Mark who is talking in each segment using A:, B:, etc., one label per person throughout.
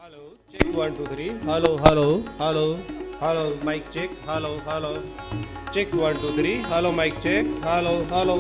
A: Hello, check 1 2 3. Hello, hello, hello, hello. Mic check. Hello, hello. Check 1 2 3. Hello, mic check. Hello, hello.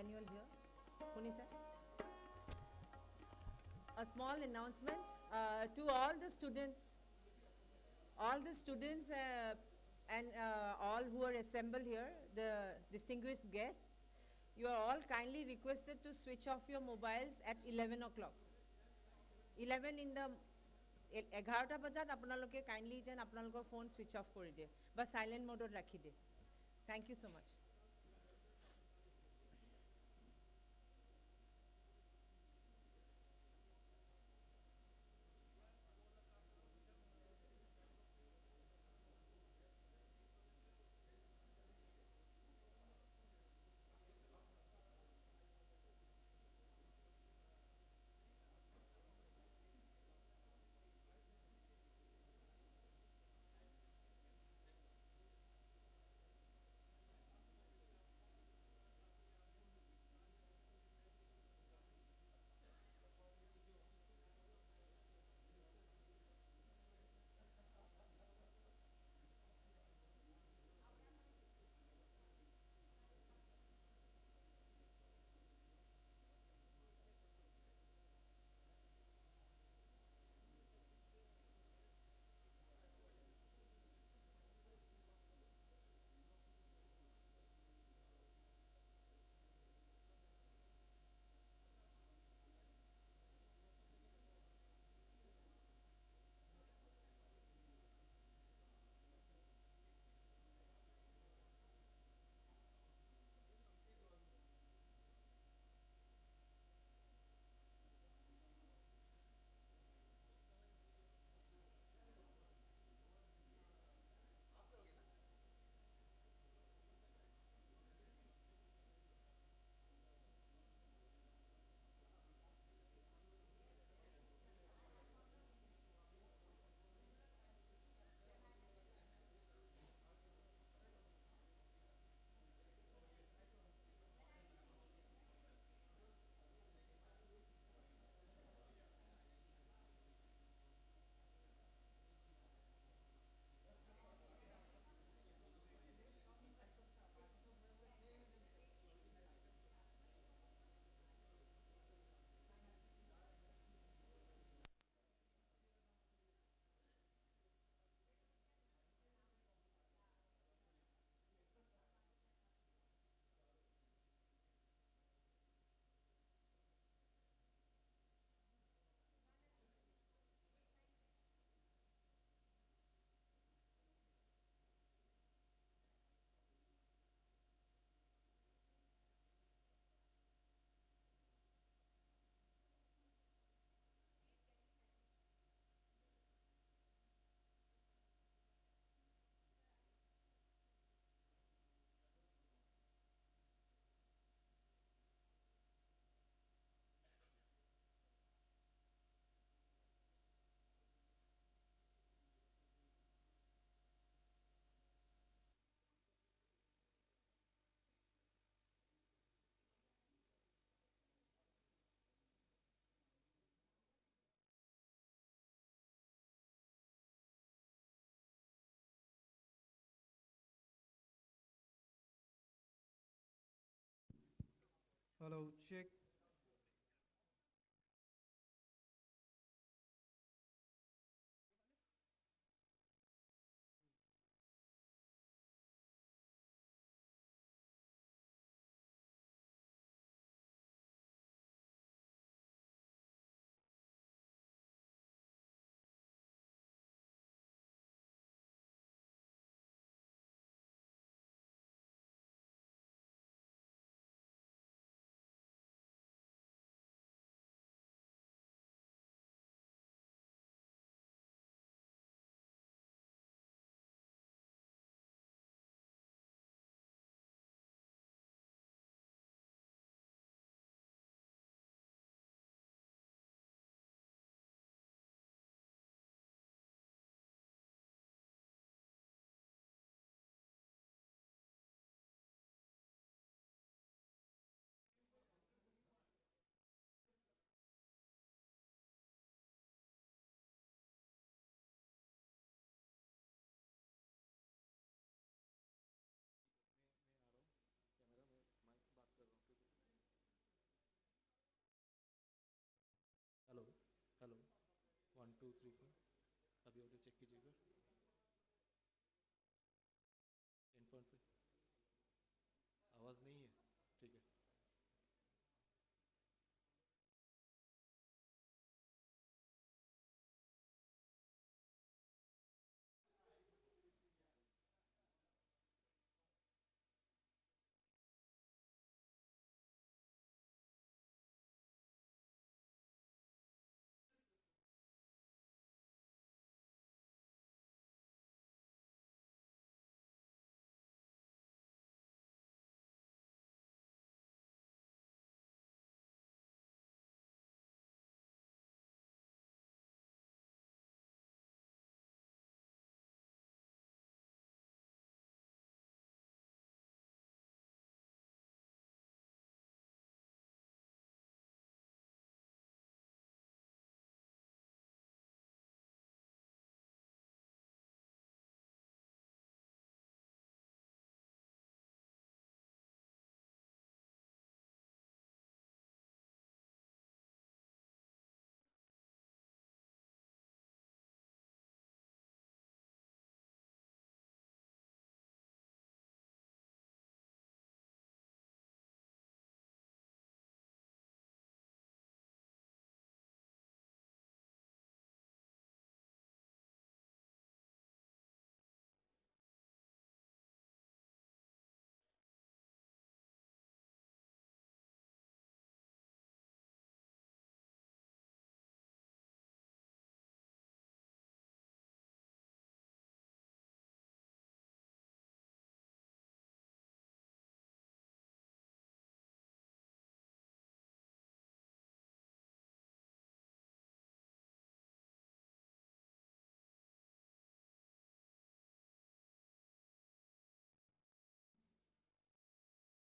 B: biennial here. Kuni sir? A small announcement to all the students and all who are assembled here, the distinguished guests, you are all kindly requested to switch off your mobiles at 11 o'clock. 11 in the 11টা বজাত আপোনালোকে kindly যেন আপোনালোকৰ phone switch off কৰি দিয়ে বা সাইলেণ্ট মোডত ৰাখি দিয়ে thank you so much
A: Hello, check.
C: 2 3 4 अभी ऑडियो चेक कीजिएगा 10 पे आवाज़ नहीं है ठीक है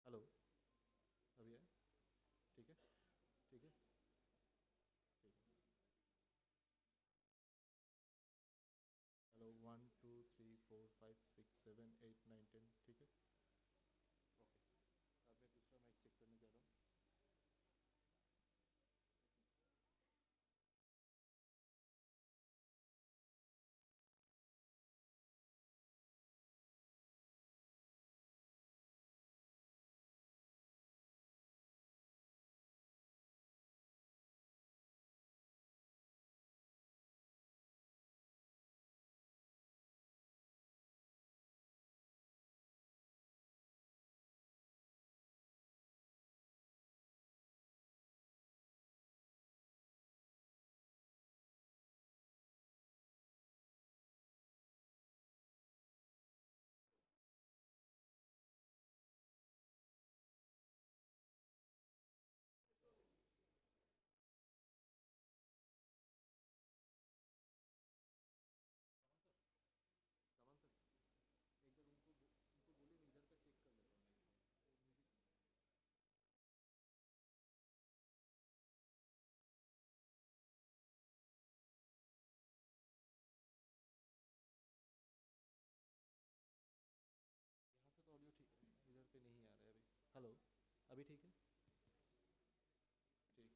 C: हेलो अभी है ठीक है ठीक है ठीक है हेलो 1 2 3 4 5 6 7 8 9 10 ठीक है ओके अब मैं दूसरा माइक चेक करने जा रहा हूँ सामान सर एक बार उनको बोलिए मैं इधर का चेक कर लेता हूँ यहाँ से तो ऑडियो ठीक है इधर पे नहीं आ रहा है अभी हेलो अभी ठीक है ठीक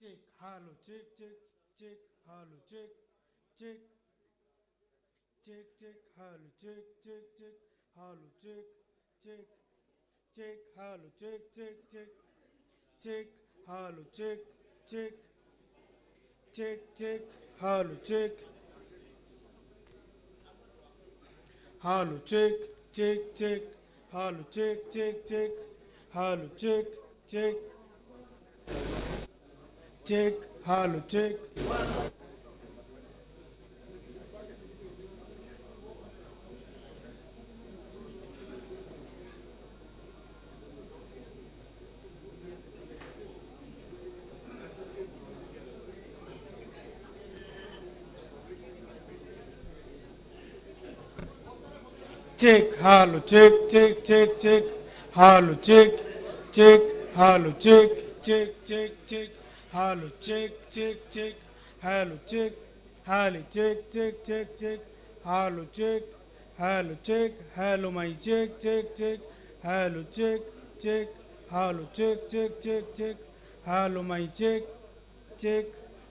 D: Check, hello, check, check, check, hello, check, check, check, check, hello, check, check, check, hello, check, check, check, hello, check, check, check, check, hello, check, check, check, check, hello, check, hello, check, check, check, hello, check, check, check, hello, check, check, check, hello, check. Check, hello, check, check, check, check, hello, check, check, hello, check, check, check, check, hello, check, check, check, hello, check, hello, check, check, check, check, hello, check, hello, my check, check, check, hello, check, check, hello, check, check, check, check, hello, my check, check,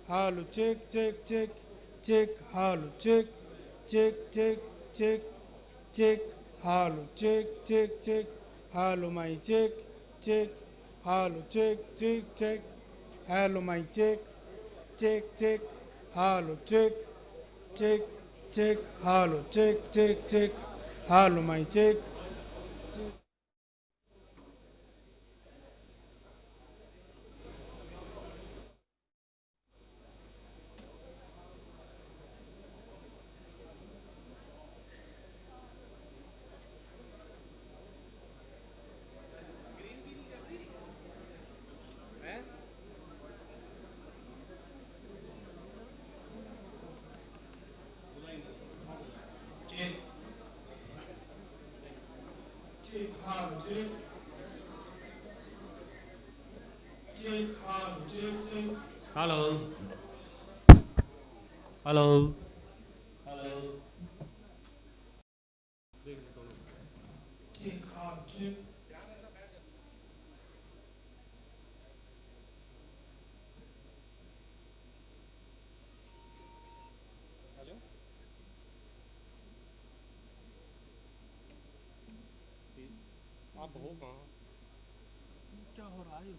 D: hello, check, check, check, check, hello, check, check, check, check, check, hello, check, check, check, hello, my check, check, hello, check, check, check, hello, my check, check, check, hello, check, check, check, hello, check, check, check, hello, my check. Check, check, hello, check, check, hello, check, check.
A: Hello. Hello. Hello.
D: Check, hello, check.
A: Hello सी आप हो कहाँ
D: क्या हो रहा है?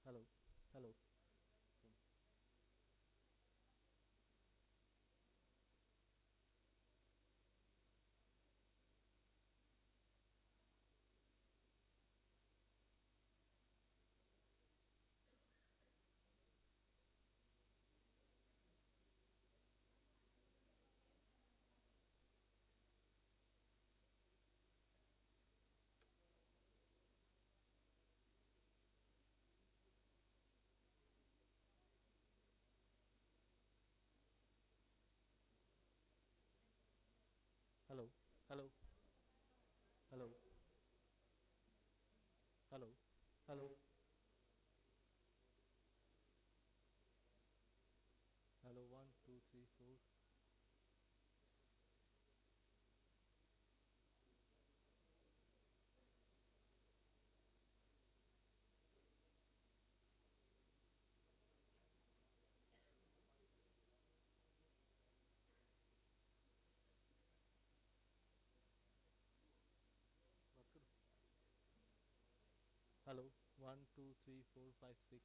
C: Hello, hello. Hello, hello, hello, hello, hello, hello, 1, 2, 3, 4. 1 2 3 4 5 6.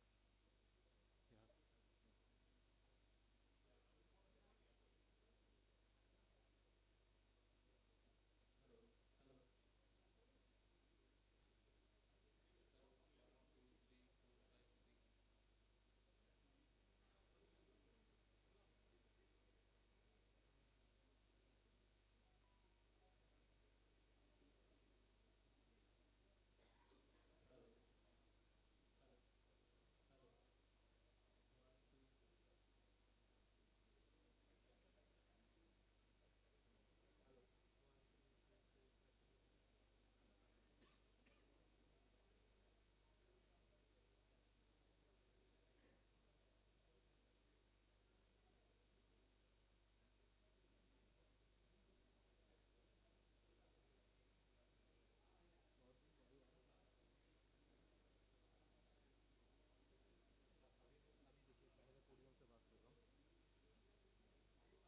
C: Yes.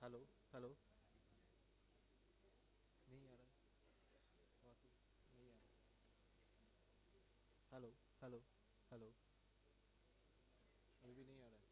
C: Hello hello नहीं आ रहा है वहाँ से नहीं आ रहा हेलो हेलो हेलो अभी भी नहीं आ रहा है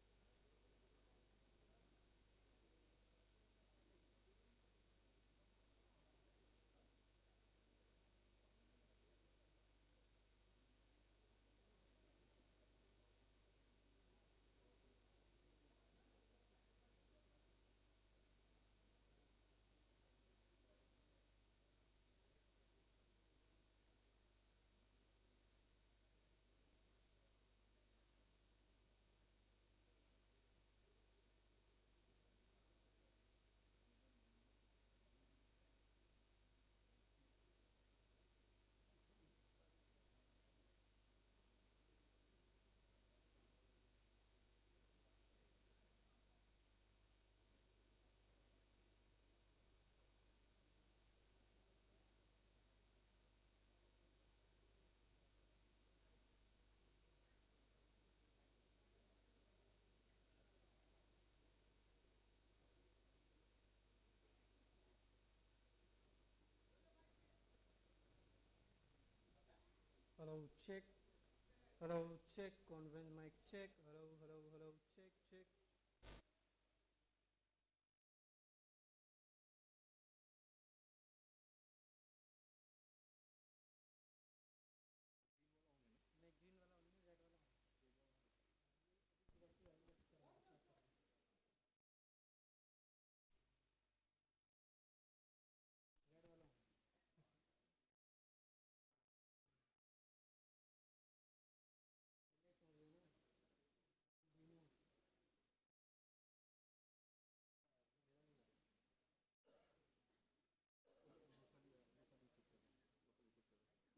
E: Hello, check. Hello, check. Convent mic check. Hello, hello, hello, check, check.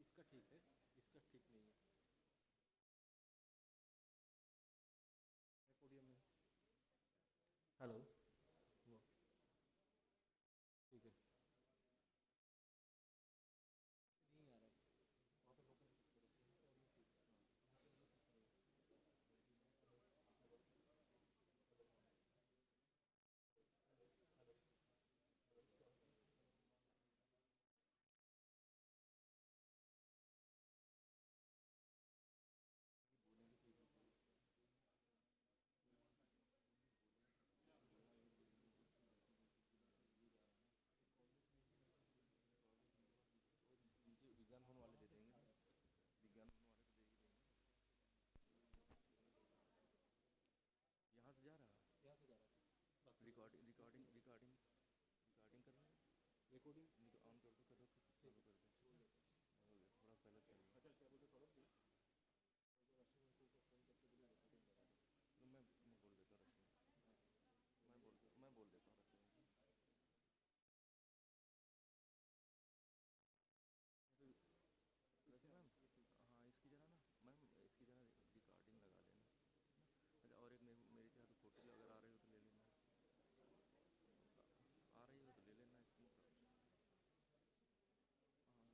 C: इसका ठीक है इसका ठीक नहीं है पोडियम में हेलो वो ठीक है नहीं आ रहा है वहाँ पे लोकल नीचे विज्ञान भवन वाले दे देंगे विज्ञान भवन वाले तो दे ही देंगे यहाँ से जा रहा यहाँ से जा रहा रिकॉर्डिंग रिकॉर्डिंग रिकॉर्डिंग रिकॉर्डिंग कर रहा है रिकॉर्डिंग ऑन कर दो चालू कर दो हो गया थोड़ा पहले कर लो अच्छा क्या बोलते सौरभ जी तो मैं बोल देता हूँ मैं बोल देता हूँ वैसे मैम हाँ इसकी जगह ना मैम इसकी जगह रिकॉर्डिंग लगा लेना अच्छा और एक मेरे के हाथ फोटो अगर आ रही हो तो ले लेना आ रही हो तो ले लेना इसकी सब हाँ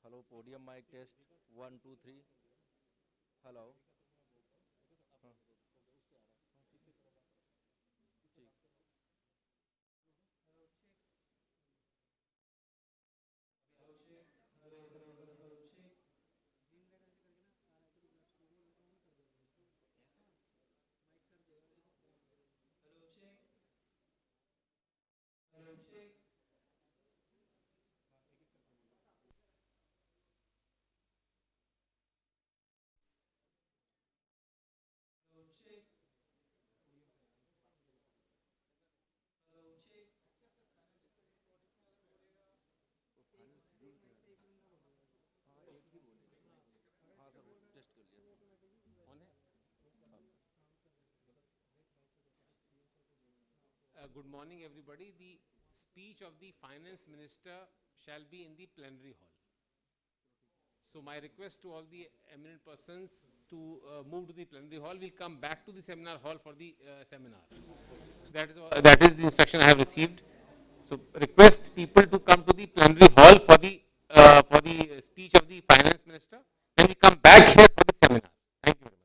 C: Hello, podium mic test. 1, 2, 3. Hello. हाँ, ठीक. फाइनल शेड्यूल क्या है? हाँ, एक ही बोलेगा. हाँ सर, वो टेस्ट कर लिया. ऑन है?
F: Good morning, everybody. The speech of the finance minister shall be in the plenary hall. So my request to all the eminent persons to move to the plenary hall. We'll come back to the seminar hall for the seminar. That is the instruction I have received. So request people to come to the plenary hall for the speech of the finance minister. Then we come back here for the seminar. Thank you very much.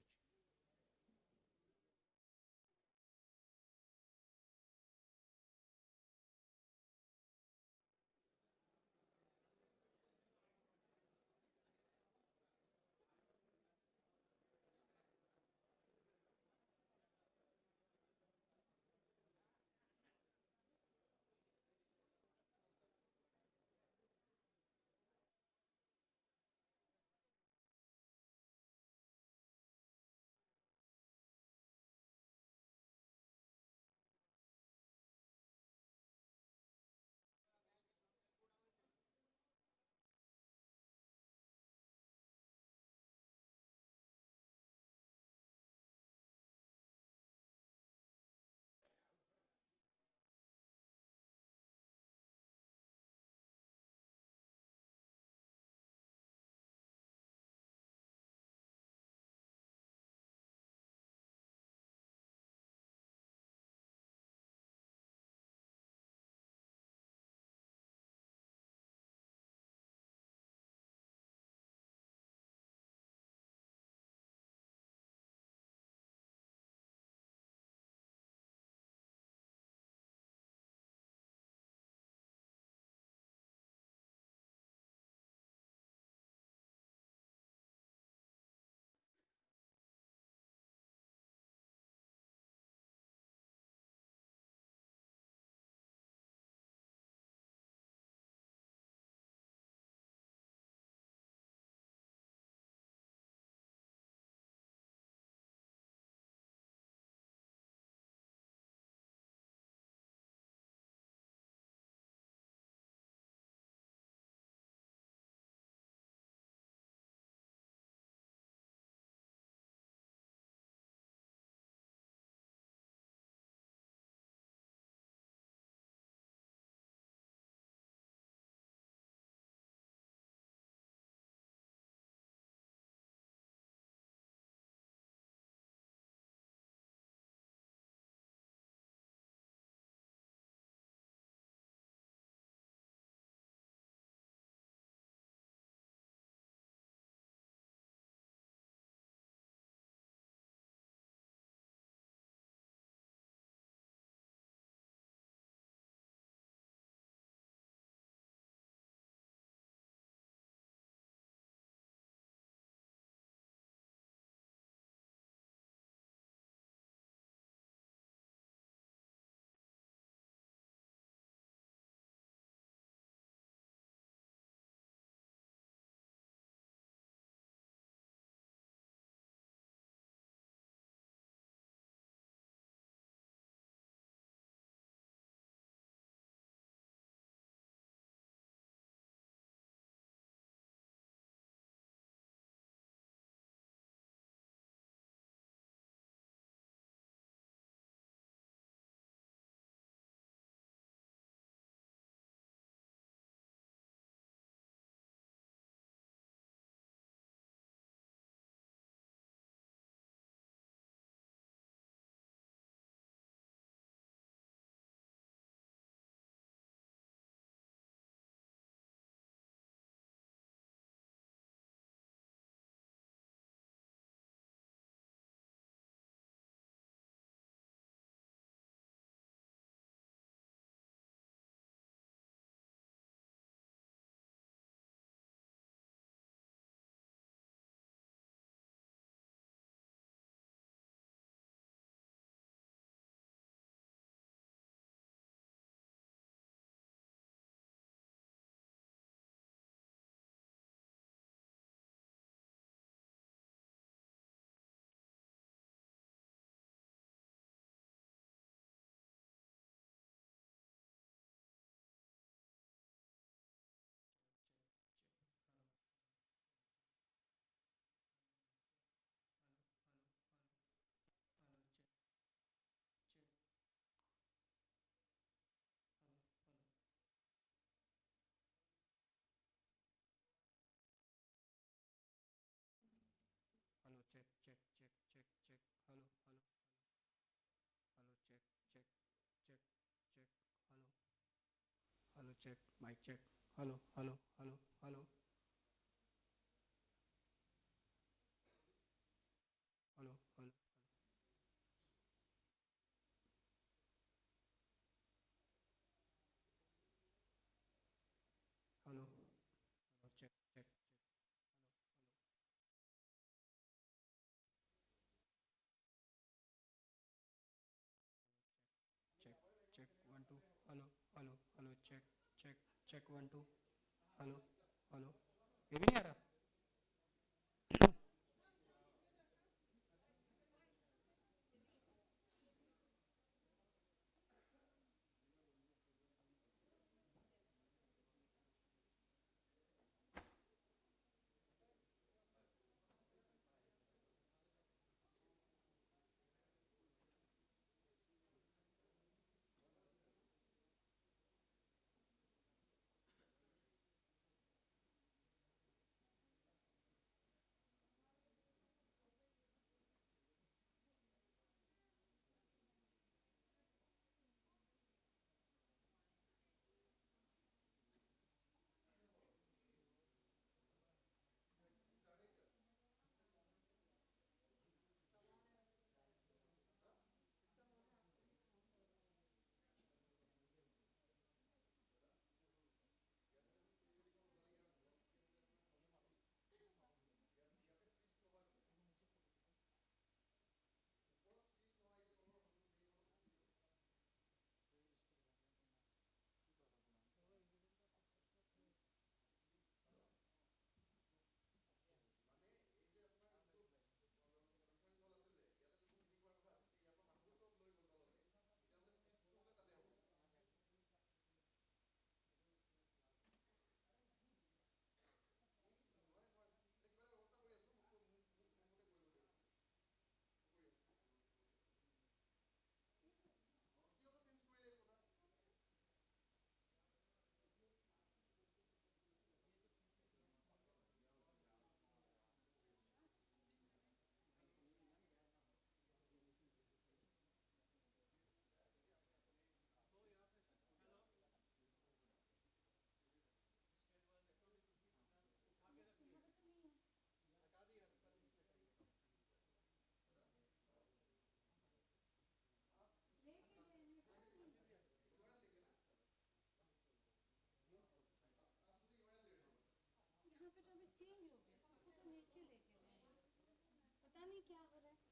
E: check, mic check. Hello, hello, hello, hello. Hello, hello. Hello, hello, check, check, check. Check, check, 1, 2. Hello, hello, hello, check, check, check, 1, 2. Hello, hello. ये भी नहीं आ रहा?
G: यहाँ पे तो अभी change हो गया, सबको तो नीचे लेके गए हैं, पता नहीं क्या हो रहा है।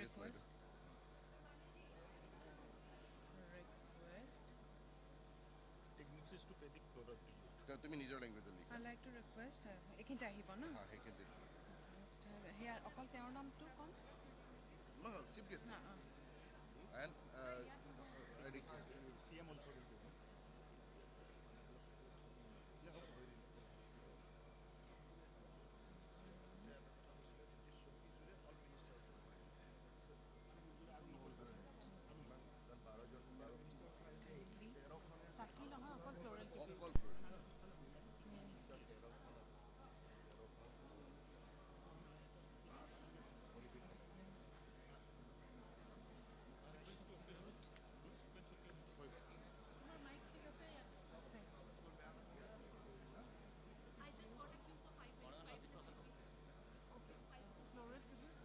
H: request.
C: তুমি নিজৰ লেংগুৱেজত লিখা।
H: I like to request. এইখিনিতে আহিব ন?
C: হা সেইখিনি
H: সেয়া অকল তেওঁৰ নামটো ক'ম?
C: No, chief guest. And CM also will do.
H: চাকি নহয় অকল floral tribute.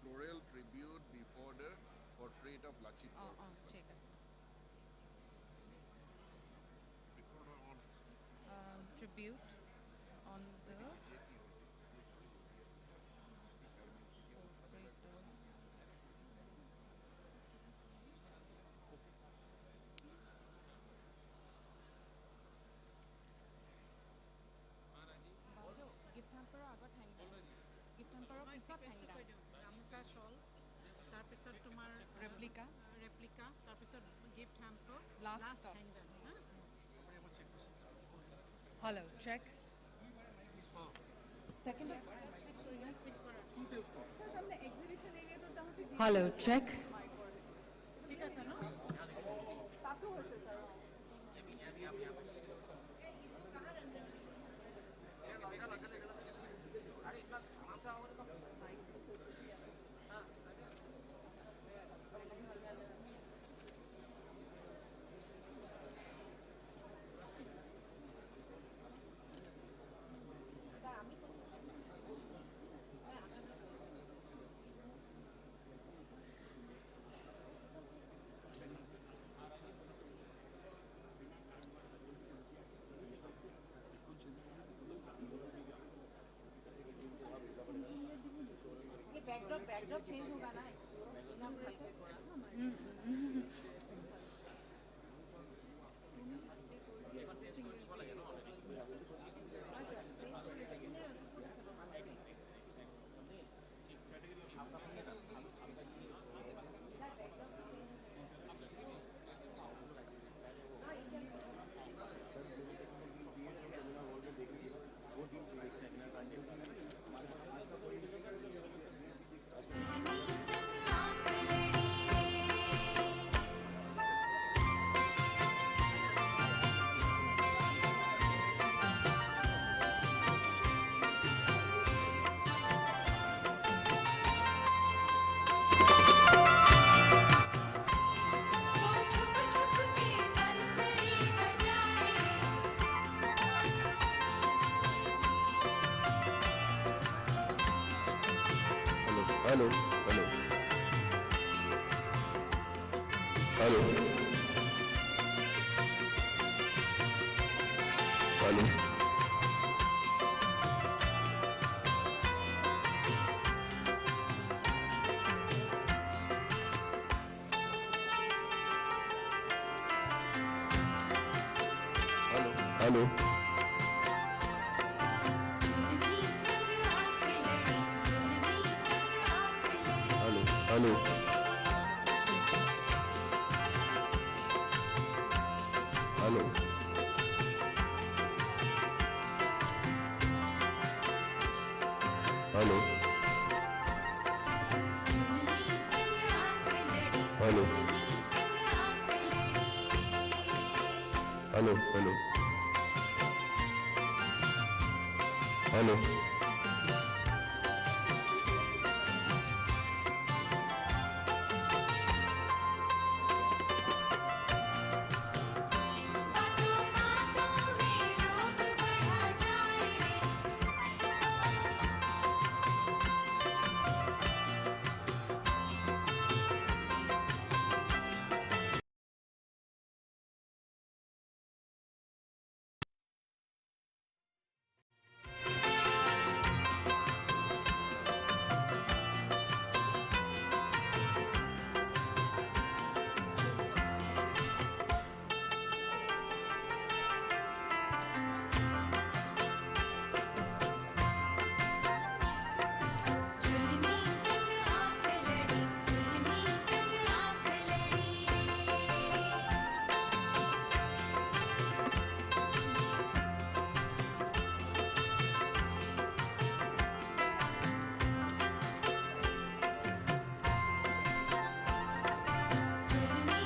C: Floral tribute before the portrait of Lachit Barphukan.
H: ঠিক আছে. Tribute on the portrait of gift hamper আগত hang down. Gift hamper পিছত hang down.
G: গামোচা শল তাৰপিছত তোমাৰ
H: Replica.
G: Replica তাৰপিছত gift hamper
H: Last
G: last
H: stop.
G: হেংডান হা
H: Hello, check. Second. Hello, check.
G: ঠিক আছে ন बैकड्रॉप चेंज होगा ना
C: Hello. Hello. Hello. Hello. Hello. Hello. Hello. Hello. Hello. Hello. Hello.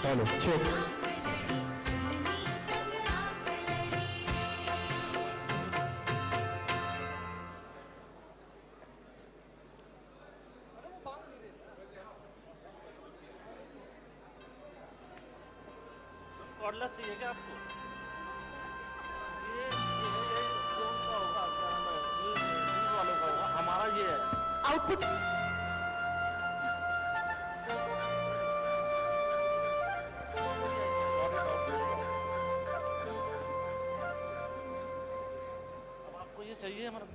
E: Hello, check.
I: Cordless चाहिए क्या आपको ये जोन का होगा क्या नाम है न्यूज़ वालों का होगा हमारा ये है आउटपुट अब आपको ये चाहिए हमारा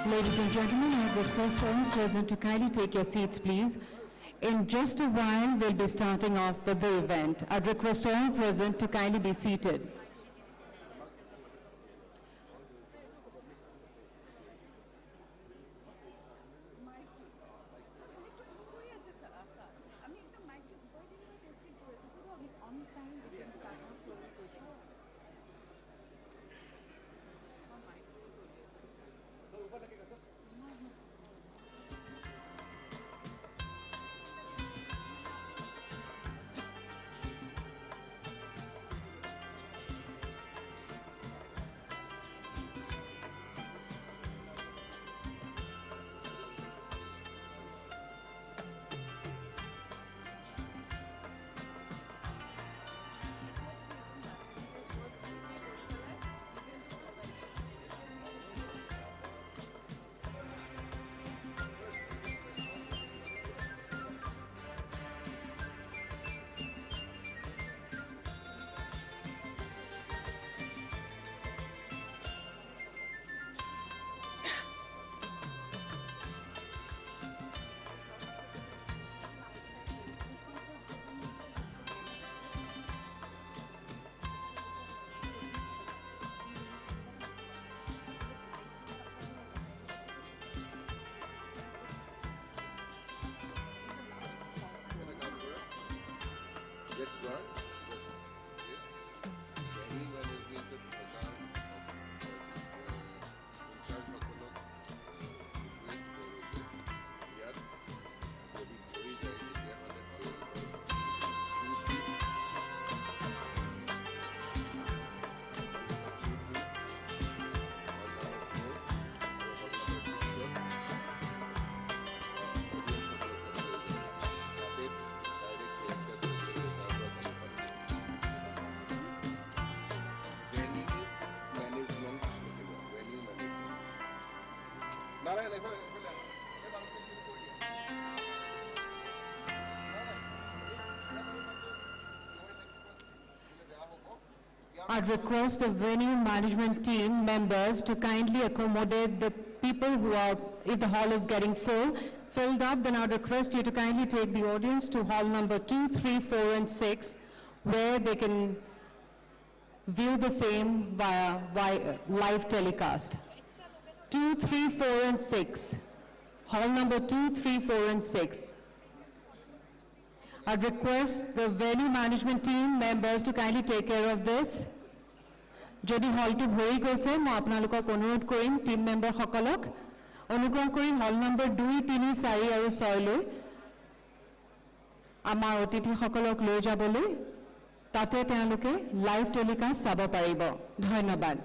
J: Ladies and gentlemen, I request all present to kindly take your seats, please. In just a while, we'll be starting off with the event. I'd request all present to kindly be seated. I'd request the venue management team members to kindly accommodate the people who are, if the hall is getting filled up, then I'd request you to kindly take the audience to hall number 2, 3, 4, and 6, where they can view the same via live telecast. 2, 3, 4, and 6. Hall number 2, 3, 4, and 6. I'd request the venue management team members to kindly take care of this. Jodi hall to bhori goise, moi apnalokok onurod korim team member hokolok অনুগ্ৰহ কৰি হল number 2, 3, 4 আৰু 6 লৈ আমাৰ অতিথিসকলক লৈ যাবলৈ তাতে তেওঁলোকে লাইভ টেলিকাষ্ট চাব পাৰিব। ধন্যবাদ।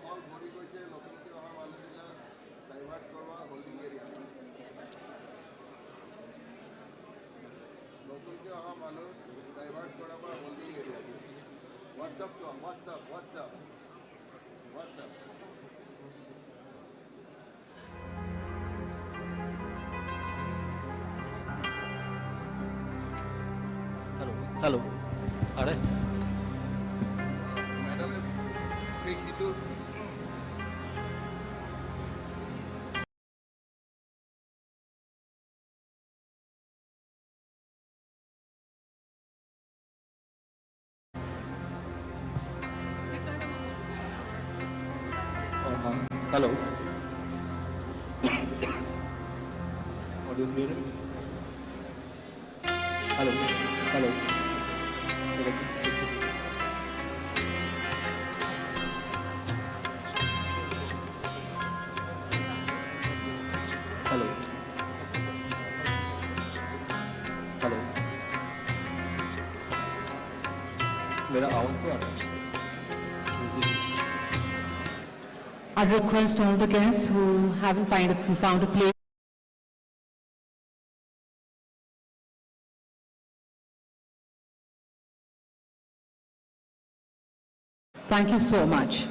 K: হল ভৰি গৈছে নতুনকৈ অহা মানুহবিলাক ডাইভাৰ্ট কৰোৱা হোল্ডিং এৰিয়া নতুনকৈ অহা মানুহ ডাইভাৰ্ট কৰাব হোল্ডিং এৰিয়া হোৱাটছআপ চোৱা হোৱাটছআপ
C: हेलो अरे
K: मैडम एक ही तो
C: हेलो ऑडियो क्लियर है हेलो हेलो हेलो हेलो मेरा आवाज तो आ रहा है
J: I request all the guests who haven't found a place. Thank you so much.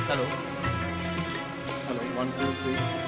C: Hello hello 1 2 3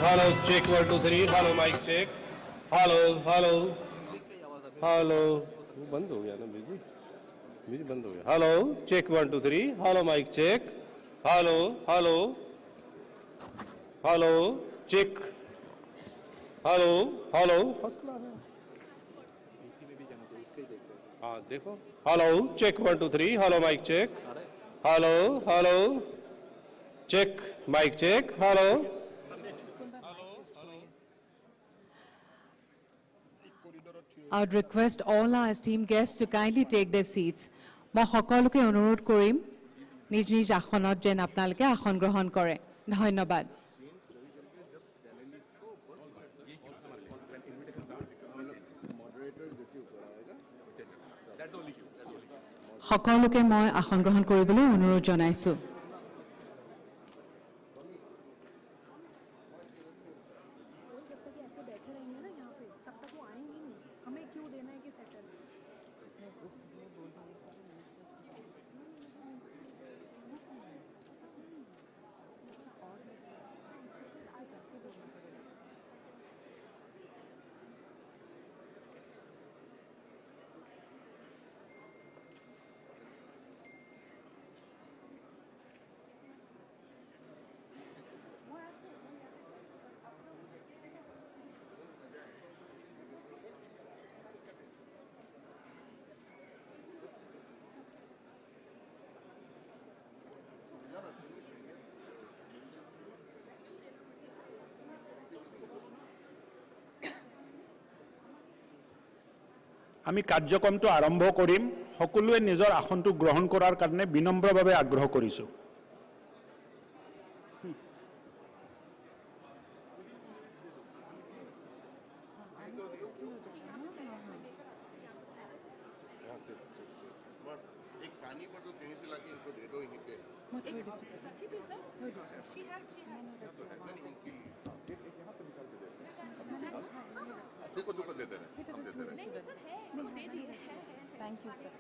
A: Hello, check 1 2 3. Hello, mic check. Hello. बंद हो गया ना बिजी बंद हो गया. Hello, check 1 2 3. Hello, mic check. Hello, hello, hello, check. Hello, hello, first class है. हाँ देखो. Hello, check 1 2 3. Hello, mic check. Hello, hello, check, mic check. Hello.
J: I would request all our esteemed guests to kindly take their seats. মই সকলোকে অনুৰোধ কৰিম নিজ নিজ আসনত যেন আপোনালোকে আসন গ্ৰহণ কৰে ধন্যবাদ সকলোকে মই আসন গ্ৰহণ কৰিবলৈ অনুৰোধ জনাইছো
L: আমি কাৰ্যক্ৰমটো আৰম্ভ কৰিম সকলোৱে নিজৰ আসনটো গ্ৰহণ কৰাৰ কাৰণে বিনম্ৰভাৱে আগ্ৰহ কৰিছো
K: एक पानी बोतल कहीं से लाके इनको दे दो यहीं पे ऐसे को दुख देते रहे हम देते रहे
H: thank you sir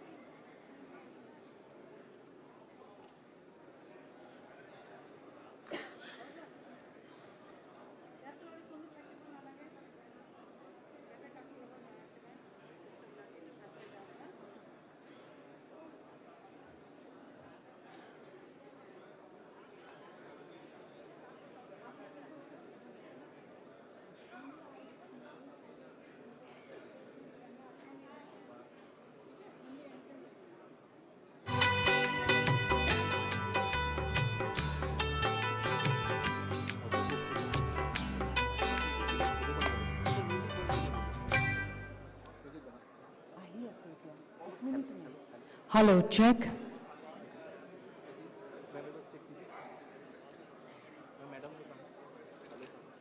H: Hello, check.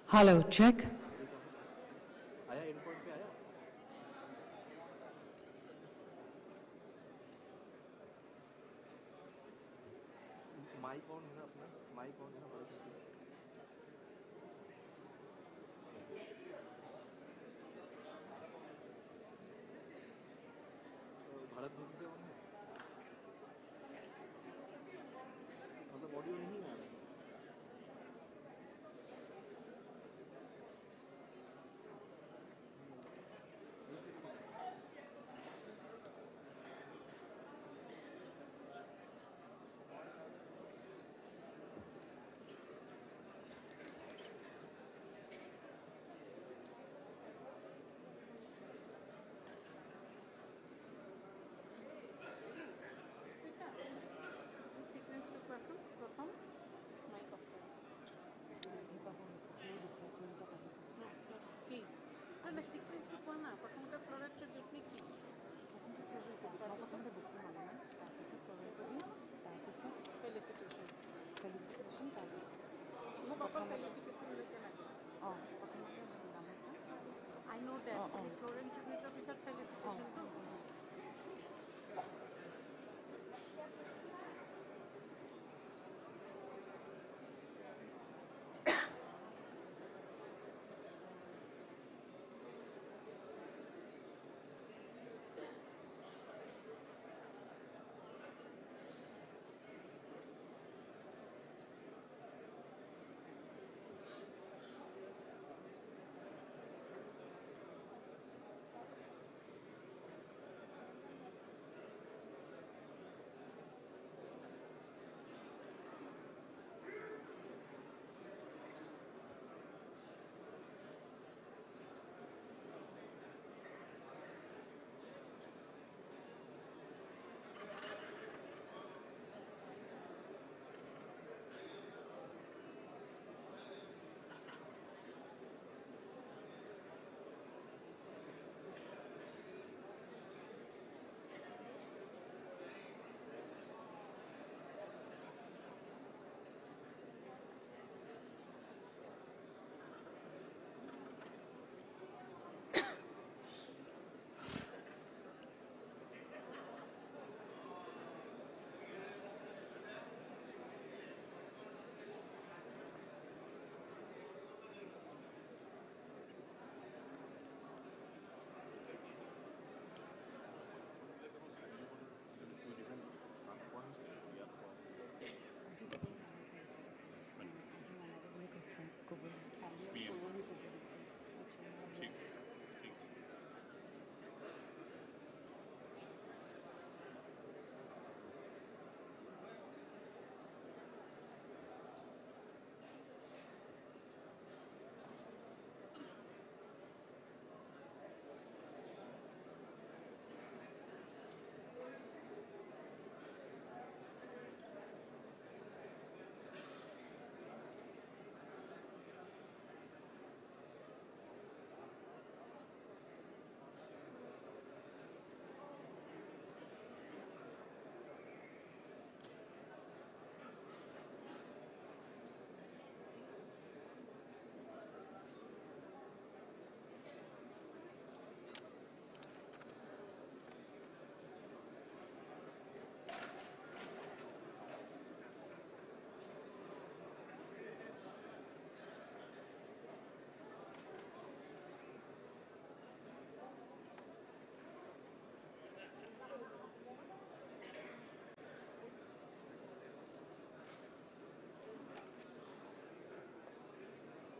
H: Hello, check.
C: Mic on है ना अपना माइक ऑन है ना भारत से भारत नीति से ऑन है मतलब ऑडियो नहीं आ रहा
H: प्रथम माइक অফ কি না সিকোয়েন্সটো কোৱা না প্ৰথমতে ফ্লৰেটৰ টেকনিক কি ফেলিচিটেশ্যন তাৰপিছত মোক অকল ফেলিচিটেশ্যনলৈকে লাগে আই নো ডেট ফ্লৰেন ট্ৰিবিউটৰ পিছত ফেলিচিটেশ্যনটো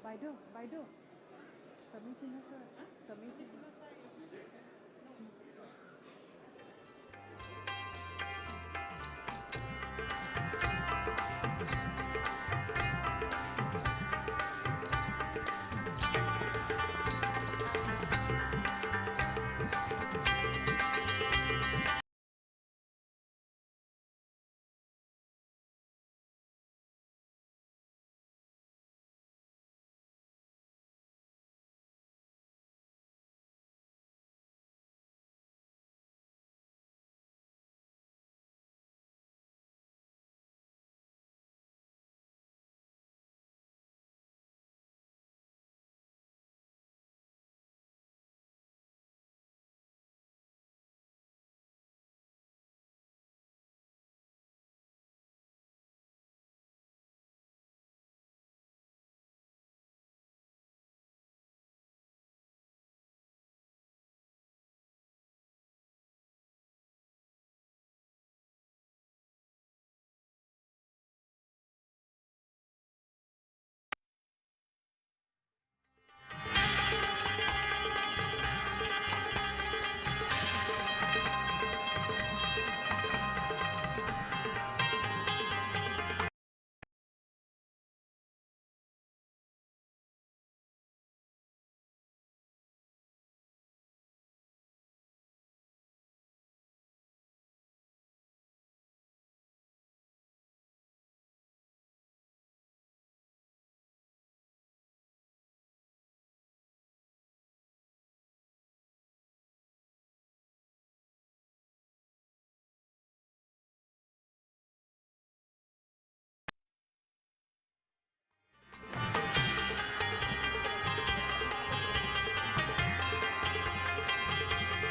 H: বাইদেউ সমীৰ সিংহ ছাৰ আছে সমীৰ সিংহ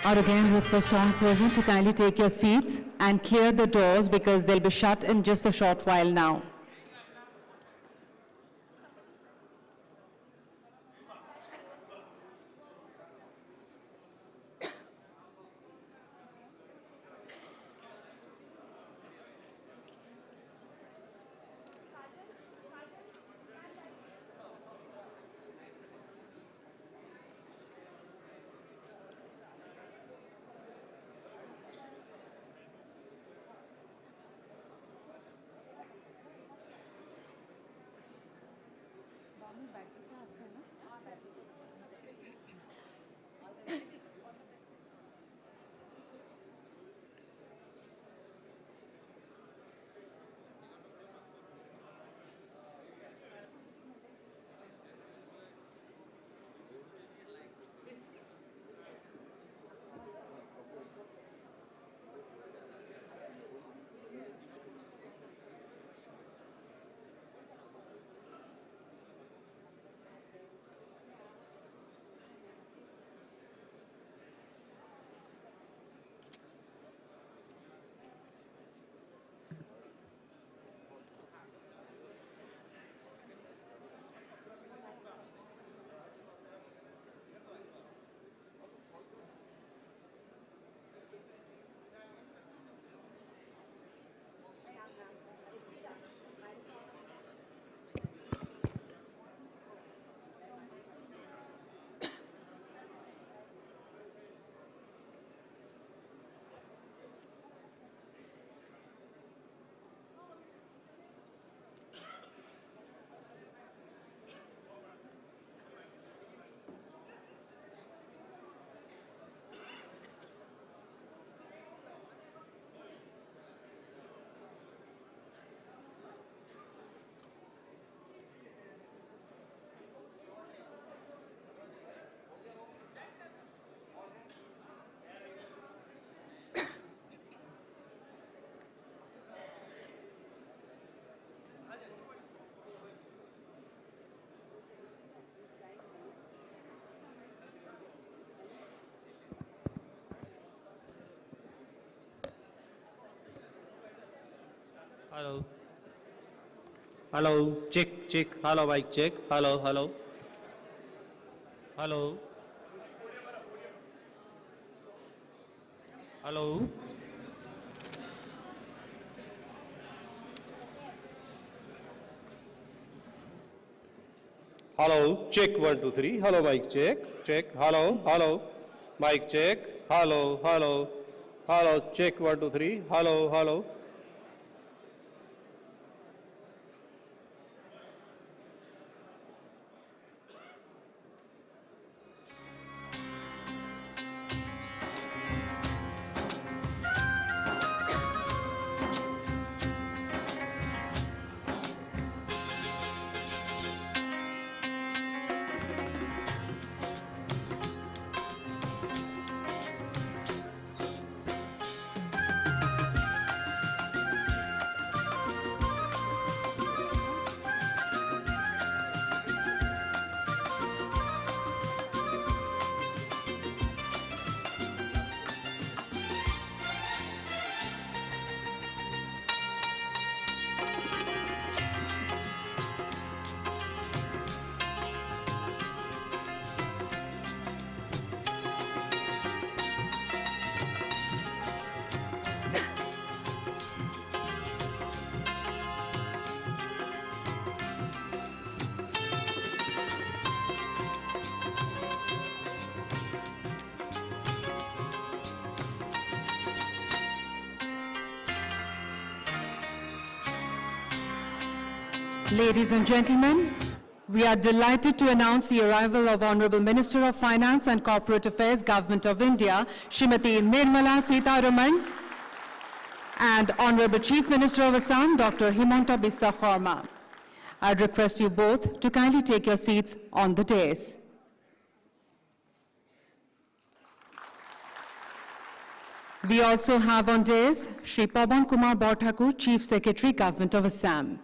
J: I would again request all present to kindly take your seats and clear the doors because they'll be shut in just a short while now.
A: Hello. Hello. Check, check. Hello, mic check. Hello, hello. Hello. Hello. Hello, check 1, 2, 3. Hello, mic check. Check. Hello, hello. Mic check. Hello, hello. Hello, check 1, 2, 3. Hello, hello.
J: Ladies and gentlemen, we are delighted to announce the arrival of Honorable Minister of Finance and Corporate Affairs, Government of India, Srimati Nirmala Sitharaman, and Honorable Chief Minister of Assam, Dr. Himanta Biswa Sarma. I'd request you both to kindly take your seats on the dais. We also have on dais Shri Pawan Kumar Borthakur, Chief Secretary, Government of Assam.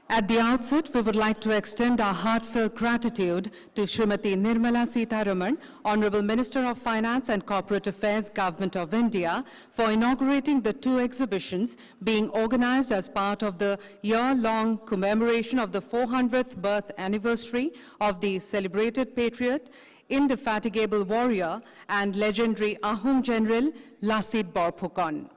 J: At the outset, we would like to extend our heartfelt gratitude to Srimati Nirmala Sitharaman, Honorable Minister of Finance and Corporate Affairs, Government of India, for inaugurating the two exhibitions being organized as part of the year-long commemoration of the 400th birth anniversary of the celebrated patriot, indefatigable warrior, and legendary Ahom general Lachit Barphukan.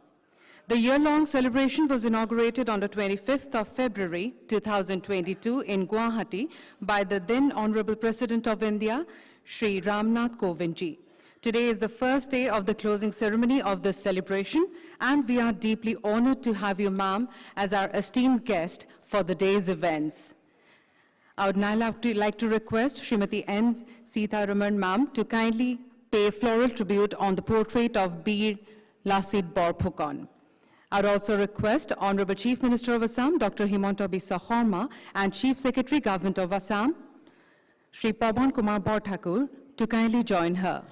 J: The year-long celebration was inaugurated on the 25th of February 2022 in Guwahati by the then Honorable President of India, Shri Ramnath Kovindji. Today is the first day of the closing ceremony of this celebration, and we are deeply honored to have you, ma'am, as our esteemed guest for the day's events. I would now like to request Srimati N. Sitharaman, ma'am, to kindly pay floral tribute on the portrait of Bir Lachit Barphukan. I would also request Honorable Chief Minister of Assam, Dr. Himanta Biswa Sarma, and Chief Secretary, Government of Assam, Shri Pawan Kumar Borthakur, to kindly join her.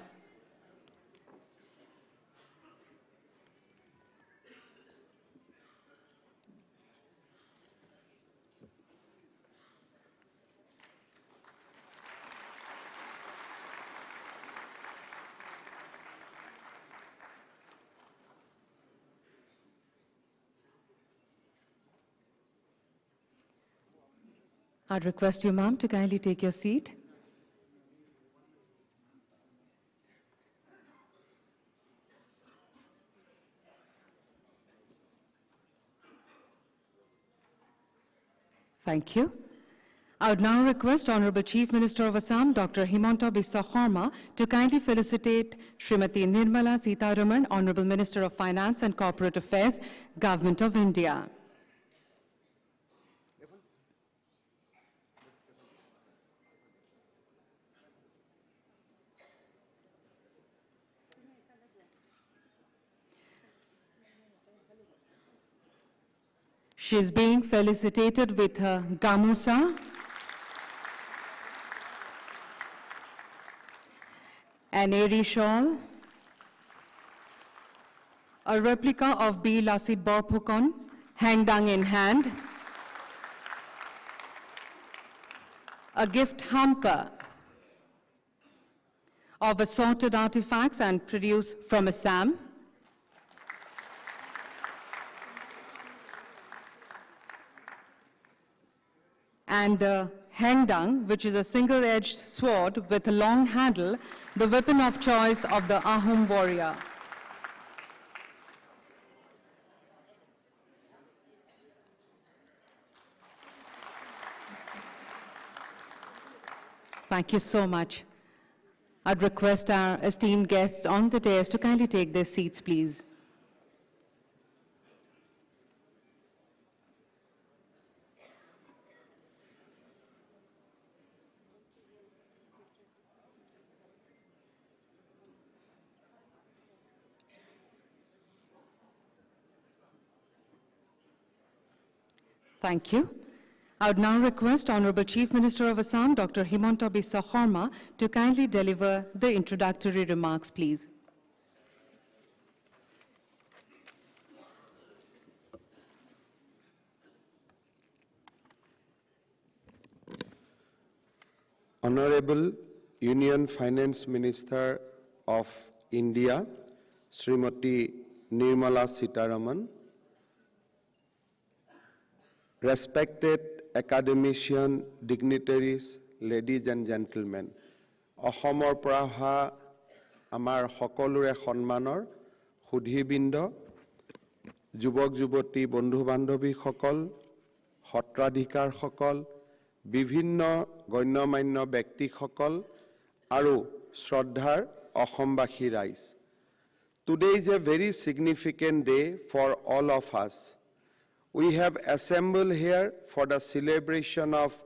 J: I'd request you, ma'am, to kindly take your seat. Thank you. I would now request Honorable Chief Minister of Assam, Dr. Himanta Biswa Sarma, to kindly felicitate Srimati Nirmala Sitharaman, Honorable Minister of Finance and Corporate Affairs, Government of India. She is being felicitated with her gamusa, an airy shawl, a replica of Bir Lachit Barphukan, hangdang in hand, a gift hamper of assorted artifacts and produce from Assam, and the hangdang, which is a single-edged sword with a long handle, the weapon of choice of the Ahom warrior. Thank you so much. I'd request our esteemed guests on the dais to kindly take their seats, please. Thank you. I would now request Honorable Chief Minister of Assam, Dr. Himanta Biswa Sarma, to kindly deliver the introductory remarks, please.
M: Honorable Union Finance Minister of India, Srimati Nirmala Sitaraman, respected academician, dignitaries, ladies and gentlemen, Asomor পৰা অহা আমাৰ সকলোৰে সন্মানৰ সুধীবৃন্দ, যুৱক যুৱতী, বন্ধু বান্ধৱীসকল, সত্ৰাধিকাৰসকল, বিভিন্ন গণ্যমান্য ব্যক্তিসকল আৰু শ্ৰদ্ধাৰ অসমবাসী ৰাইজ. Today is a very significant day for all of us. We have assembled here for the celebration of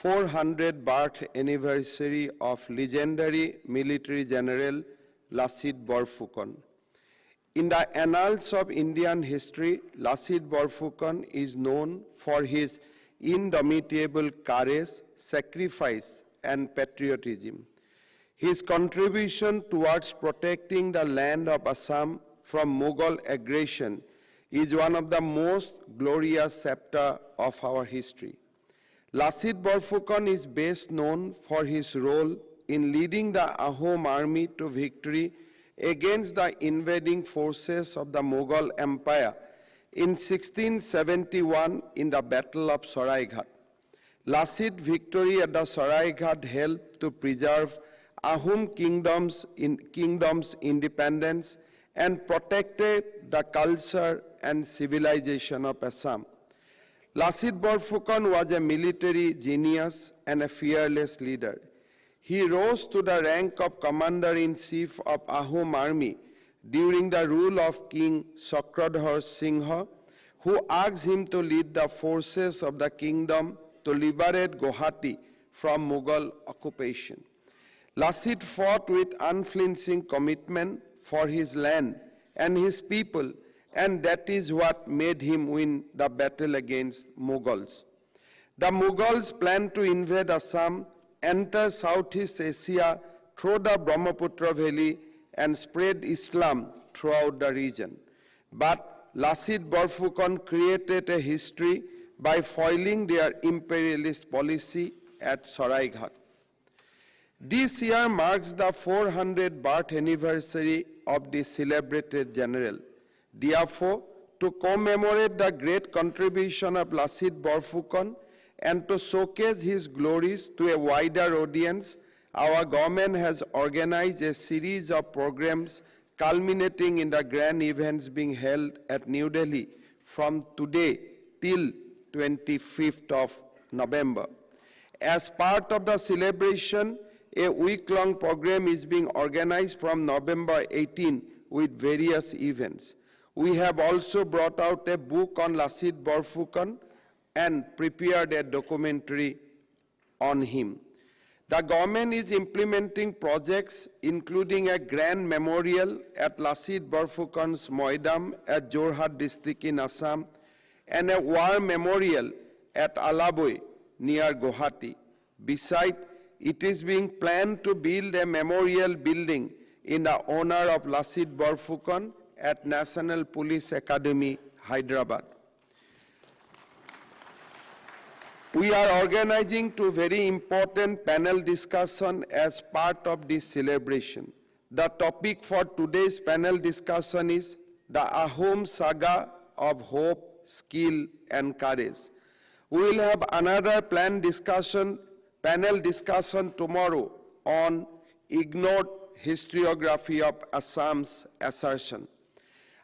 M: 400th birth anniversary of legendary military general Lachit Barphukan. In the annals of Indian history, Lachit Barphukan is known for his indomitable courage, sacrifice, and patriotism. His contribution towards protecting the land of Assam from Mughal aggression is one of the most glorious chapters of our history. Lachit Barphukan is best known for his role in leading the Ahom army to victory against the invading forces of the Mughal Empire in 1671 in the Battle of Saraighat. Lachit's victory at the Saraighat helped to preserve Ahom kingdom's independence and protected the culture and civilization of Assam. Lachit Barphukan was a military genius and a fearless leader. He rose to the rank of Commander-in-Chief of Ahom army during the rule of King Chakradhar Singha, who asked him to lead the forces of the kingdom to liberate Guwahati from Mughal occupation. Lachit fought with unflinching commitment for his land and his people, and that is what made him win the battle against Mughals. The Mughals planned to invade Assam, enter Southeast Asia through the Brahmaputra Valley, and spread Islam throughout the region. But Lachit Barphukan created a history by foiling their imperialist policy at Saraighat. This year marks the 400th birth anniversary of the celebrated general. Therefore, to commemorate the great contribution of Lachit Barphukan and to showcase his glories to a wider audience, our government has organized a series of programs culminating in the grand events being held at New Delhi from today till 25th of November. As part of the celebration, a week-long program is being organized from November 18 with various events. We have also brought out a book on Lachit Barphukan and prepared a documentary on him. The government is implementing projects including a grand memorial at Lachit Barphukan's Moidam at Jorhat district in Assam and a war memorial at Alaboi near Guwahati. Besides, it is being planned to build a memorial building in the honor of Lachit Barphukan at National Police Academy, Hyderabad. We are organizing two very important panel discussions as part of this celebration. The topic for today's panel discussion is the Ahom Saga of Hope, Skill, and Courage. We will have another panel discussion tomorrow on ignored historiography of Assam's assertion.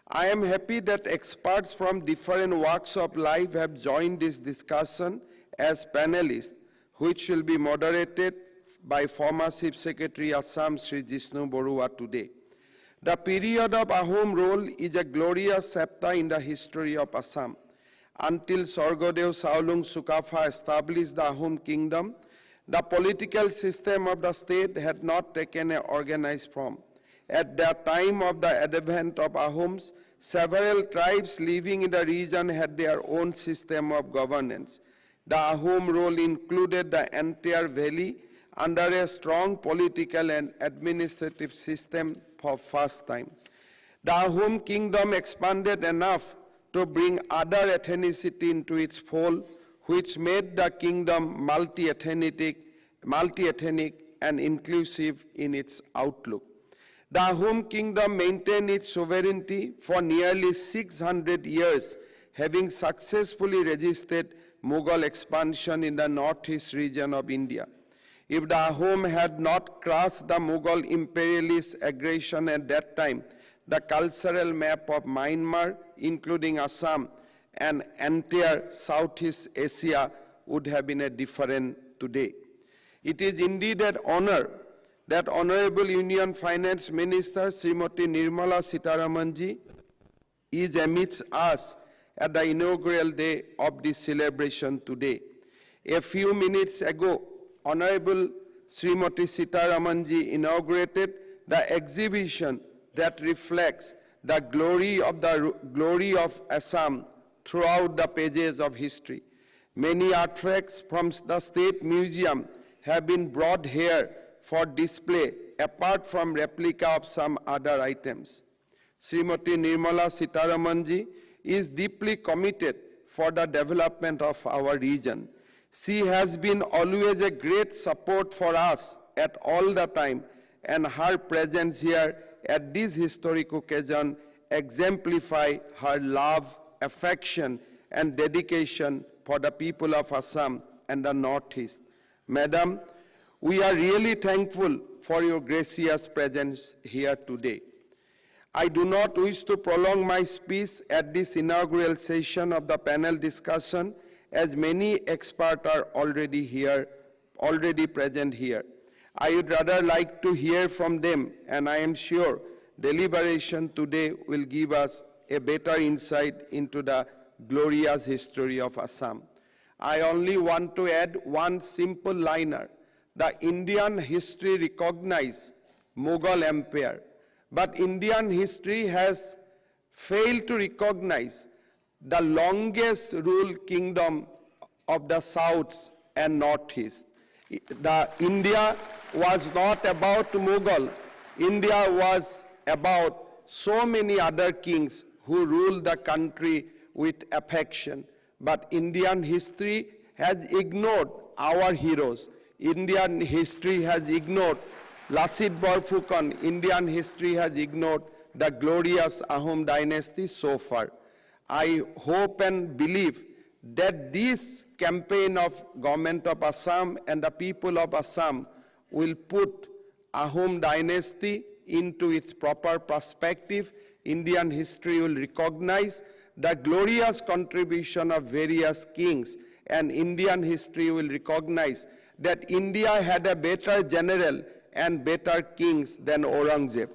M: I am happy that experts from different walks of life have joined this discussion as panelists, which will be moderated by former Chief Secretary Assam Sri Jishnu Borua today. The period of Ahom rule is a glorious chapter in the history of Assam. Until Sorgodev Saolung Sukapha established the Ahom kingdom, the political system of the state had not taken an organized form. At the time of the advent of Ahoms, several tribes living in the region had their own system of governance. The Ahom rule included the entire valley under a strong political and administrative system for first time. The Ahom kingdom expanded enough to bring other ethnicity into its fold, which made the kingdom multi-ethnic and inclusive in its outlook. The Ahom kingdom maintained its sovereignty for nearly 600 years, having successfully resisted Mughal expansion in the northeast region of India. If the Ahom had not crushed the Mughal imperialist aggression at that time, the cultural map of Myanmar, including Assam and entire Southeast Asia, would have been different today. It is indeed an honor that Honorable Union Finance Minister Srimati Nirmala Sitharamanji is amidst us at the inaugural day of this celebration today. A few minutes ago, Honorable Srimati Sitharamanji inaugurated the exhibition that reflects the glory of Assam throughout the pages of history. Many artifacts from the State Museum have been brought here for display, apart from replica of some other items. Srimati Nirmala Sitharamanji is deeply committed for the development of our region. She has been always a great support for us at all the time, and her presence here at this historic occasion exemplify her love, affection, and dedication for the people of Assam and the Northeast. Madam, we are really thankful for your gracious presence here today. I do not wish to prolong my speech at this inaugural session of the panel discussion, as many experts are already present here. I would rather like to hear from them, and I am sure deliberation today will give us a better insight into the glorious history of Assam. I only want to add one simple liner. The Indian history recognizes Mughal Empire, but Indian history has failed to recognize the longest ruled kingdom of the South and Northeast. India was not about Mughal. India was about so many other kings who ruled the country with affection. But Indian history has ignored our heroes. Indian history has ignored Lachit Barphukan. Indian history has ignored the glorious Ahom dynasty so far. I hope and believe that this campaign of government of Assam and the people of Assam will put Ahom dynasty into its proper perspective. Indian history will recognize the glorious contribution of various kings, and Indian history will recognize that India had a better general and better kings than Aurangzeb.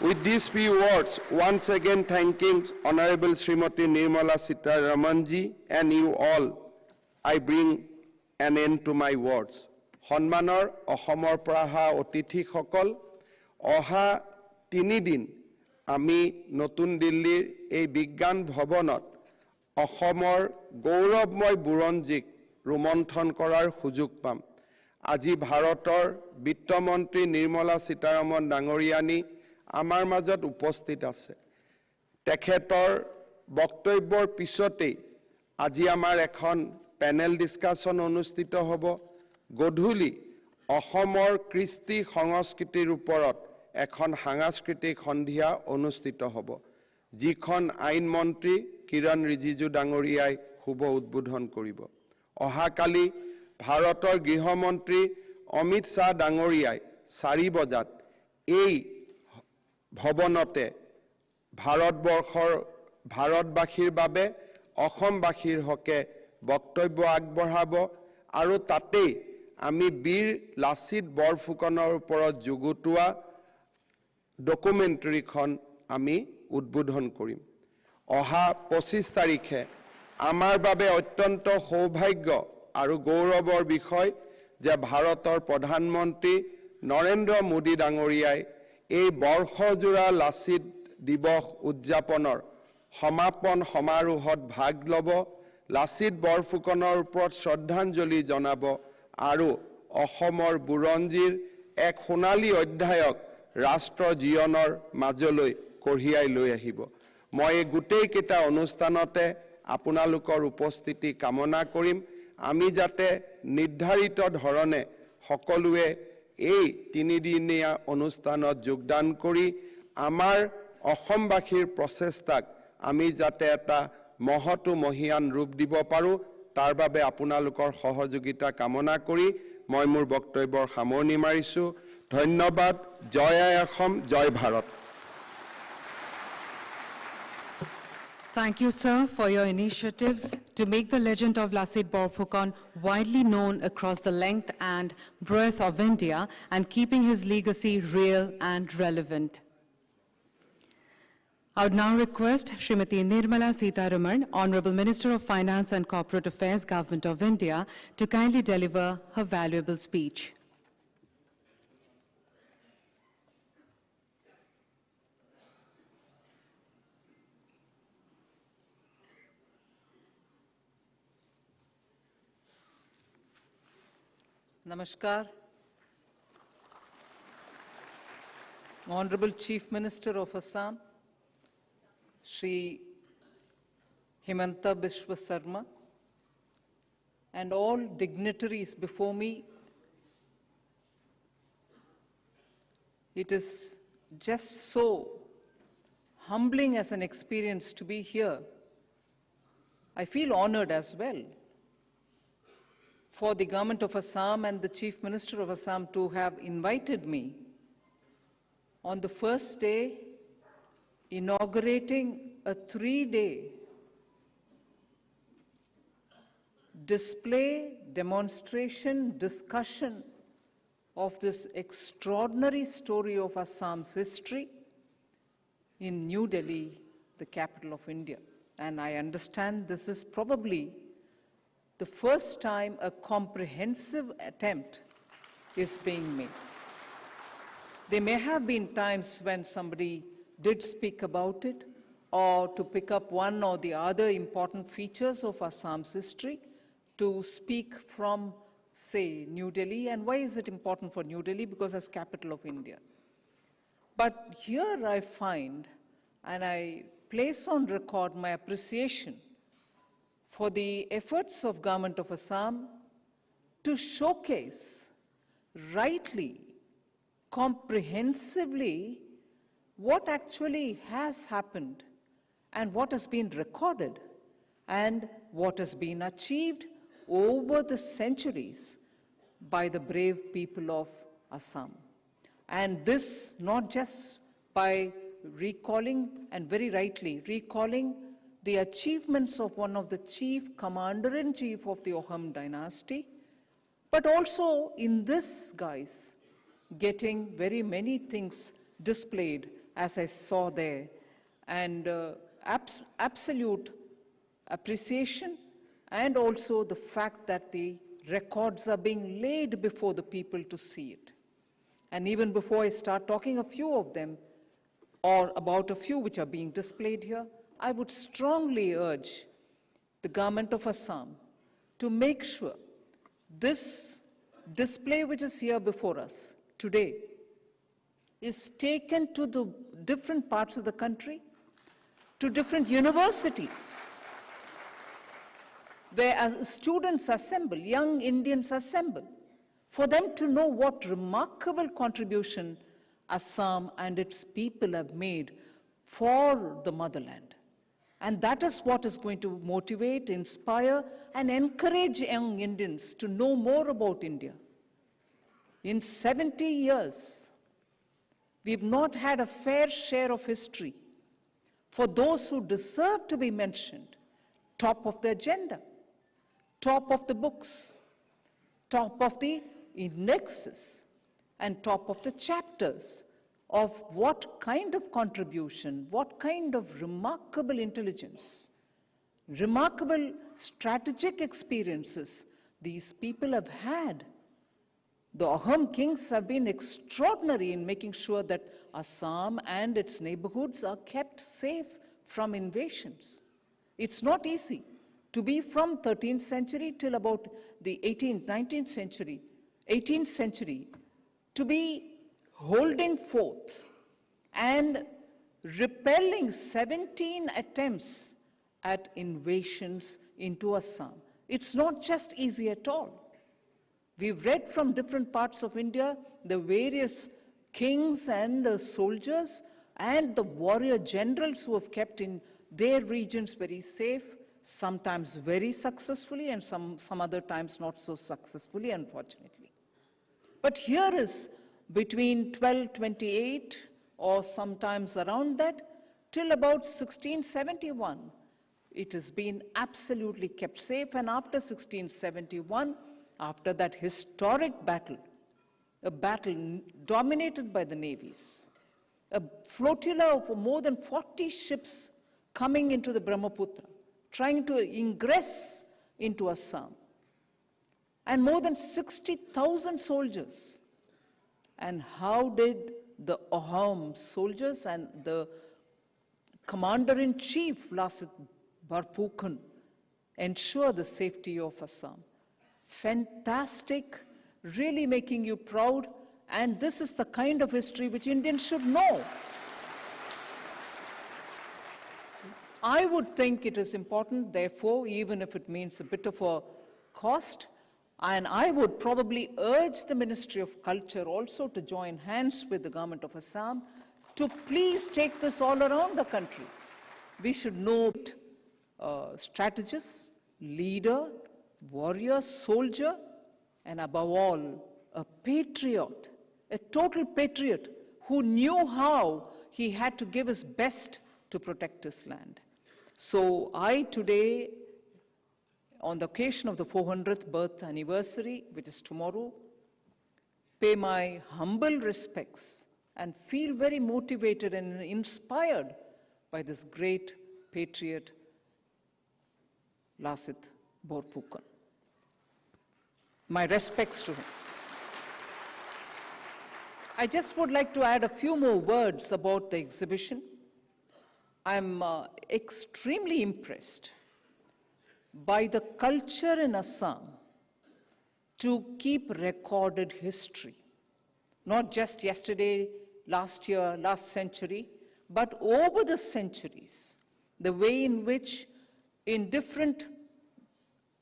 M: With these few words, once again thanking Honorable Srimati Nirmala Sitharamanji and you all, I bring an end to my words. Honmanor Ohomor Praha Otithi Hokol, Oha Tinidin, Ami Notun Dillir, এই বিজ্ঞান ভৱনত অসমৰ গৌৰৱময় বুৰঞ্জীক ৰোমন্থন কৰাৰ সুযোগ পাম। আজি ভাৰতৰ বিত্তমন্ত্ৰী নিৰ্মলা সীতাৰমণ ডাঙৰীয়ানী আমাৰ মাজত উপস্থিত আছে। তেখেতৰ বক্তব্যৰ পিছতেই আজি আমাৰ এখন পেনেল ডিসকাশন অনুষ্ঠিত হ'ব। গধূলি অসমৰ কৃষ্টি সংস্কৃতিৰ ওপৰত এখন সাংস্কৃতিক সন্ধিয়া অনুষ্ঠিত হ'ব, যিখন আইন মন্ত্ৰী কিৰণ ৰিজিজু ডাঙৰীয়াই শুভ উদ্বোধন কৰিব। অহাকালি ভাৰতৰ গৃহমন্ত্ৰী অমিত শাহ ডাঙৰীয়াই 4 বজাত এই ভৱনতে ভাৰতবাসীৰ বাবে অসমবাসীৰ হকে বক্তব্য আগবঢ়াব আৰু তাতেই আমি বীৰ লাচিত বৰফুকনৰ ওপৰত যুগুতোৱা ডকুমেণ্টাৰীখন আমি উদ্বোধন কৰিম। অহা 25 তাৰিখে আমাৰ বাবে অত্যন্ত সৌভাগ্য আৰু গৌৰৱৰ বিষয় যে ভাৰতৰ প্ৰধানমন্ত্ৰী নৰেন্দ্ৰ মোদী ডাঙৰীয়াই এই বৰ্ষজোৰা লাচিত দিৱস উদযাপনৰ সমাপন সমাৰোহত ভাগ ল'ব, লাচিত বৰফুকনৰ ওপৰত শ্ৰদ্ধাঞ্জলি জনাব আৰু অসমৰ বুৰঞ্জীৰ এক সোণালী অধ্যায়ক ৰাষ্ট্ৰ জীৱনৰ মাজলৈ কঢ়িয়াই লৈ আহিব। মই এই গোটেইকেইটা অনুষ্ঠানতে আপোনালোকৰ উপস্থিতি কামনা কৰিম। আমি যাতে নিৰ্ধাৰিত ধৰণে সকলোৱে এই 3 দিনীয়া অনুষ্ঠানত যোগদান কৰি আমাৰ অসমবাসীৰ প্ৰচেষ্টাক আমি যাতে এটা মহৎ মহিয়ান ৰূপ দিব পাৰোঁ, তাৰ বাবে আপোনালোকৰ সহযোগিতা কামনা কৰি মই মোৰ বক্তব্যৰ সামৰণি মাৰিছোঁ। ধন্যবাদ। জয় আই অসম, জয় Bharat.
J: Thank you, sir, for your initiatives to make the legend of Lachit Barphukan widely known across the length and breadth of India and keeping his legacy real and relevant. I would now request Srimati Nirmala Sitharaman, Honorable Minister of Finance and Corporate Affairs, Government of India, to kindly deliver her valuable speech.
N: Namaskar. Honorable Chief Minister of Assam, Shri Himanta Biswa Sarma, and all dignitaries before me, it is just so humbling as an experience to be here. I feel honored as well for the government of Assam and the Chief Minister of Assam to have invited me on the first day inaugurating a 3-day display, demonstration, discussion of this extraordinary story of Assam's history in New Delhi, the capital of India. And I understand this is probably the first time a comprehensive attempt is being made. There may have been times when somebody did speak about it, or to pick up one or the other important features of Assam's history to speak from, say, New Delhi. And why is it important for New Delhi? Because as capital of India. But here I find, and I place on record my appreciation for the efforts of Government of Assam to showcase rightly, comprehensively, what actually has happened and what has been recorded and what has been achieved over the centuries by the brave people of Assam. And this not just by recalling, and very rightly recalling, the achievements of one of the chief commander-in-chief of the Ahom dynasty, but also in this, guys, getting very many things displayed as I saw there, and absolute appreciation, and also the fact that the records are being laid before the people to see it. And even before I start talking a few of them, or about a few which are being displayed here, I would strongly urge the government of Assam to make sure this display which is here before us today is taken to the different parts of the country, to different universities, where students assemble, young Indians assemble, for them to know what remarkable contribution Assam and its people have made for the motherland. And that is what is going to motivate, inspire, and encourage young Indians to know more about India. In 70 years, we've not had a fair share of history for those who deserve to be mentioned, top of the agenda, top of the books, top of the indexes and top of the chapters of what kind of contribution, what kind of remarkable intelligence, remarkable strategic experiences these people have had. The Ahom kings have been extraordinary in making sure that Assam and its neighborhoods are kept safe from invasions. It's not easy to be from 13th century till about the 18th, 19th century, 18th century, to be holding forth and repelling 17 attempts at invasions into Assam. It's not just easy at all. We've read from different parts of India the various kings and the soldiers and the warrior generals who have kept in their regions very safe, sometimes very successfully and some other times not so successfully, unfortunately. But here is between 1228 or sometimes around that till about 1671, it has been absolutely kept safe. And after 1671, after that historic battle, a battle dominated by the navies, a flotilla of more than 40 ships coming into the Brahmaputra, trying to ingress into Assam, and more than 60,000 soldiers. And how did the Ahom soldiers and the commander-in-chief, Lachit Barphukan, ensure the safety of Assam? Fantastic, really making you proud, and this is the kind of history which Indians should know. I would think it is important, therefore, even if it means a bit of a cost, and I would probably urge the Ministry of Culture also to join hands with the government of Assam to please take this all around the country. We should know strategist, leader, warrior, soldier, and above all, a patriot, a total patriot who knew how he had to give his best to protect his land. So I today, on the occasion of the 400th birth anniversary, which is tomorrow, pay my humble respects and feel very motivated and inspired by this great patriot, Lachit Barphukan. My respects to him. I just would like to add a few more words about the exhibition. I'm extremely impressed by the culture in Assam to keep recorded history, not just yesterday, last year, last century, but over the centuries, the way in which in different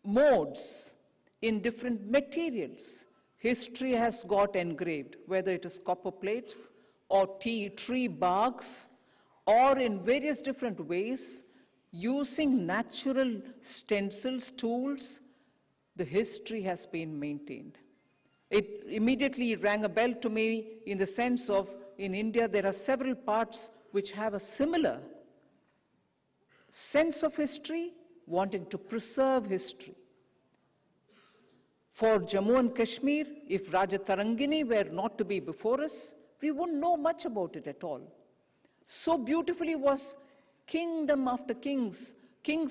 N: modes, in different materials, history has got engraved, whether it is copper plates or tree barks, or in various different ways, using natural stencils, tools, the history has been maintained. It immediately rang a bell to me in the sense of, in India, there are several parts which have a similar sense of history, wanting to preserve history. For Jammu and Kashmir, if Raja Tarangini were not to be before us, we wouldn't know much about it at all. So beautifully was kingdom after kings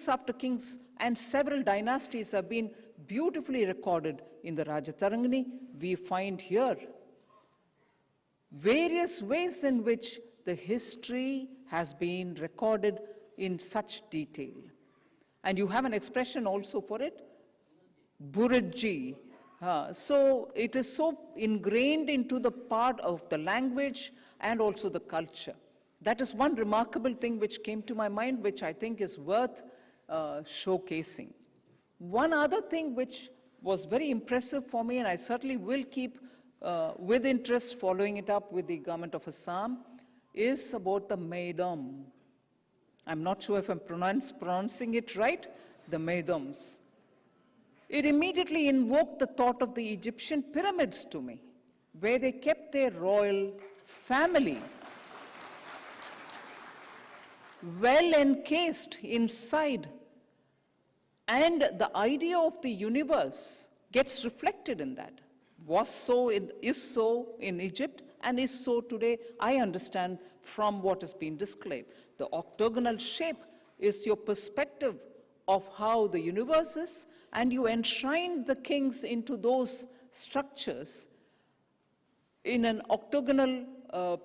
N: after kings, and several dynasties have been beautifully recorded in the Raja Tarangini. We find here various ways in which the history has been recorded in such detail. And you have an expression also for it, Buridji. So it is so ingrained into the part of the language and also the culture. That is one remarkable thing which came to my mind, which I think is worth showcasing. One other thing which was very impressive for me, and I certainly will keep with interest following it up with the government of Assam, is about the Maidam. I'm not sure if I'm pronouncing it right, the Maidams. It immediately invoked the thought of the Egyptian pyramids to me, where they kept their royal family well encased inside. And the idea of the universe gets reflected in that. Was so, is so in Egypt, and is so today, I understand, from what has been described. The octagonal shape is your perspective of how the universe is, and you enshrine the kings into those structures in an octagonal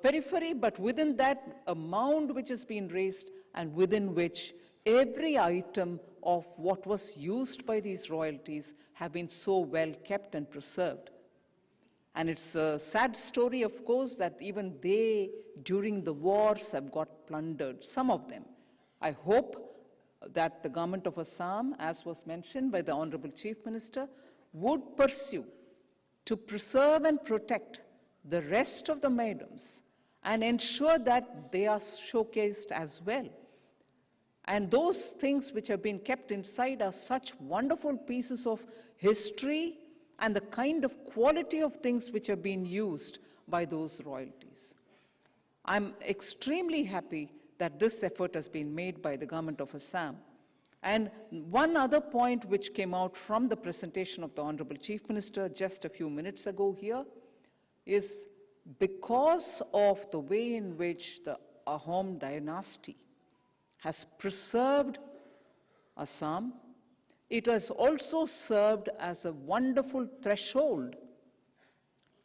N: periphery, but within that, a mound which has been raised, and within which every item of what was used by these royalties have been so well kept and preserved. And it's a sad story, of course, that even they, during the wars, have got plundered, some of them. I hope that the government of Assam, as was mentioned by the Honorable Chief Minister, would pursue to preserve and protect the rest of the maidoms and ensure that they are showcased as well. And those things which have been kept inside are such wonderful pieces of history and the kind of quality of things which have been used by those royalties. I'm extremely happy that this effort has been made by the government of Assam. And one other point which came out from the presentation of the Honorable Chief Minister just a few minutes ago here is because of the way in which the Ahom dynasty has preserved Assam, it has also served as a wonderful threshold,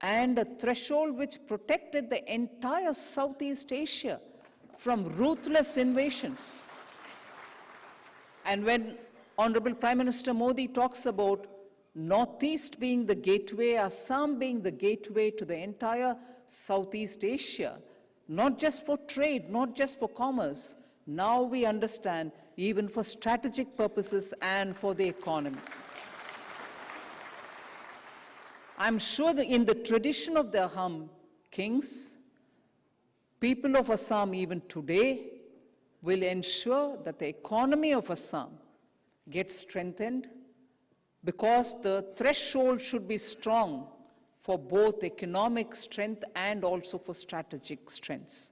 N: and a threshold which protected the entire Southeast Asia from ruthless invasions. And when Honorable Prime Minister Modi talks about Northeast being the gateway, Assam being the gateway to the entire Southeast Asia, not just for trade, not just for commerce, now we understand even for strategic purposes and for the economy. I'm sure that in the tradition of the Ahom kings, people of Assam even today will ensure that the economy of Assam gets strengthened, because the threshold should be strong for both economic strength and also for strategic strengths.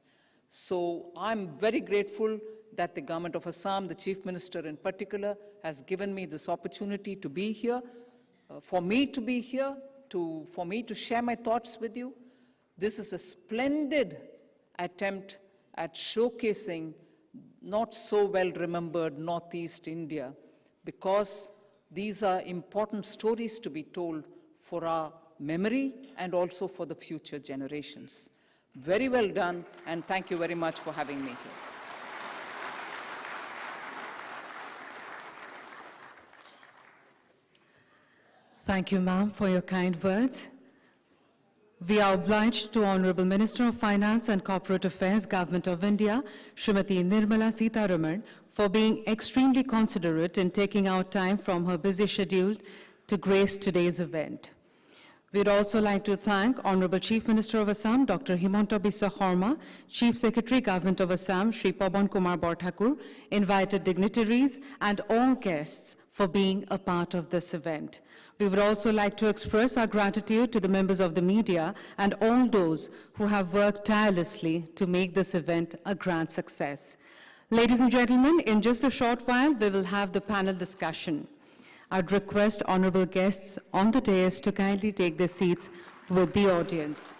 N: So I'm very grateful that the government of Assam, the Chief Minister in particular, has given me this opportunity to be here, for me to be here, for me to share my thoughts with you. This is a splendid attempt at showcasing not so well remembered Northeast India, because these are important stories to be told for our memory and also for the future generations. Very well done, and thank you very much for having me here.
J: Thank you, ma'am, for your kind words. We are obliged to Honorable Minister of Finance and Corporate Affairs, Government of India, Srimati Nirmala Sitharaman, for being extremely considerate in taking out time from her busy schedule to grace today's event. We'd also like to thank Honorable Chief Minister of Assam, Dr. Himanta Biswa Sarma, Chief Secretary, Government of Assam, Shri Pawan Kumar Borthakur, invited dignitaries, and all guests for being a part of this event. We would also like to express our gratitude to the members of the media and all those who have worked tirelessly to make this event a grand success. Ladies and gentlemen, in just a short while, we will have the panel discussion. I'd request honorable guests on the dais to kindly take their seats with the audience.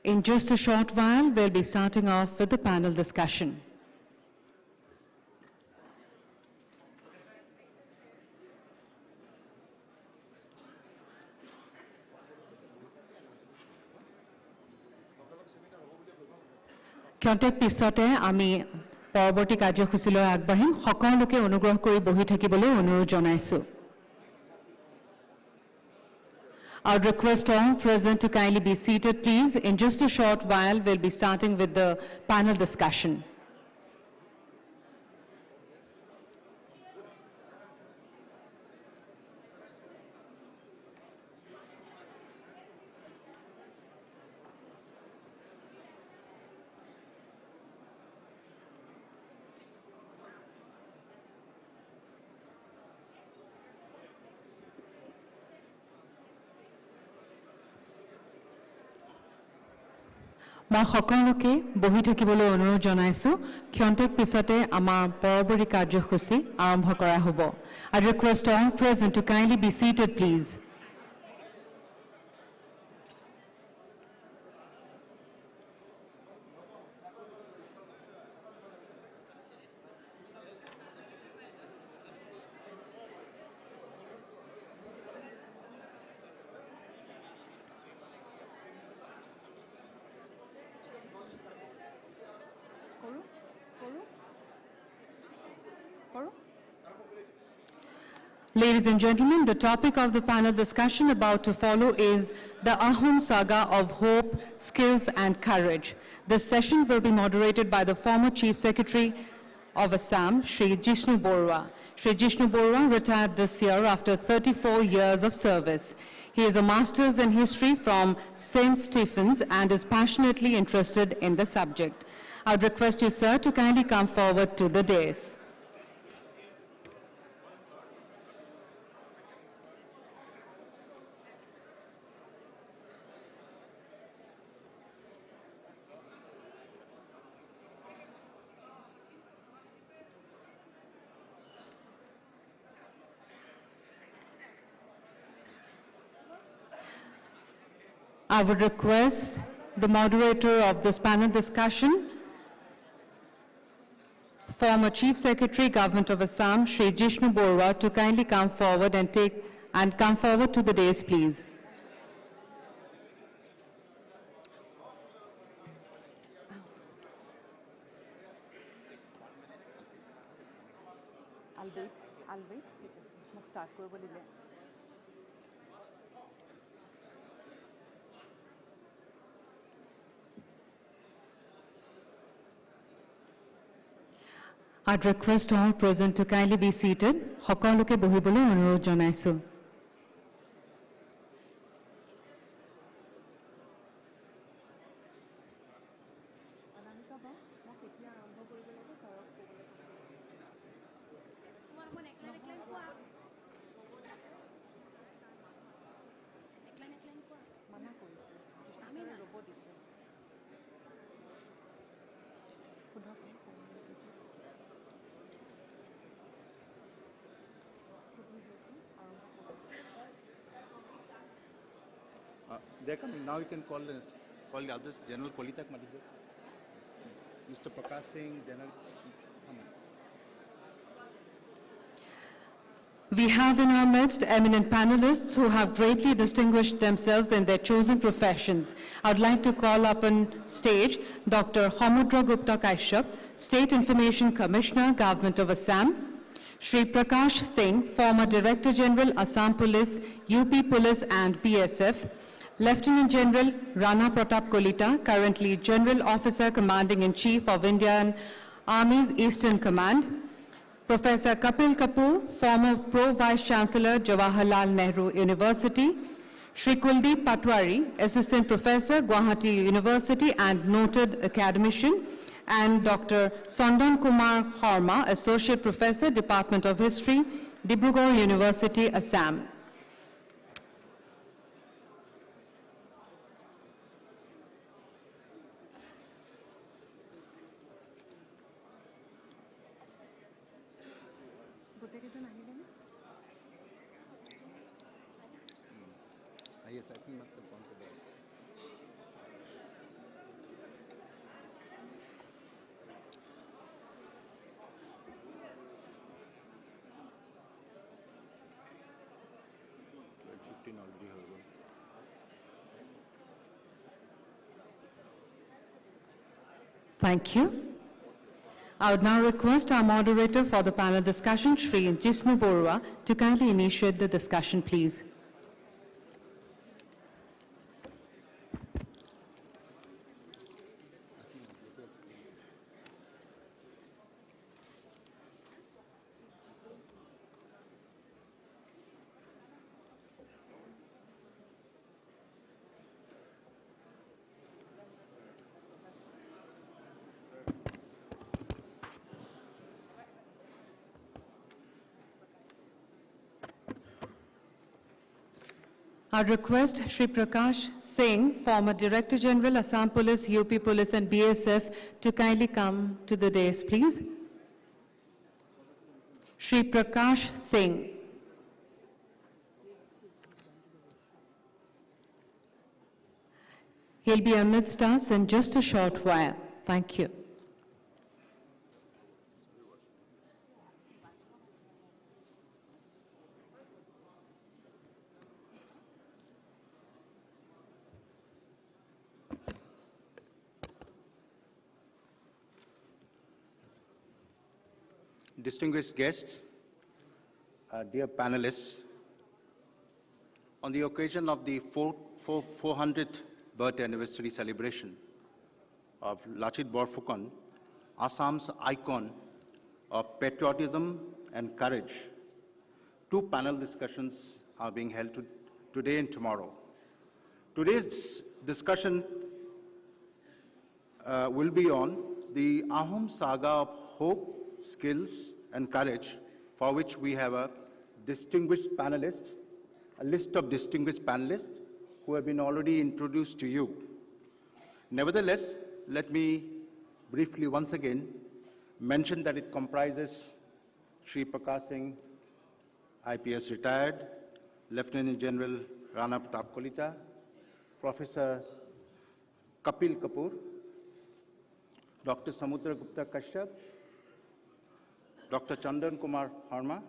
J: In just a short while, we'll be starting off with the panel discussion. ক্ষন্তেক পিছতে আমি পৰৱৰ্তী কাৰ্যসূচীলৈ আগবাঢ়িম। সকলোকে অনুগ্ৰহ কৰি বহি থাকিবলৈ অনুৰোধ জনাইছো। I would request all present to kindly be seated, please. In just a short while, we'll be starting with the panel discussion. মই সকলোকে বহি থাকিবলৈ অনুৰোধ জনাইছো ক্ষন্তেক পিছতে আমাৰ পৰৱৰ্তী কাৰ্যসূচী আৰম্ভ কৰা হ'ব I request all present to kindly be seated please Ladies and gentlemen, the topic of the panel discussion about to follow is the Ahom Saga of Hope, Skills and Courage. This session will be moderated by the former Chief Secretary of Assam, Shri Jishnu Borua. Shri Jishnu Borua retired this year after 34 years of service. He is a master's in history from St. Stephen's and is passionately interested in the subject. I would request you, sir, to kindly come forward to the dais. I would request the moderator of this panel discussion, former Chief Secretary, Government of Assam, Shri Jishnu Borua, to kindly come forward and come forward to the dais, please.
H: I'll wait. Start
J: I'd request all present to kindly be seated. সকলোকে বহিবলৈ অনুৰোধ জনাইছো
C: They're coming. Now you can call the others. General Kolitak Madhya. Mr. Prakash Singh, General.
J: We have in our midst eminent panelists who have greatly distinguished themselves in their chosen professions. I would like to call up on stage Dr. Hamudra Gupta Kaishyap, State Information Commissioner, Government of Assam, Shri Prakash Singh, former Director General, Assam Police, UP Police and BSF, Lieutenant General Rana Pratap Kolita, currently General Officer Commanding-in-Chief of Indian Army's Eastern Command, Professor Kapil Kapoor, former Pro-Vice Chancellor, Jawaharlal Nehru University, Shri Kuldeep Patwari, Assistant Professor, Guwahati University and noted academician, and Dr. Sandan Kumar Harma, Associate Professor, Department of History, Dibrugarh University, Assam.
C: Yes, I think must have gone to bed. Already heard.
J: Thank you. I would now request our moderator for the panel discussion, Shri Jishnu Borua, to kindly initiate the discussion, please. I request Shri Prakash Singh, former Director General, Assam Police, UP Police and BSF, to kindly come to the dais, please. Shri Prakash Singh. He'll be amidst us in just a short while. Thank you.
C: Distinguished guests, dear panelists, on the occasion of the 400th birth anniversary celebration of Lachit Barphukan, Assam's icon of patriotism and courage, two panel discussions are being held today and tomorrow. Today's discussion will be on the Ahom saga of hope, skills, and courage, for which we have a distinguished panelist, a list of distinguished panelists who have been already introduced to you. Nevertheless, let me briefly once again mention that it comprises Shri Prakash Singh, IPS retired, Lieutenant General Rana Pratap Kolita, Professor Kapil Kapoor, Dr. Samudra Gupta Kashyap, Dr. Chandan Kumar Harma,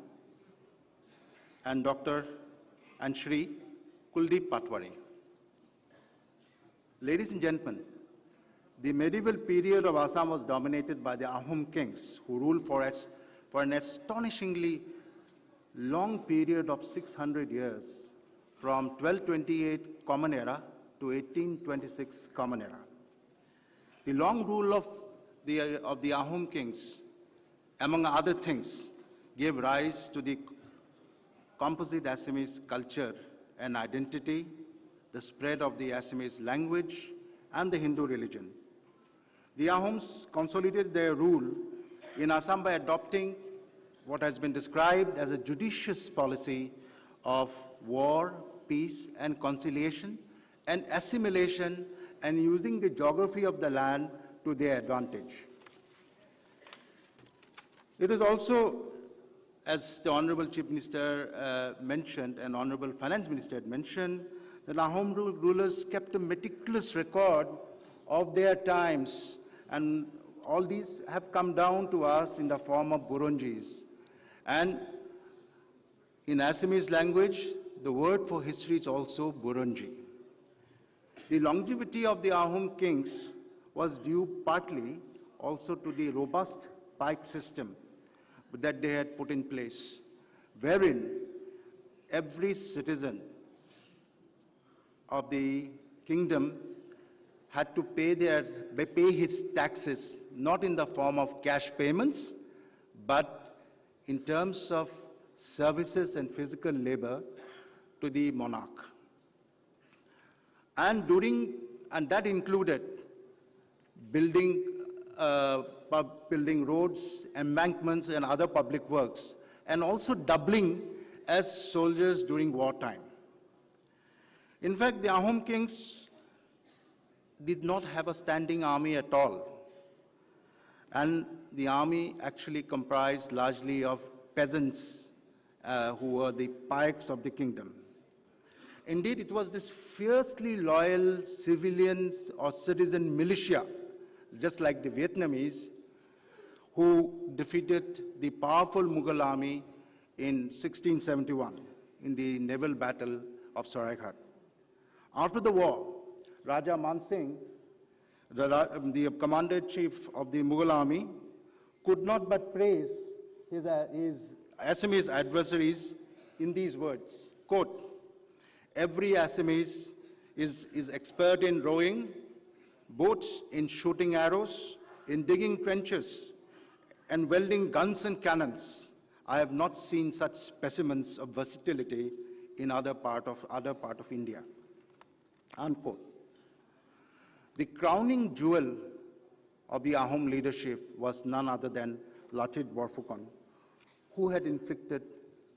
C: and Dr. and Shri Kuldeep Patwari. Ladies and gentlemen, the medieval period of Assam was dominated by the Ahom kings, who ruled for an astonishingly long period of 600 years, from 1228 Common Era to 1826 Common Era. The long rule of the Ahom kings, among other things, gave rise to the composite Assamese culture and identity, the spread of the Assamese language, and the Hindu religion. The Ahoms consolidated their rule in Assam by adopting what has been described as a judicious policy of war, peace, and conciliation, and assimilation, and using the geography of the land to their advantage. It is also, as the Honorable Chief Minister mentioned and Honorable Finance Minister had mentioned, that Ahom rulers kept a meticulous record of their times, and all these have come down to us in the form of Burunjis. And in Assamese language, the word for history is also Burunji. The longevity of the Ahom kings was due partly also to the robust Pike system that they had put in place, wherein every citizen of the kingdom had to pay his taxes, not in the form of cash payments, but in terms of services and physical labor to the monarch. And that included building roads, embankments, and other public works, and also doubling as soldiers during wartime. In fact, the Ahom kings did not have a standing army at all, and the army actually comprised largely of peasants who were the Pikes of the kingdom. Indeed, it was this fiercely loyal civilians or citizen militia, just like the Vietnamese, who defeated the powerful Mughal army in 1671 in the naval battle of Saraighat. After the war, Raja Man Singh, the commander-in-chief of the Mughal army, could not but praise his Assamese adversaries in these words, quote, "Every Assamese is expert in rowing, boats in shooting arrows, in digging trenches, and welding guns and cannons. I have not seen such specimens of versatility in other part of India." Unquote. The crowning jewel of the Ahom leadership was none other than Lachit Barphukan, who had inflicted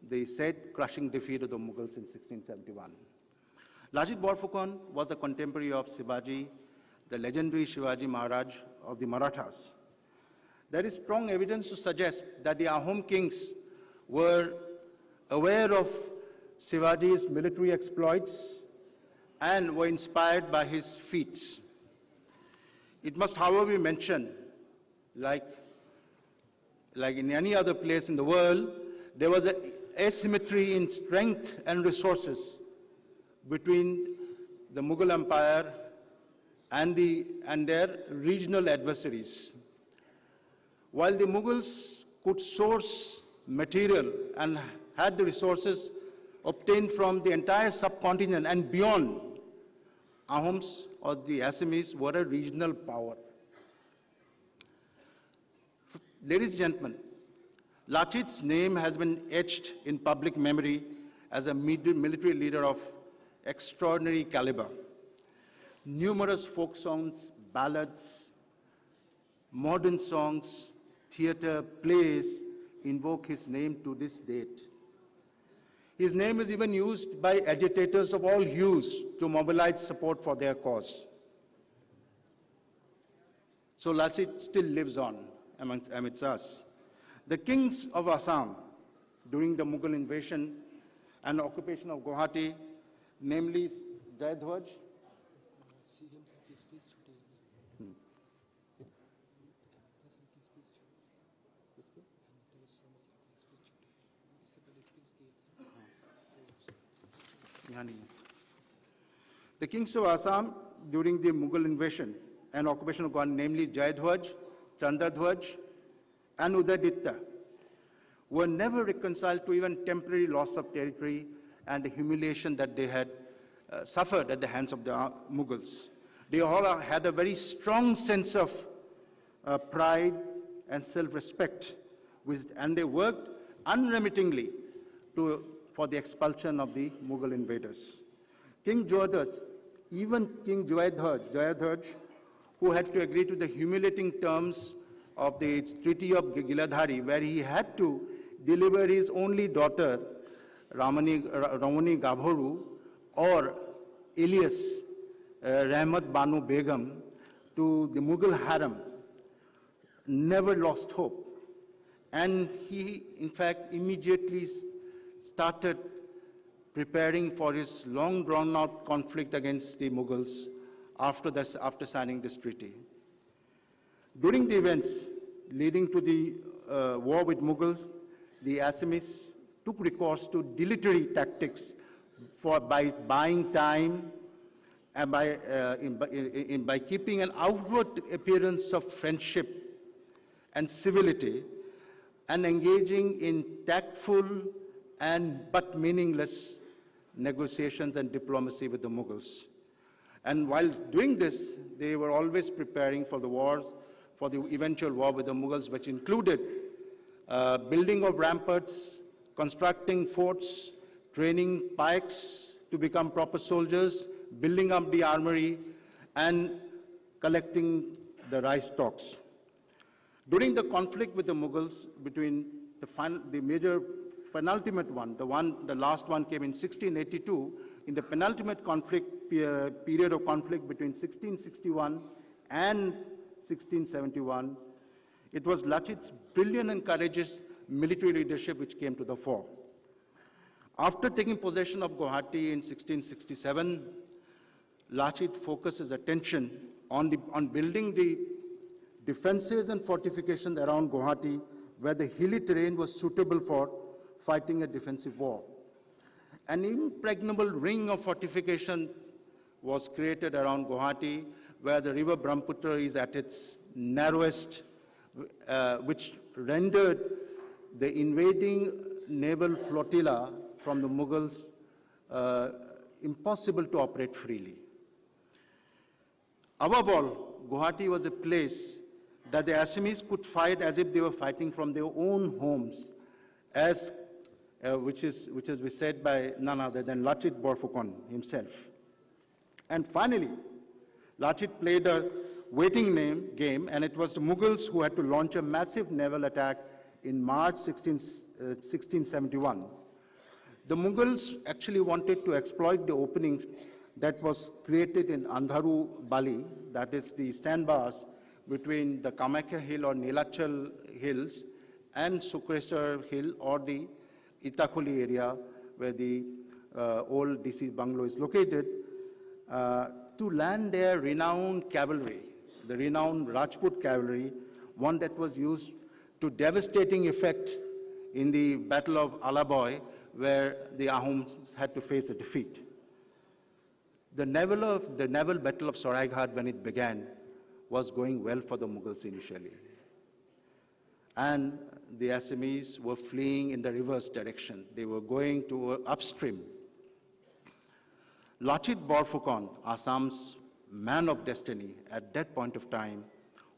C: the said crushing defeat of the Mughals in 1671. Lachit Barphukan was a contemporary of Shivaji, the legendary Shivaji Maharaj of the Marathas. There is strong evidence to suggest that the Ahom kings were aware of Shivaji's military exploits and were inspired by his feats. It must, however, be mentioned, like in any other place in the world, there was an asymmetry in strength and resources between the Mughal Empire and their regional adversaries. While the Mughals could source material and had the resources obtained from the entire subcontinent and beyond, Ahoms or the Assamese were a regional power. Ladies and gentlemen, Lachit's name has been etched in public memory as a military leader of extraordinary caliber. Numerous folk songs, ballads, modern songs, theater, plays invoke his name to this date. His name is even used by agitators of all hues to mobilize support for their cause. So Lachit still lives on amidst us. The kings of Assam during the Mughal invasion and occupation of Guwahati, namely Jayadhwaj, the kings of Assam during the Mughal invasion and occupation of Guwahati, namely Jayadhwaj, Chandradhwaj, and Udayaditya, were never reconciled to even temporary loss of territory and the humiliation that they had suffered at the hands of the Mughals. They all had a very strong sense of pride and self-respect, and they worked unremittingly for the expulsion of the Mughal invaders. King Jayadhwaj, even King Jayadhwaj, who had to agree to the humiliating terms of the Treaty of Giladhari, where he had to deliver his only daughter, Ramani Gabhoru, or alias Rahmat Banu Begum, to the Mughal harem, never lost hope. And he, in fact, immediately started preparing for his long drawn-out conflict against the Mughals after signing this treaty. During the events leading to the war with Mughals, the Assamese took recourse to dilatory tactics by buying time and by keeping an outward appearance of friendship and civility and engaging in tactful but meaningless negotiations and diplomacy with the Mughals. And while doing this, they were always preparing for the wars, for the eventual war with the Mughals, which included building of ramparts, constructing forts, training pikes to become proper soldiers, building up the armory, and collecting the rice stalks. During the conflict with the Mughals, between the major penultimate one, the last one came in 1682, in the penultimate period of conflict between 1661 and 1671, it was Lachit's brilliant and courageous military leadership which came to the fore. After taking possession of Guwahati in 1667, Lachit focused his attention on building the defenses and fortifications around Guwahati, where the hilly terrain was suitable for fighting a defensive war. An impregnable ring of fortification was created around Guwahati, where the river Brahmaputra is at its narrowest, which rendered the invading naval flotilla from the Mughals impossible to operate freely. Above all, Guwahati was a place that the Assamese could fight as if they were fighting from their own homes, which is said by none other than Lachit Barphukan himself. And finally, Lachit played a waiting game, and it was the Mughals who had to launch a massive naval attack in March 1671.
O: The Mughals actually wanted to exploit the openings that was created in Andharu, Bali, that is the sandbars between the Kamakhya Hill or Nilachal Hills and Sukreshwar Hill or the Itakoli area where the old DC bungalow is located, to land their renowned cavalry, the renowned Rajput cavalry, one that was used to devastating effect in the Battle of Alaboy, where the Ahoms had to face a defeat. The naval battle of Saraighat, when it began, was going well for the Mughals initially. And the Assamese were fleeing in the reverse direction. They were going to upstream. Lachit Barphukan, Assam's man of destiny at that point of time,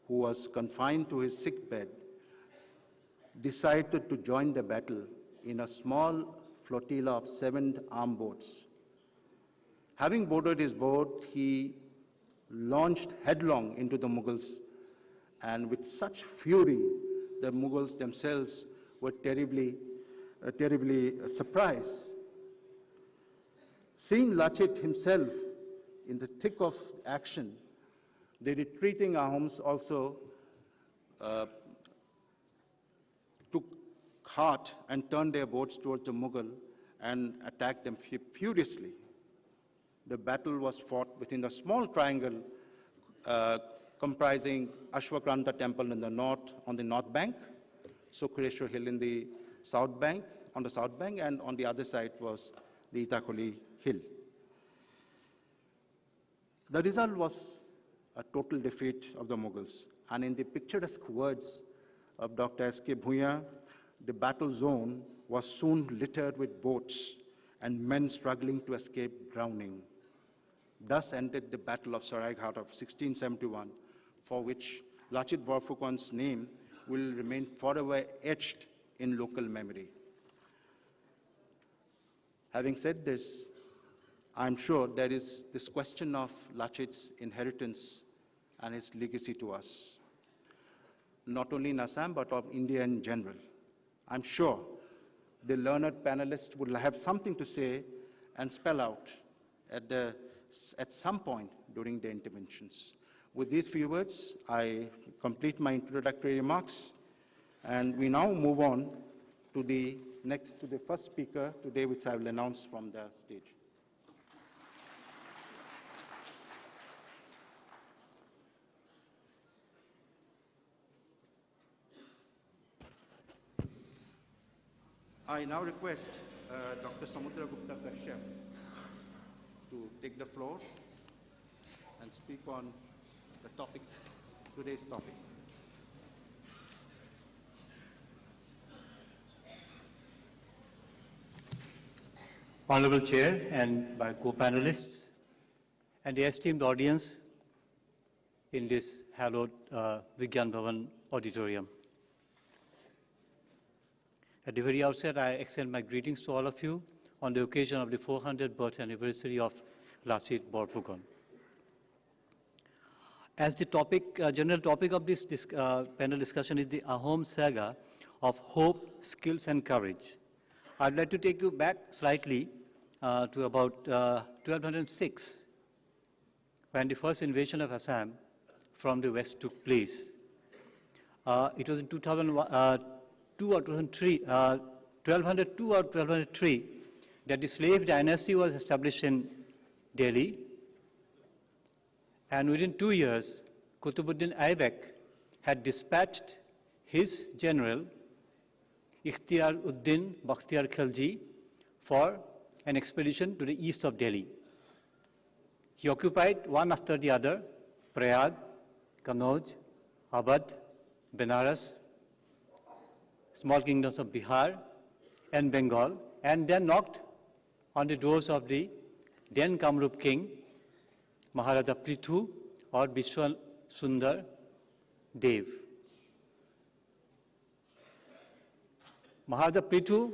O: who was confined to his sick bed, decided to join the battle in a small flotilla of 7 armed boats. Having boarded his boat, he launched headlong into the Mughals, and with such fury, the Mughals themselves were terribly surprised. Seeing Lachit himself in the thick of action, the retreating Ahoms also took heart and turned their boats towards the Mughal and attacked them furiously. The battle was fought within a small triangle comprising Ashwakranta Temple in the north, on the north bank, Sukreshwar Hill in the south bank, on the south bank, and on the other side was the Itakoli Hill. The result was a total defeat of the Mughals. And in the picturesque words of Dr. S.K. Bhuya, the battle zone was soon littered with boats and men struggling to escape drowning. Thus ended the Battle of Saraighat of 1671, for which Lachit Barphukan's name will remain forever etched in local memory. Having said this, I'm sure there is this question of Lachit's inheritance and his legacy to us, not only in Assam, but of India in general. I'm sure the learned panelists will have something to say and spell out at some point during the interventions. With these few words, I complete my introductory remarks, and we now move on to the first speaker today, which I will announce from the stage. I now request Dr. Samudra Gupta Kashyap to take the floor and speak on the topic, today's topic.
P: Honorable Chair and my co-panelists and the esteemed audience in this hallowed Vigyan Bhavan auditorium. At the very outset, I extend my greetings to all of you on the occasion of the 400th birth anniversary of Lachit Barphukan. As the general topic of this panel discussion is the Ahom Saga of hope, skills, and courage, I'd like to take you back slightly to about 1206, when the first invasion of Assam from the west took place. It was in 1202 or 1203 that the slave dynasty was established in Delhi, and within 2 years, Qutbuddin Aibak had dispatched his general, Ikhtiyar Uddin Bakhtiyar Khalji, for an expedition to the east of Delhi. He occupied one after the other Prayag, Kannauj, Abad, Benares, small kingdoms of Bihar and Bengal, and then knocked on the doors of the then Kamrup king, Maharaja Prithu or Vishwa Sundar Dev. Maharaja Prithu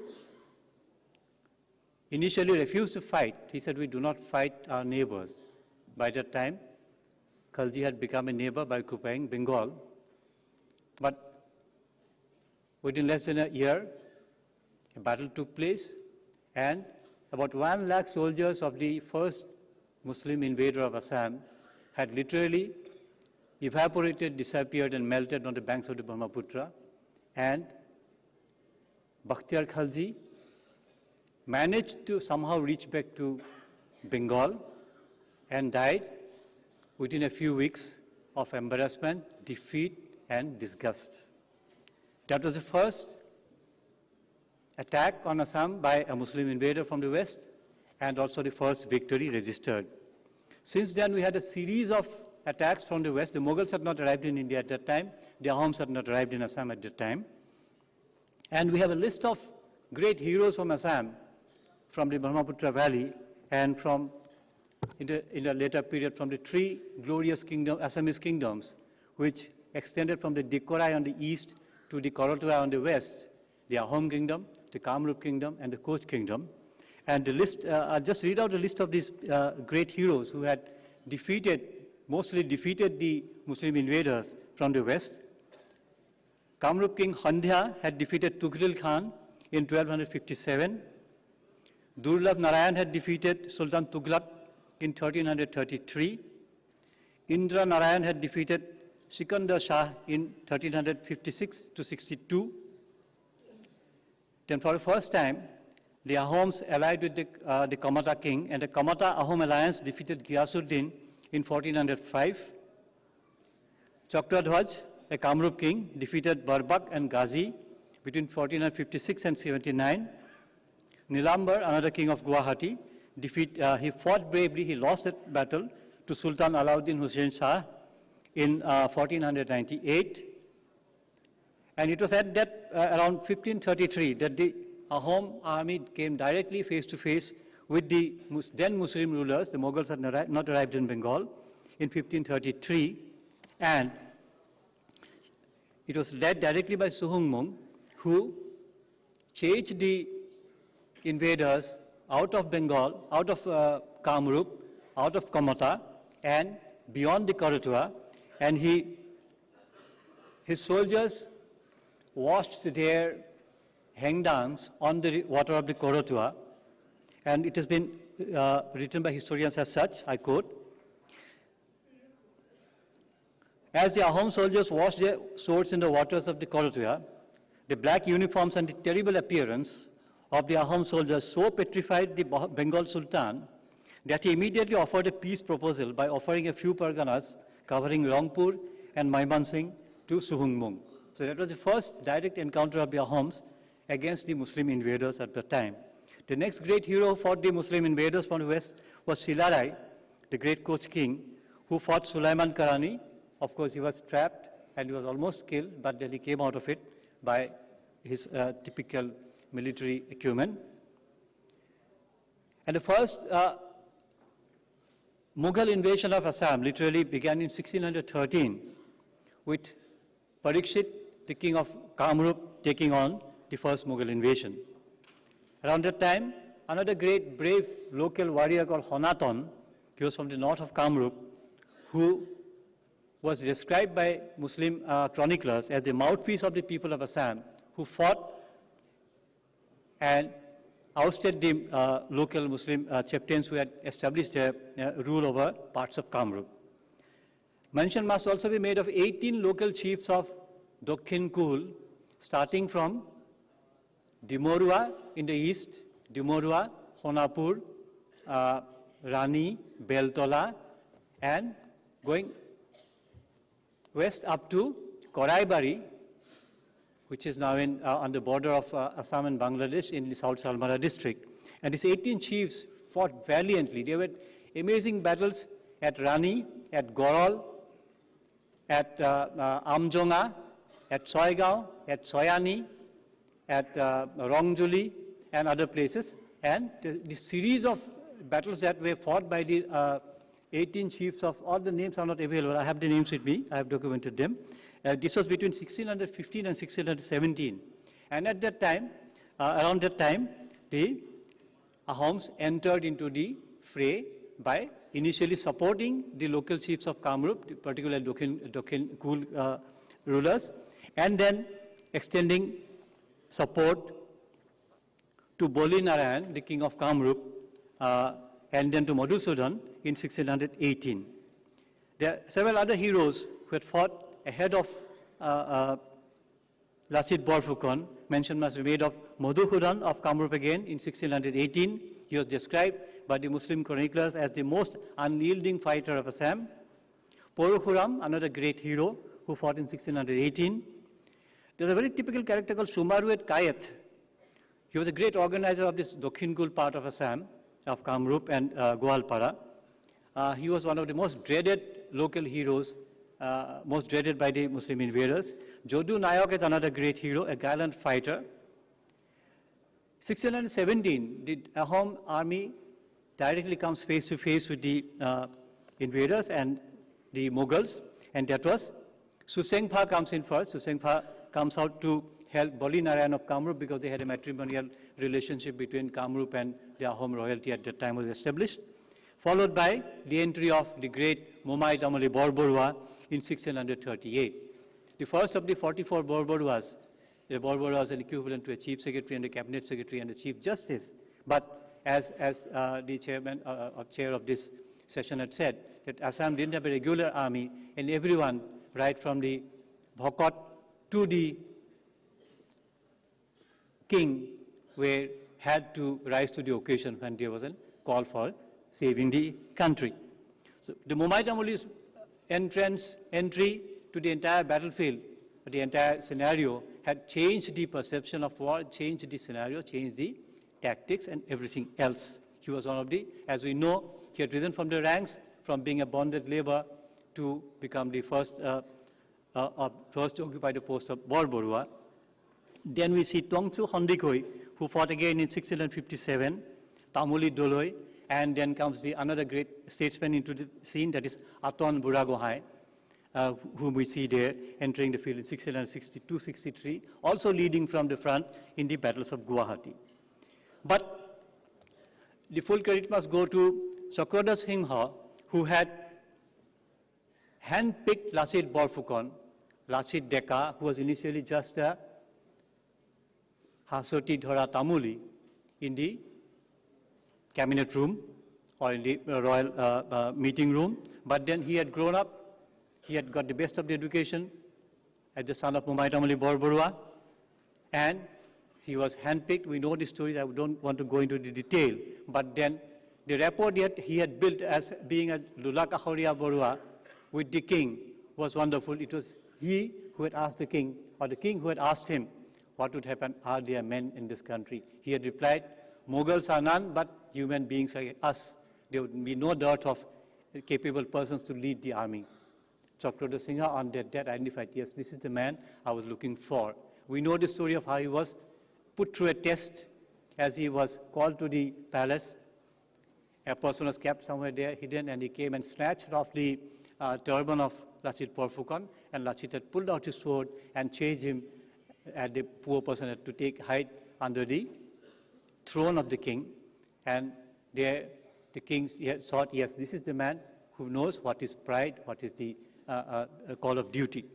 P: initially refused to fight. He said, "We do not fight our neighbors." By that time, Khalji had become a neighbor by occupying Bengal. But within less than a year, a battle took place, and about 1 lakh soldiers of the first Muslim invader of Assam had literally evaporated, disappeared, and melted on the banks of the Brahmaputra. And Bakhtiar Khalji managed to somehow reach back to Bengal and died within a few weeks of embarrassment, defeat, and disgust. That was the first attack on Assam by a Muslim invader from the west, and also the first victory registered. Since then, we had a series of attacks from the west. The Mughals had not arrived in India at that time. The Ahoms had not arrived in Assam at that time. And we have a list of great heroes from Assam, from the Brahmaputra Valley, and from, in the later period, from the three glorious Assamese kingdoms, which extended from the Dikorai on the east to the Korotua on the west, the Ahom kingdom, the Kamrup kingdom, and the Koch kingdom. And the list, I'll just read out a list of these great heroes who had mostly defeated the Muslim invaders from the west. Kamrup king Handhya had defeated Tughlil Khan in 1257. Durlabh Narayan had defeated Sultan Tughlaq in 1333. Indra Narayan had defeated Sikandar Shah in 1356 to 62. Then for the first time, the Ahoms allied with the Kamata king, and the Kamata Ahom alliance defeated Ghiyasuddin in 1405. Chakradhwaj, a Kamrup king, defeated Barbak and Ghazi between 1456 and 79. Nilambar, another king of Guwahati, he fought bravely. He lost that battle to Sultan Alauddin Hussain Shah in 1498. And it was at that around 1533 that the Ahom army came directly face to face with the then Muslim rulers. The Mughals had not arrived in Bengal in 1533, and it was led directly by Suhungmung, who chased the invaders out of Bengal, out of Kamrup, out of Kamata, and beyond the Korotua, and his soldiers washed their hangdowns on the water of the Korotua, and it has been written by historians as such, I quote, "As the Ahom soldiers washed their swords in the waters of the Korotua, the black uniforms and the terrible appearance of the Ahom soldiers so petrified the Bengal Sultan that he immediately offered a peace proposal by offering a few parganas covering Rangpur and Maimansingh to Suhungmung." So that was the first direct encounter of the Ahoms against the Muslim invaders at the time. The next great hero who fought the Muslim invaders from the west was Silarai, the great Koch king, who fought Sulaiman Karani. Of course, he was trapped and he was almost killed, but then he came out of it by his typical military acumen. And the first Mughal invasion of Assam literally began in 1613 with Parikshit, the king of Kamrup, taking on the first Mughal invasion. Around that time, another great brave local warrior called Honaton, he was from the north of Kamrup, who was described by Muslim chroniclers as the mouthpiece of the people of Assam, who fought and ousted the local Muslim chieftains who had established their rule over parts of Kamrup. Mention must also be made of 18 local chiefs of Dokhin Kul, starting from Dimorua in the east, Dimorua, Honapur, Rani, Beltola, and going west up to Koraibari, which is now on the border of Assam and Bangladesh in the South Salmara district. And these 18 chiefs fought valiantly. There were amazing battles at Rani, at Gorol, at Amjonga, at Soigao, at Soyani, at Rongjuli, and other places. And the series of battles that were fought by the 18 chiefs of, all the names are not available. I have the names with me. I have documented them. This was between 1615 and 1617. And at that time, around that time, the Ahoms entered into the fray by initially supporting the local chiefs of Kamrup, particularly Dokhin Kul rulers, and then extending support to Boli Narayan, the king of Kamrup, and then to Madhusudan in 1618. There are several other heroes who had fought ahead of Lachit Barphukan. Mention must be made of Madhusudan of Kamrup again in 1618. He was described by the Muslim chroniclers as the most unyielding fighter of Assam. Poruhuram, another great hero who fought in 1618. There's a very typical character called Sumaruet Kayat. He was a great organizer of this Dokhingul part of Assam, of Kamrup and Goalpara. He was one of the most dreaded local heroes, most dreaded by the Muslim invaders. Jodu Nayak is another great hero, a gallant fighter. 1617, the Assam army directly comes face to face with the invaders and the Mughals, and that was Susengpha comes in first. Susengpha comes out to help Boli Narayan of Kamrup because they had a matrimonial relationship between Kamrup and the Assam royalty at that time was established, followed by the entry of the great Momai Tamali Borborua in 1638. The first of the 44 Borboruas, the Borbora was an equivalent to a chief secretary and a cabinet secretary and a chief justice. But as the chairman chair of this session had said, that Assam didn't have a regular army, and everyone, right from the Bhokot to the king, had to rise to the occasion when there was a call for saving the country. So the Momai Tamuli's entry to the entire battlefield, the entire scenario, had changed the perception of war, changed the scenario, changed the tactics and everything else. He was one of the, as we know, he had risen from the ranks, from being a bonded labor to become the first to occupy the post of Borborua. Then we see Tongchu Hondikoi, who fought again in 1657, Tamuli Doloi, and then comes another great statesman into the scene, that is Aton Buragohai, whom we see there entering the field in 1662-63, also leading from the front in the battles of Guwahati. But the full credit must go to Chakradhar Singha, who had handpicked Lachit Barphukan, Lachit Deka, who was initially just a Hasoti Dhora Tamuli in the cabinet room or in the royal meeting room. But then he had grown up, he had got the best of the education as the son of Momai Tamuli Borborua, and he was handpicked. We know the story, I don't want to go into the detail, but then the rapport that he had built as being a Lulakahoria Borua with the king was wonderful. It was he who had asked the king, or the king who had asked him, what would happen, are there men in this country? He had replied, Mughals are none, but human beings like us. There would be no doubt of capable persons to lead the army. Chakradhar Singha on that identified, yes, this is the man I was looking for. We know the story of how he was put through a test as he was called to the palace. A person was kept somewhere there hidden, and he came and snatched off the turban of Lachit Barphukan, and Lachit had pulled out his sword and changed him, and the poor person had to hide under the throne of the king. And there the king thought, yes, this is the man who knows what is pride, what is the call of duty.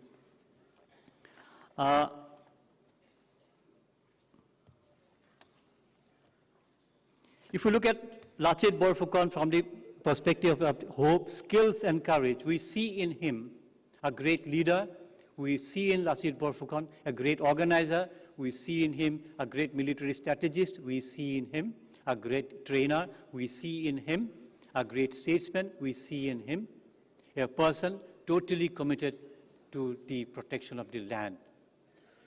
P: If you look at Lachit Barphukan from the perspective of hope, skills, and courage, we see in him a great leader. We see in Lachit Barphukan a great organizer. We see in him a great military strategist. We see in him a great trainer. We see in him a great statesman. We see in him a person totally committed to the protection of the land.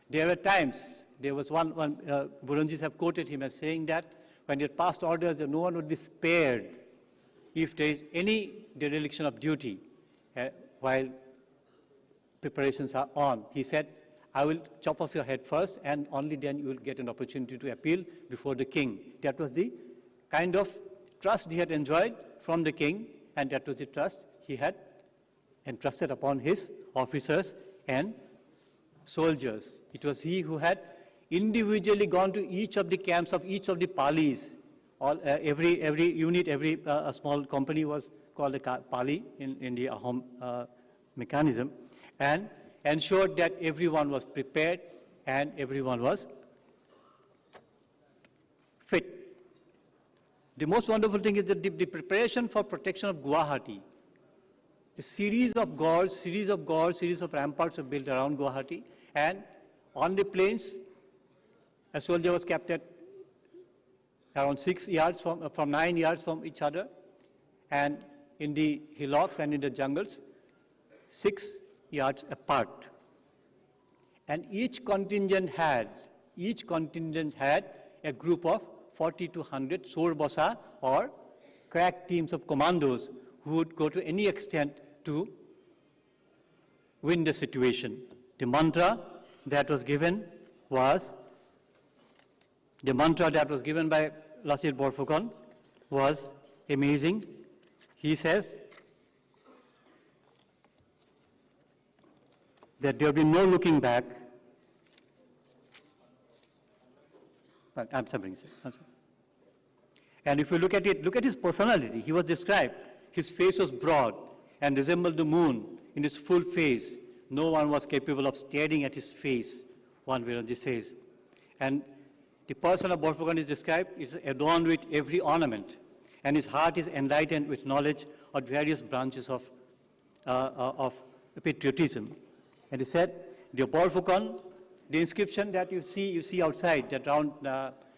P: There were times, there was one Burunjis have quoted him as saying that when he had passed orders that no one would be spared if there is any dereliction of duty while preparations are on. He said, I will chop off your head first, and only then you will get an opportunity to appeal before the king. That was the kind of trust he had enjoyed from the king, and that was the trust he had entrusted upon his officers and soldiers. It was he who had individually gone to each of the camps of each of the palis. Every unit, every small company was called a pali in the Assam mechanism, and ensured that everyone was prepared and everyone was fit. The most wonderful thing is that the preparation for protection of Guwahati, a series of gorges, series of ramparts were built around Guwahati, and on the plains, a soldier was kept at around 6 yards from 9 yards from each other, and in the hillocks and in the jungles, 6 yards apart. And each contingent had a group of 40 to 100 Sorbasa or crack teams of commandos who would go to any extent to win the situation. The mantra that was given by Lachit Barphukan was amazing. He says that there will be no looking back. I'm suffering. And if you look at it, look at his personality. He was described. His face was broad and resembled the moon in its full face. No one was capable of staring at his face, one Viraji says. And the person of Barphukan is described, is adorned with every ornament, and his heart is enlightened with knowledge of various branches of patriotism. And he said, the Barphukan, the inscription that you see outside, that round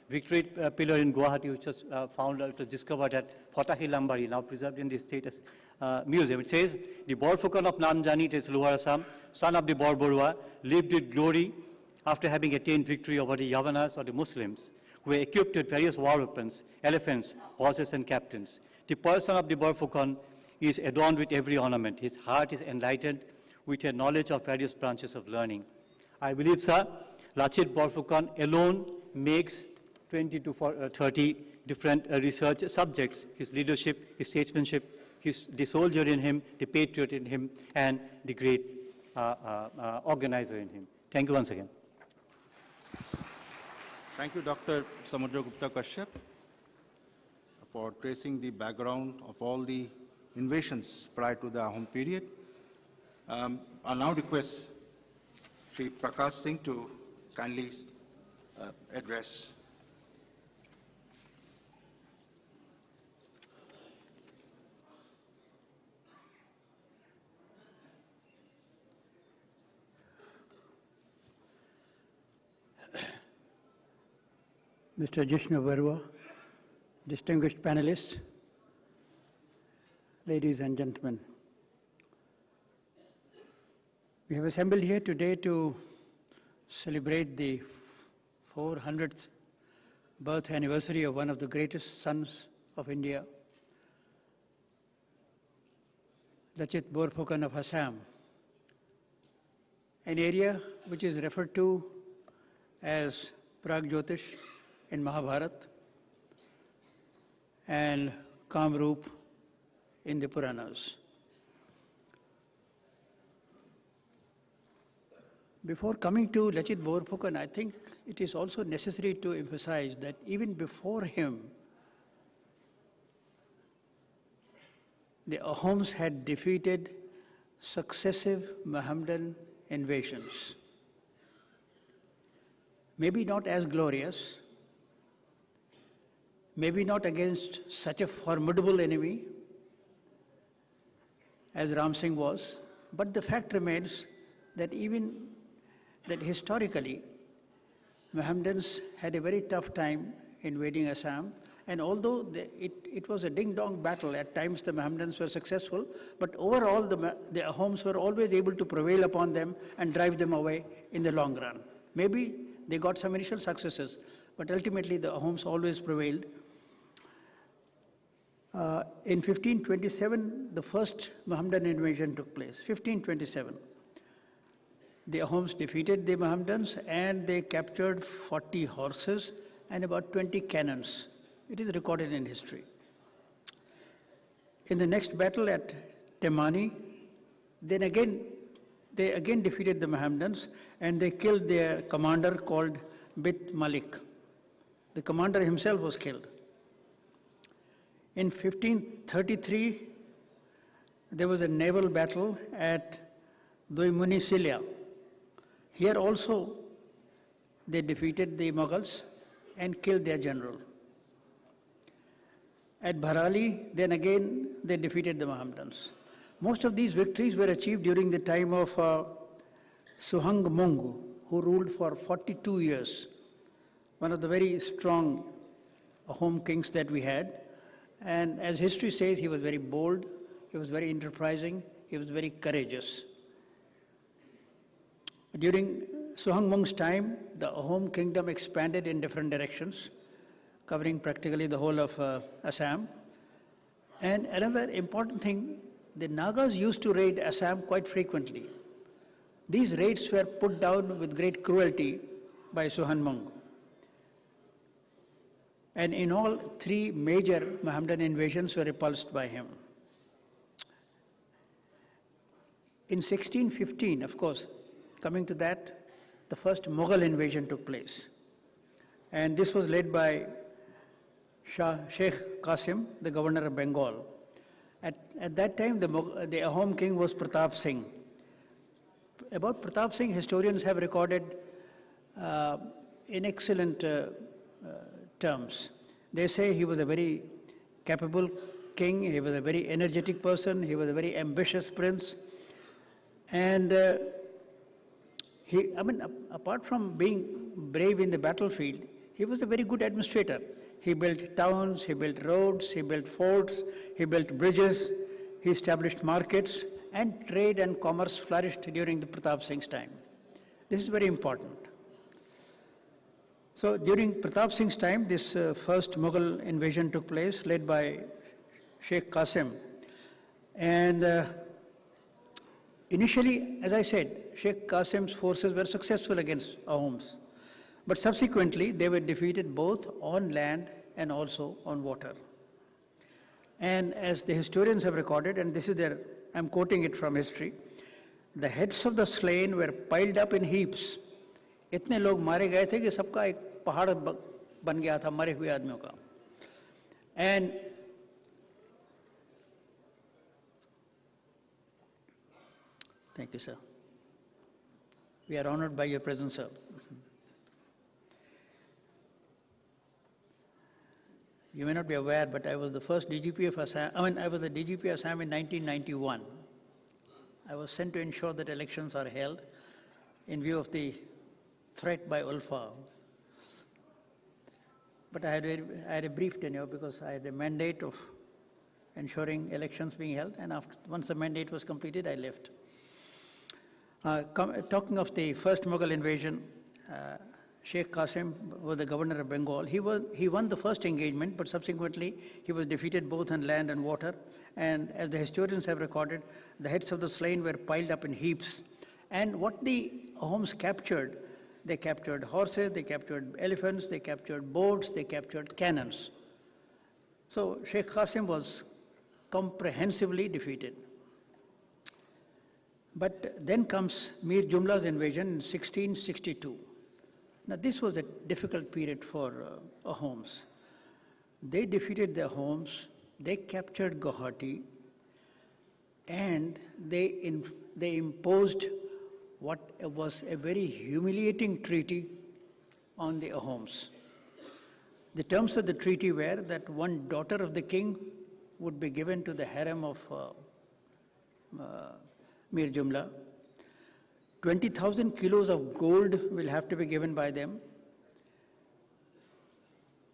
P: victory pillar in Guwahati, which was discovered at Fatah Lambari, now preserved in the State Museum. It says, the Barphukan of Namjani, it is Lower Assam, son of the Borborua, lived with glory after having attained victory over the Yavanas or the Muslims, who were equipped with various war weapons, elephants, horses, and captains. The person of the Barphukan is adorned with every ornament. His heart is enlightened with a knowledge of various branches of learning. I believe, sir, Lachit Barphukan alone makes 20 to 30 different research subjects: his leadership, his statesmanship, the soldier in him, the patriot in him, and the great organizer in him. Thank you once again.
O: Thank you, Dr. Samudragupta Kashyap, for tracing the background of all the invasions prior to the Ahom period. I'll now request Sri Prakash Singh to kindly address.
Q: Mr. Jishnu Barua, distinguished panelists, ladies and gentlemen. We have assembled here today to celebrate the 400th birth anniversary of one of the greatest sons of India, Lachit Barphukan of Assam, an area which is referred to as Pragjyotish in Mahabharata and Kamrup in the Puranas. Before coming to Lachit Barphukan, I think it is also necessary to emphasize that even before him, the Ahoms had defeated successive Mohammedan invasions. Maybe not as glorious, maybe not against such a formidable enemy as Ram Singh was, but the fact remains that historically, Mohammedans had a very tough time invading Assam, and although it was a ding-dong battle, at times the Mohammedans were successful, but overall the Ahoms were always able to prevail upon them and drive them away in the long run. Maybe they got some initial successes, but ultimately the Ahoms always prevailed. In 1527, the first Mohammedan invasion took place, 1527. The Ahoms defeated the Mohammedans and they captured 40 horses and about 20 cannons. It is recorded in history. In the next battle at Temani, they again defeated the Mohammedans and they killed their commander called Bit Malik. The commander himself was killed. In 1533, there was a naval battle at Duimunisilia. Here also, they defeated the Mughals and killed their general. At Bharali, then again they defeated the Mohammedans. Most of these victories were achieved during the time of Suhang Mung, who ruled for 42 years, one of the very strong home kings that we had. And as history says, he was very bold, he was very enterprising, he was very courageous. During Suhang Mung's time, the Ahom kingdom expanded in different directions, covering practically the whole of Assam. And another important thing, the Nagas used to raid Assam quite frequently. These raids were put down with great cruelty by Suhan Mung. And in all, 3 major Mohammedan invasions were repulsed by him. In 1615, of course, coming to that, the first Mughal invasion took place. And this was led by Sheikh Qasim, the governor of Bengal. At that time, the Ahom king was Pratap Singh. About Pratap Singh, historians have recorded in excellent terms. They say he was a very capable king, he was a very energetic person, he was a very ambitious prince. And apart from being brave in the battlefield, he was a very good administrator. He built towns, he built roads, he built forts, he built bridges, he established markets, and trade and commerce flourished during the Pratap Singh's time. This is very important. So during Pratap Singh's time, this first Mughal invasion took place, led by Sheikh Qasim. And initially, as I said, Sheikh Qasim's forces were successful against Ahoms. But subsequently, they were defeated both on land and also on water. And as the historians have recorded, and this is I'm quoting it from history, the heads of the slain were piled up in heaps. इतने लोग मारे गए थे कि सबका एक पहाड़ बन गया था मरे हुए आदमियों का. And thank you, sir. We are honored by your presence, sir. You may not be aware, but I was the first DGP of Assam. I was the DGP of Assam in 1991. I was sent to ensure that elections are held in view of the threat by Ulfa. But I had a brief tenure because I had a mandate of ensuring elections being held, and once the mandate was completed, I left. Talking of the first Mughal invasion, Sheikh Qasim was the governor of Bengal. He won the first engagement, but subsequently he was defeated both on land and water. And as the historians have recorded, the heads of the slain were piled up in heaps. And what the Ahoms captured, they captured horses, they captured elephants, they captured boats, they captured cannons. So Sheikh Qasim was comprehensively defeated. But then comes Mir Jumla's invasion in 1662. Now this was a difficult period for Ahoms. They defeated the Ahoms, they captured Guwahati, and they imposed what was a very humiliating treaty on the Ahoms. The terms of the treaty were that one daughter of the king would be given to the harem of Mir Jumla. 20,000 kilos of gold will have to be given by them.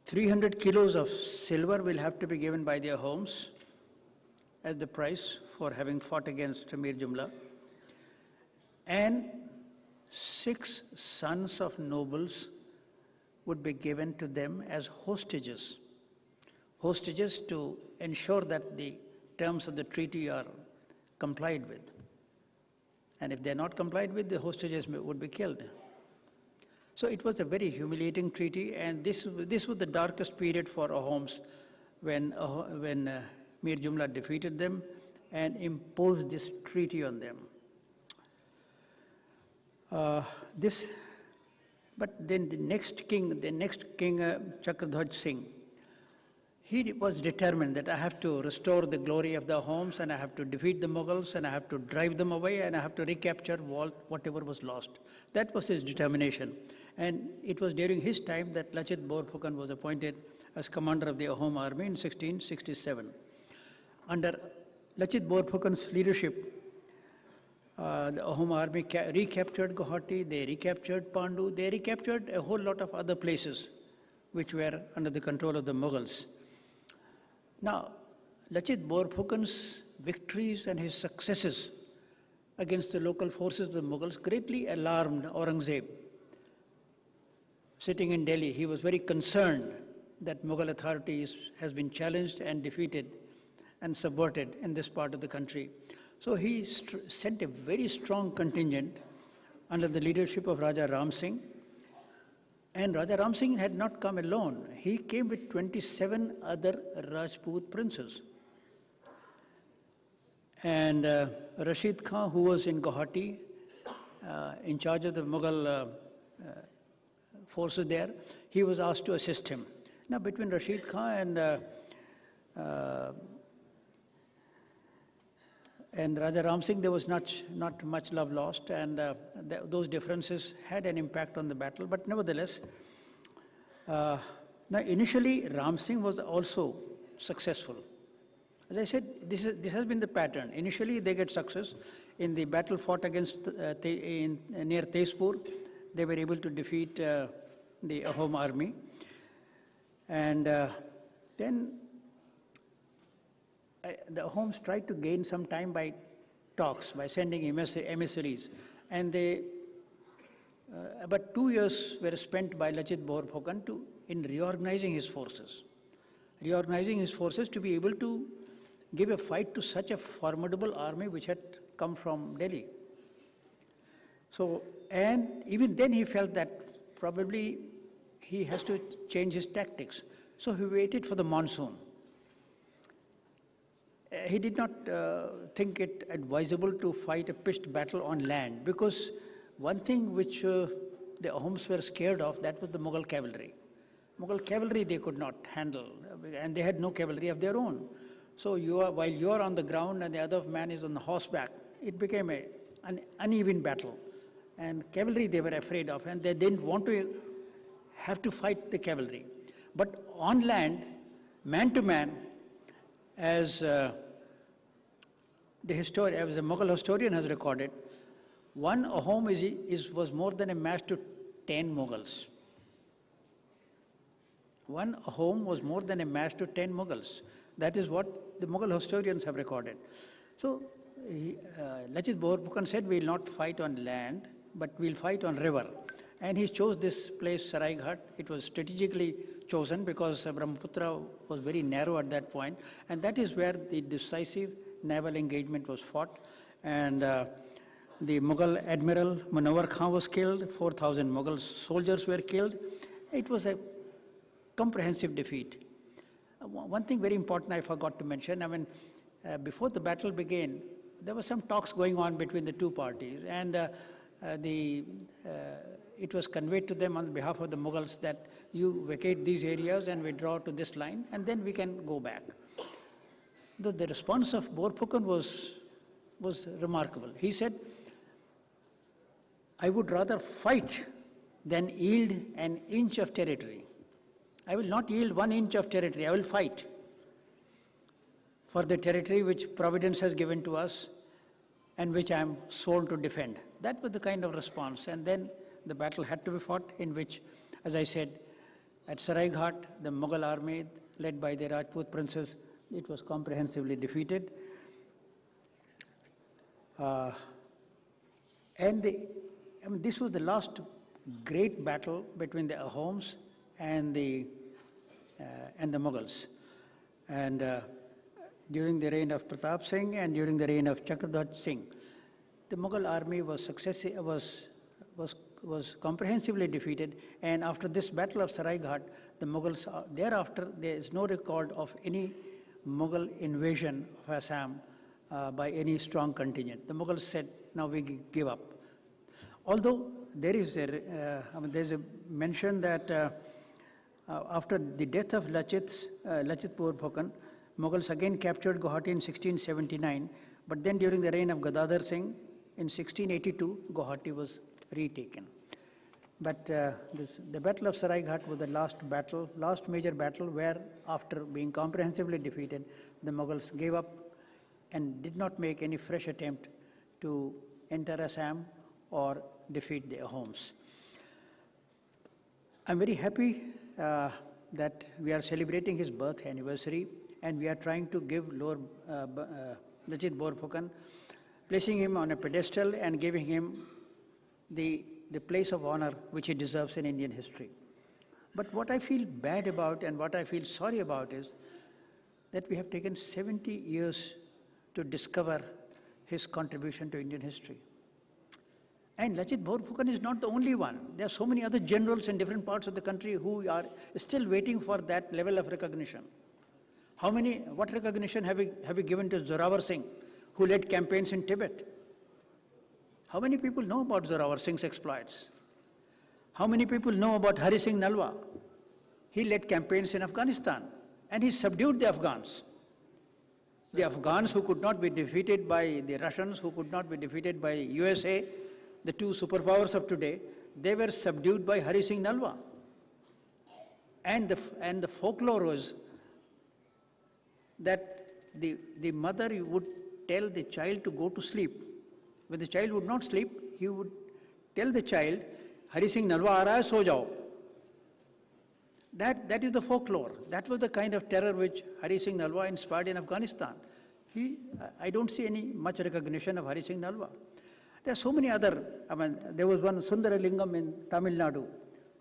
Q: 300 kilos of silver will have to be given by their homes as the price for having fought against Mir Jumla. And 6 sons of nobles would be given to them as hostages. Hostages to ensure that the terms of the treaty are complied with. And if they're not complied with, the hostages would be killed. So it was a very humiliating treaty, and this was the darkest period for Ahoms when Mir Jumla defeated them and imposed this treaty on them. But then the next king, Chakradhwaj Singh, he was determined that I have to restore the glory of the Ahoms, and I have to defeat the Mughals, and I have to drive them away, and I have to recapture whatever was lost. That was his determination. And it was during his time that Lachit Barphukan was appointed as commander of the Ahom army in 1667. Under Lachit Barphukan's leadership, the Ahom army recaptured Guwahati, they recaptured Pandu, they recaptured a whole lot of other places which were under the control of the Mughals. Now, Lachit Barphukan's victories and his successes against the local forces of the Mughals greatly alarmed Aurangzeb. Sitting in Delhi, he was very concerned that Mughal authorities has been challenged and defeated and subverted in this part of the country. So he sent a very strong contingent under the leadership of Raja Ram Singh. And Raja Ram Singh had not come alone. He came with 27 other Rajput princes. And Rashid Khan, who was in Guwahati, in charge of the Mughal forces there, he was asked to assist him. Now, between Rashid Khan and Raja Ram Singh, there was not much love lost, and those differences had an impact on the battle. But nevertheless, now initially Ram Singh was also successful. As I said, this has been the pattern. Initially, they get success. In the battle fought against near Tezpur, they were able to defeat the Ahom army. And then the Ahoms tried to gain some time by talks, by sending emissaries. And about 2 years were spent by Lachit Barphukan in reorganizing his forces. Reorganizing his forces to be able to give a fight to such a formidable army which had come from Delhi. So, and even then he felt that probably he has to change his tactics. So he waited for the monsoon. He did not think it advisable to fight a pitched battle on land, because one thing which the Ahoms were scared of, that was the Mughal cavalry. Mughal cavalry they could not handle, and they had no cavalry of their own. So while you are on the ground and the other man is on the horseback, it became an uneven battle. And cavalry they were afraid of, and they didn't want to have to fight the cavalry. But on land, man to man, as the Mughal historian has recorded, one Ahom was more than a match to 10 Mughals. One Ahom was more than a match to 10 Mughals. That is what the Mughal historians have recorded. So Lachit Barphukan said, we will not fight on land, but we will fight on river. And he chose this place, Saraighat. It was strategically chosen because Brahmaputra was very narrow at that point. And that is where the decisive naval engagement was fought. And the Mughal admiral Munawar Khan was killed. 4,000 Mughal soldiers were killed. It was a comprehensive defeat. One thing very important I forgot to mention, before the battle began, there were some talks going on between the two parties, and it was conveyed to them on behalf of the Mughals that you vacate these areas and withdraw to this line, and then we can go back. The response of Barphukan was remarkable. He said, I would rather fight than yield an inch of territory. I will not yield 1 inch of territory. I will fight for the territory which Providence has given to us and which I am sworn to defend. That was the kind of response. And then the battle had to be fought, in which, as I said, at Saraighat, the Mughal army, led by the Rajput princes, it was comprehensively defeated. This was the last great battle between the Ahoms and the Mughals. And during the reign of Pratap Singh and during the reign of Chakradhwaj Singh, the Mughal army was comprehensively defeated. And after this battle of Saraighat, the Mughals, thereafter, there is no record of any Mughal invasion of Assam by any strong contingent. The Mughals said, now we give up. Although there is there's a mention that after the death of Lachit Barphukan, Mughals again captured Guwahati in 1679, but then during the reign of Gadadhar Singh in 1682, Guwahati was retaken. But the Battle of Saraighat was the last major battle where, after being comprehensively defeated, the Mughals gave up and did not make any fresh attempt to enter Assam or defeat their homes. I'm very happy that we are celebrating his birth anniversary, and we are trying to give Lachit Barphukan, placing him on a pedestal and giving him the place of honor which he deserves in Indian history. But what I feel bad about and what I feel sorry about is that we have taken 70 years to discover his contribution to Indian history. And Lachit Barphukan is not the only one. There are so many other generals in different parts of the country who are still waiting for that level of recognition. What recognition have we given to Zorawar Singh, who led campaigns in Tibet? How many people know about Zorawar Singh's exploits? How many people know about Hari Singh Nalwa? He led campaigns in Afghanistan, and he subdued the Afghans. The Afghans who could not be defeated by the Russians, who could not be defeated by USA, the two superpowers of today, they were subdued by Hari Singh Nalwa. And the folklore was that the mother would tell the child to go to sleep. When the child would not sleep, he would tell the child, Hari Singh Nalwa aa raha hai, so jao. That is the folklore. That was the kind of terror which Hari Singh Nalwa inspired in Afghanistan. I don't see any much recognition of Hari Singh Nalwa. There are so many other, there was one Sundaralingam in Tamil Nadu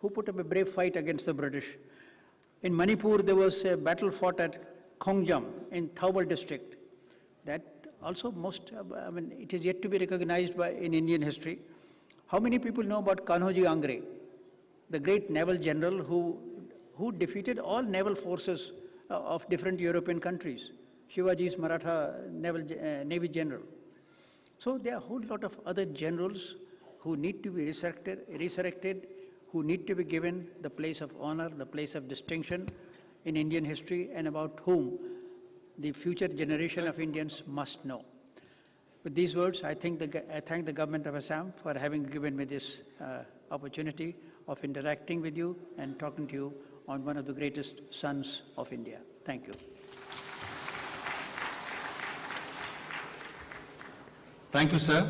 Q: who put up a brave fight against the British. In Manipur, there was a battle fought at Khongjam in Thaubal district. That also it is yet to be recognized in Indian history. How many people know about Kanhoji Angre, the great naval general who defeated all naval forces of different European countries? Shivaji's Maratha Navy general. So there are a whole lot of other generals who need to be resurrected, who need to be given the place of honor, the place of distinction in Indian history, and about whom the future generation of Indians must know. With these words, I thank the government of Assam for having given me this opportunity of interacting with you and talking to you on one of the greatest sons of India. Thank you.
R: Thank you, sir,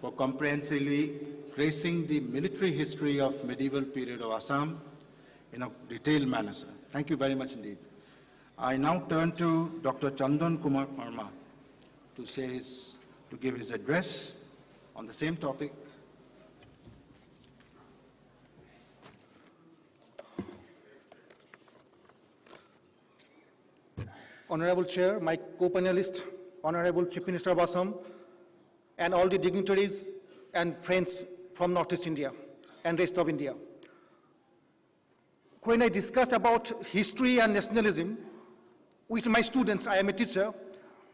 R: for comprehensively tracing the military history of medieval period of Assam in a detailed manner, sir. Thank you very much indeed. I now turn to Dr. Chandan Kumar Sharma to give his address on the same topic.
S: Honorable Chair, my co-panelist, Honorable Chief Minister of Assam, and all the dignitaries and friends from Northeast India and rest of India. When I discuss about history and nationalism with my students, I am a teacher,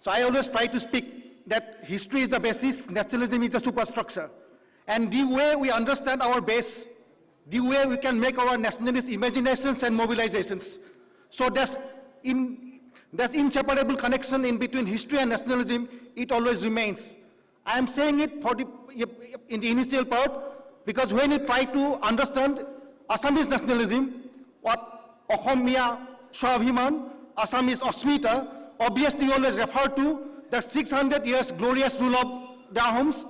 S: so I always try to speak that history is the basis, nationalism is the superstructure. And the way we understand our base, the way we can make our nationalist imaginations and mobilizations. So that's inseparable connection in between history and nationalism, it always remains. I am saying it in the initial part because when you try to understand Assamese nationalism, what Ahomia Swabhiman, Assamese Asmita, obviously always refer to the 600 years glorious rule of the Ahoms,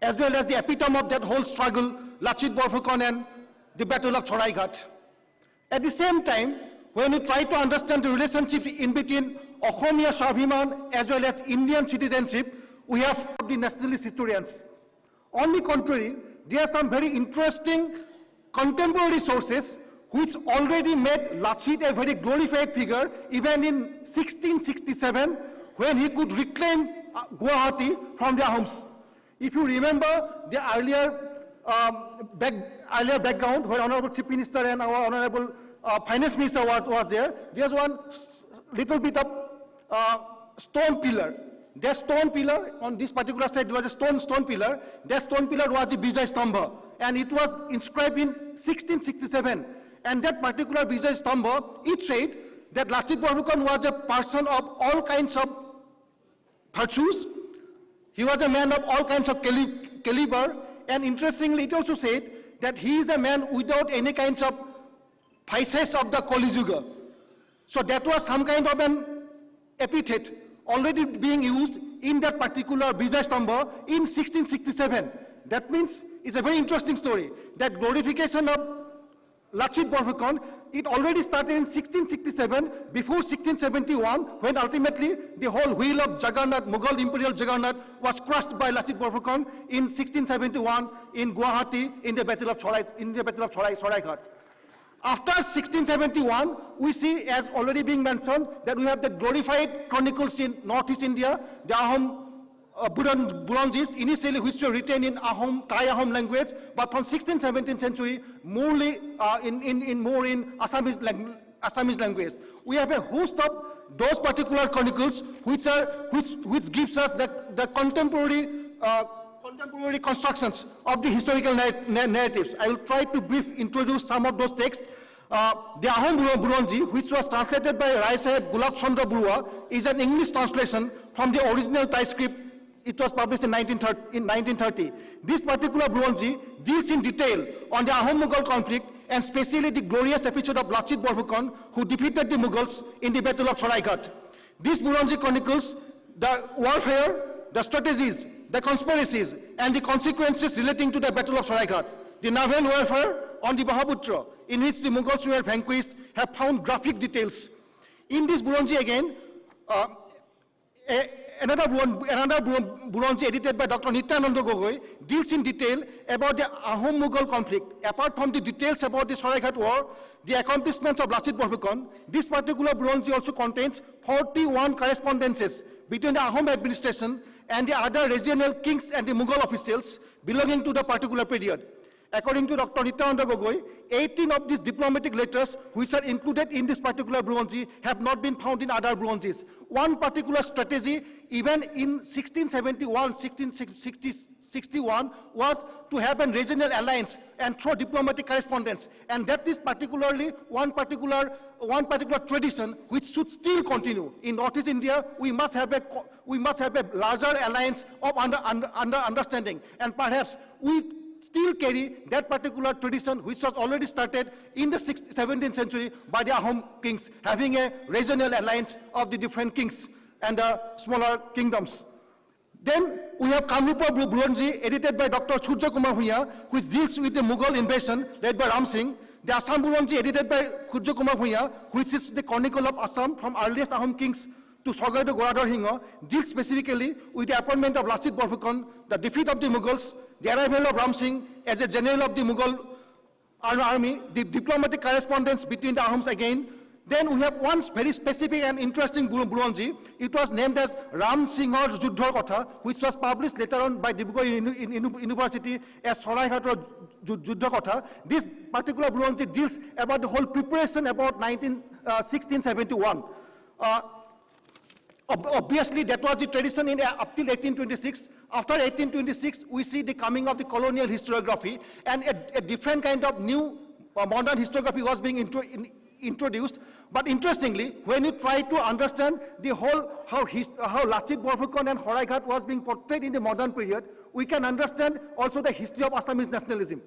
S: as well as the epitome of that whole struggle, Lachit Barphukan and the Battle of Saraighat. At the same time, when we try to understand the relationship in between Ahomia Swabhiman as well as Indian citizenship, we have the nationalist historians. On the contrary, there are some very interesting contemporary sources which already made Lachit a very glorified figure even in 1667 when he could reclaim Guwahati from the Ahoms. If you remember the earlier background where Honorable Chief Minister and our Honorable Finance Minister was there, there's one little bit of stone pillar. That stone pillar, on this particular side, was a stone pillar. That stone pillar was the Vijay Stambha, and it was inscribed in 1667. And that particular Vijay Stambha, it said that Lachit Barphukan was a person of all kinds of virtues. He was a man of all kinds of caliber, and interestingly, it also said that he is the man without any kinds of vices of the Kali Yuga. So that was some kind of an epithet already being used in that particular business number in 1667. That means it's a very interesting story. That glorification of Lachit Barphukan, it already started in 1667, before 1671, when ultimately the whole wheel of Juggernaut, Mughal imperial Juggernaut, was crushed by Lachit Barphukan in 1671 in Guwahati in the Battle of Saraighat. After 1671, we see, as already being mentioned, that we have the glorified chronicles in Northeast India, the Ahom Buronjis, initially which were written in Ahom, Thai Ahom language, but from 16th, 17th century, more in Assamese language. We have a host of those particular chronicles which gives us the contemporary constructions of the historical narratives. I will try to introduce some of those texts. The Ahom Buronji, which was translated by Rai Sahib Gulab Chandra Burua, is an English translation from the original Thai script. It was published in 1930. This particular Buronji deals in detail on the Ahom-Mughal conflict, and especially the glorious episode of Lachit Barphukan, who defeated the Mughals in the Battle of Saraighat. This Buronji chronicles the warfare, the strategies, the conspiracies, and the consequences relating to the Battle of Saraighat. The naval warfare on the Bahaputra, in which the Mughals were vanquished, have found graphic details. In this Buronji again, another Buronji edited by Dr. Nityananda Gogoi deals in detail about the Ahom-Mughal conflict. Apart from the details about the Saraighat war, the accomplishments of Lachit Barphukan, this particular Buronji also contains 41 correspondences between the Ahom administration and the other regional kings and the Mughal officials belonging to the particular period. According to Dr. Nityananda Gogoi, 18 of these diplomatic letters which are included in this particular Buronji have not been found in other Buronjis. One particular strategy, even in 1671, 1661, was to have a regional alliance and through diplomatic correspondence. And that is particularly one particular tradition which should still continue. In Northeast India, we must have a larger alliance of understanding. And perhaps we still carry that particular tradition which was already started in the 17th century by the Ahom kings, having a regional alliance of the different kings and the smaller kingdoms. Then we have Kamrupa Buronji, edited by Dr. Surya Kumar Bhuiya, which deals with the Mughal invasion led by Ram Singh. The Assam Buronji, edited by Surya Kumar Bhuiya, which is the chronicle of Assam from earliest Ahom kings to Sogaito Goradhar Hinga, deals specifically with the appointment of Lachit Barphukan, the defeat of the Mughals, the arrival of Ram Singh as a general of the Mughal army, the diplomatic correspondence between the Ahoms again. Then we have one very specific and interesting Buronji. It was named as Ram Singhar Juddhar Kotha, which was published later on by Dibrugarh University as Saraighat Juddhar Kotha. This particular Buronji deals about the whole preparation about 1671. Obviously, that was the tradition up till 1826. After 1826, we see the coming of the colonial historiography, and a different kind of new modern historiography was being introduced. But interestingly, when you try to understand the whole how Lachit Barphukan and Saraighat was being portrayed in the modern period, we can understand also the history of Assamese nationalism.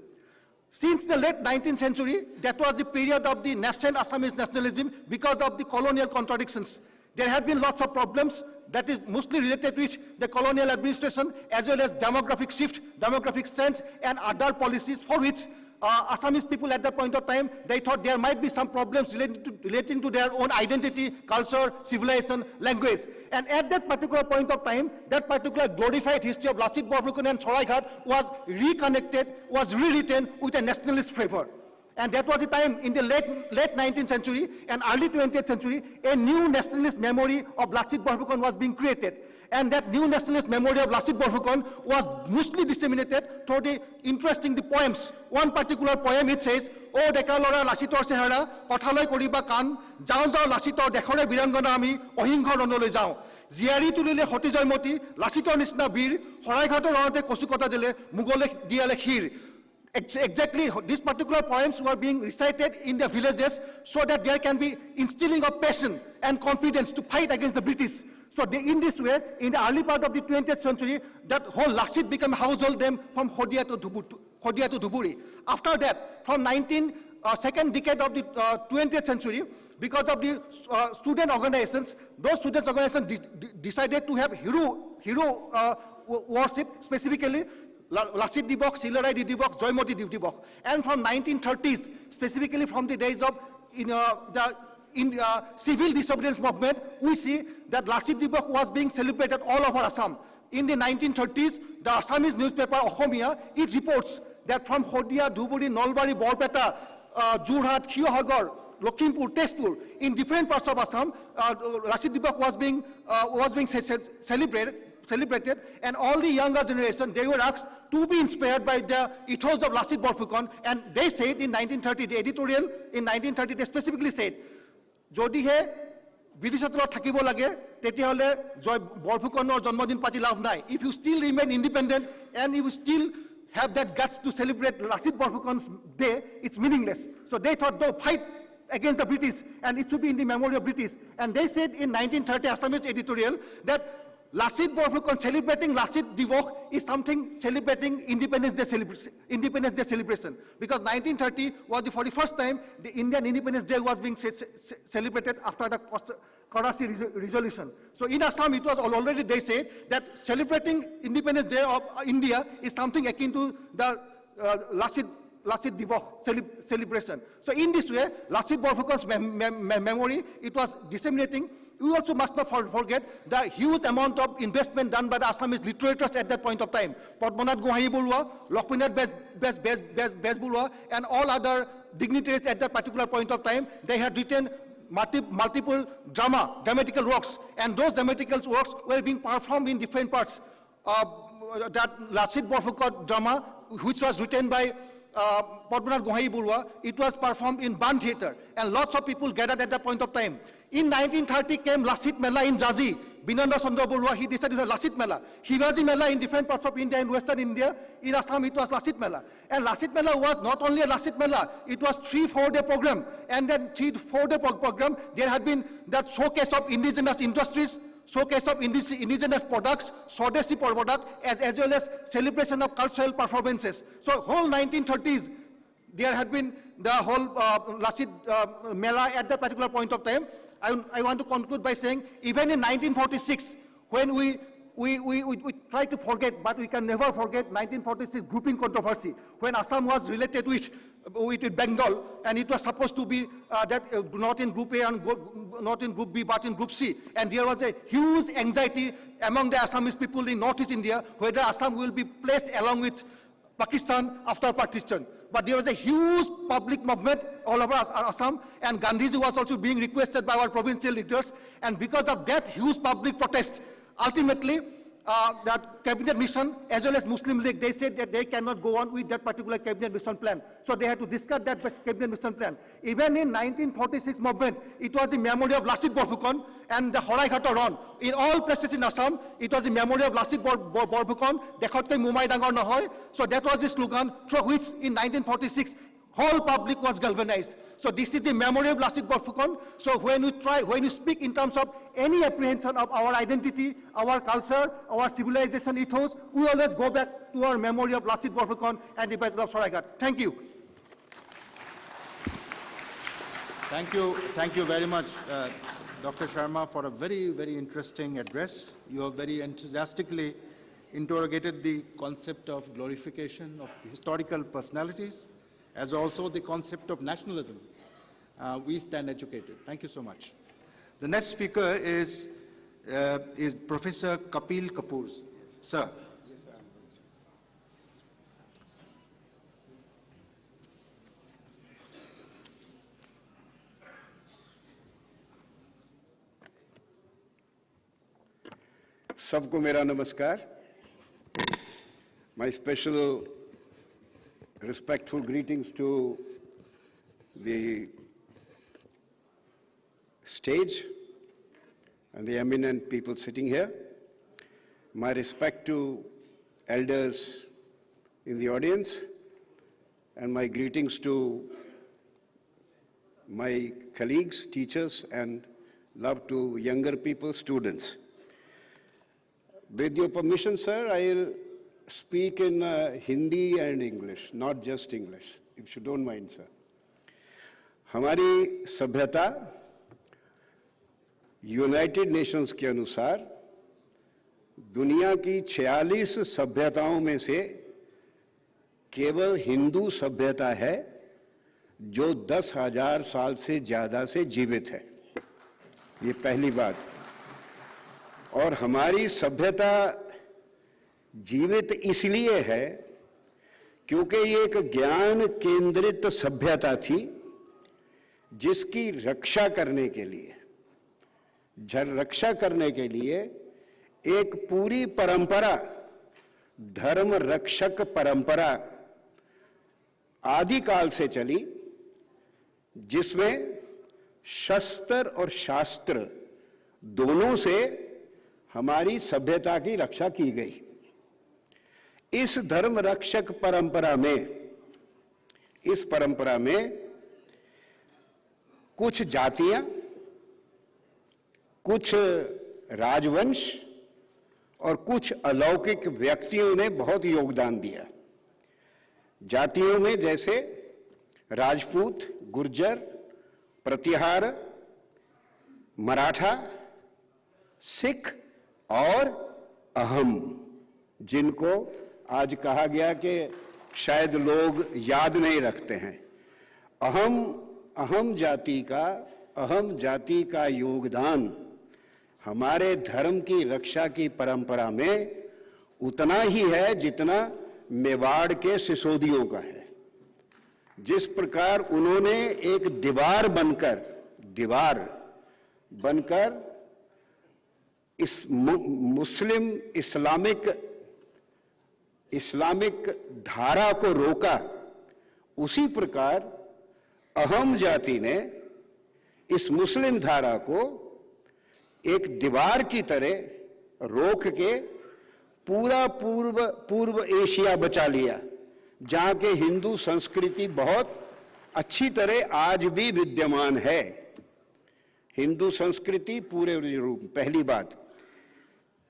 S: Since the late 19th century, that was the period of the nascent Assamese nationalism because of the colonial contradictions. There have been lots of problems that is mostly related with the colonial administration as well as demographic shift, demographic sense, and other policies for which Assamese people at that point of time, they thought there might be some problems relating to their own identity, culture, civilization, language. And at that particular point of time, that particular glorified history of Lachit Barphukan and Saraighat was reconnected, was rewritten with a nationalist flavor. And that was the time in the late 19th century and early 20th century, a new nationalist memory of Lachit Barphukan was being created. And that new nationalist memory of Lachit Barphukan was mostly disseminated through the poems. One particular poem, it says, "O deka lora Lachitor chehara, kothaloi koriba kan, jao jao Lachitor dekhore birangana ami, ohingho ronoloi jao. Ziari tulile hoti joymoti, Lachitor nisna bir, Saraighator ronate kosukota dile, Mughole diale khir." Exactly, these particular poems were being recited in the villages so that there can be instilling of passion and confidence to fight against the British. So in this way, in the early part of the 20th century, that whole Lachit became a household name from Hodia to Khodia to Dhuburi. After that, from second decade of the 20th century, because of the student organizations, those student organizations decided to have hero worship, specifically Lachit Dibok, Silarai Dibok, Joymoti Dibok. And from 1930s, specifically from the days of the civil disobedience movement, we see that Lachit Dibok was being celebrated all over Assam. In the 1930s, the Assamese newspaper Ohomia, it reports that from Khodia, Dhuburi, Nolbari, Borpeta, Jorhat, Khiohagar, Lakhimpur, Tezpur, in different parts of Assam, Lachit Dibok was being celebrated, and all the younger generation, they were asked to be inspired by the ethos of Lachit Barphukan, and they said in 1930, the editorial in 1930, they specifically said, Jodihe, Britishotla Thakibo Lage, Tetiole, Joy Barphukan or Janmadin Pati Lav Nai. If you still remain independent and you still have that guts to celebrate Lachit Barphukan's day, it's meaningless. So they thought, no, fight against the British, and it should be in the memory of British. And they said in 1930, Assamese editorial, that Lachit Barphukan celebrating Lachit Dibok is something celebrating Independence Day celebration. Because 1930 was the 41st time the Indian Independence Day was being celebrated after the Karachi resolution. So in Assam, it was already, they said that celebrating Independence Day of India is something akin to the Lachit Dibok celebration. So in this way, Lachit Barphukan's memory, it was disseminating. We also must not forget the huge amount of investment done by the Assamese literatures at that point of time. Padmanath Gohai Burua, Lokpinath Bezburua, and all other dignitaries at that particular point of time, they had written multiple dramatical works, and those dramatical works were being performed in different parts. That Lachit Barphukan drama, which was written by Padmanath Gohai Burua, it was performed in Ban Theatre, and lots of people gathered at that point of time. In 1930 came Lachit Mela in Jaji. Binanda Chandra Burua, he decided to have Lachit Mela. Hibaji Mela in different parts of India, in Western India. In Assam, it was Lachit Mela. And Lachit Mela was not only a Lachit Mela, it was 3-4-day program. And then 3-4-day program, there had been that showcase of indigenous industries, showcase of indigenous products, Swadeshi product, as well as celebration of cultural performances. So whole 1930s, there had been the whole Lachit Mela at that particular point of time. I want to conclude by saying, even in 1946, when we try to forget, but we can never forget 1946 grouping controversy, when Assam was related with Bengal, and it was supposed to be not in Group A and not in Group B, but in Group C. And there was a huge anxiety among the Assamese people in Northeast India, whether Assam will be placed along with Pakistan after partition. But there was a huge public movement all over Assam, and Gandhiji was also being requested by our provincial leaders. And because of that huge public protest, ultimately, that cabinet mission, as well as Muslim League, they said that they cannot go on with that particular cabinet mission plan. So they had to discard that cabinet mission plan. Even in 1946 movement, it was the memory of Lachit Barphukan and the Horai Ghata Run. In all places in Assam, it was the memory of Lachit Barphukan, Dekhotke Mumai Dangor Nahoy. So that was the slogan through which in 1946, whole public was galvanized. So this is the memory of Lachit Barphukan. So when we speak in terms of any apprehension of our identity, our culture, our civilization ethos, we always go back to our memory of Lachit Barphukan and the Battle of Saga. Thank you.
R: Thank you very much, Dr. Sharma, for a very, very interesting address. You have very enthusiastically interrogated the concept of glorification of historical personalities, as also the concept of nationalism. We stand educated. Thank you so much. The next speaker is Professor Kapil Kapoor. Sir.
T: सबको मेरा नमस्कार. My special respectful greetings to the stage and the eminent people sitting here. My respect to elders in the audience, and my greetings to my colleagues, teachers, and love to younger people, students. With your permission, sir, I'll speak in Hindi and English, not just English, if you don't mind, sir. हमारी सभ्यता United Nations के अनुसार दुनिया की 46 सभ्यताओं में से केवल हिंदू सभ्यता है जो 10,000 साल से ज्यादा से जीवित है। ये पहली बात। और हमारी सभ्यता जीवित इसलिए है क्योंकि ये एक ज्ञान केंद्रित सभ्यता थी जिसकी रक्षा करने के लिए एक पूरी परंपरा, धर्म रक्षक परंपरा आदिकाल से चली, जिसमें शस्त्र और शास्त्र दोनों से हमारी सभ्यता की रक्षा की गई। इस धर्म रक्षक परंपरा में कुछ जातियां, कुछ राजवंश और कुछ अलौकिक व्यक्तियों ने बहुत योगदान दिया। जातियों में जैसे राजपूत, गुर्जर, प्रतिहार, मराठा, सिख और अहम, जिनको आज कहा गया कि शायद लोग याद नहीं रखते हैं। अहम जाति का योगदान हमारे धर्म की रक्षा की परंपरा में उतना ही है जितना मेवाड़ के सिसोदियों का है। जिस प्रकार उन्होंने एक दीवार बनकर इस मुस्लिम इस्लामिक धारा को रोका, उसी प्रकार अहम जाति ने इस मुस्लिम धारा को एक दीवार की तरह रोक के पूरा पूर्व एशिया बचा लिया, जहां के हिंदू संस्कृति बहुत अच्छी तरह आज भी विद्यमान है। हिंदू संस्कृति पूरे रूप। पहली बात।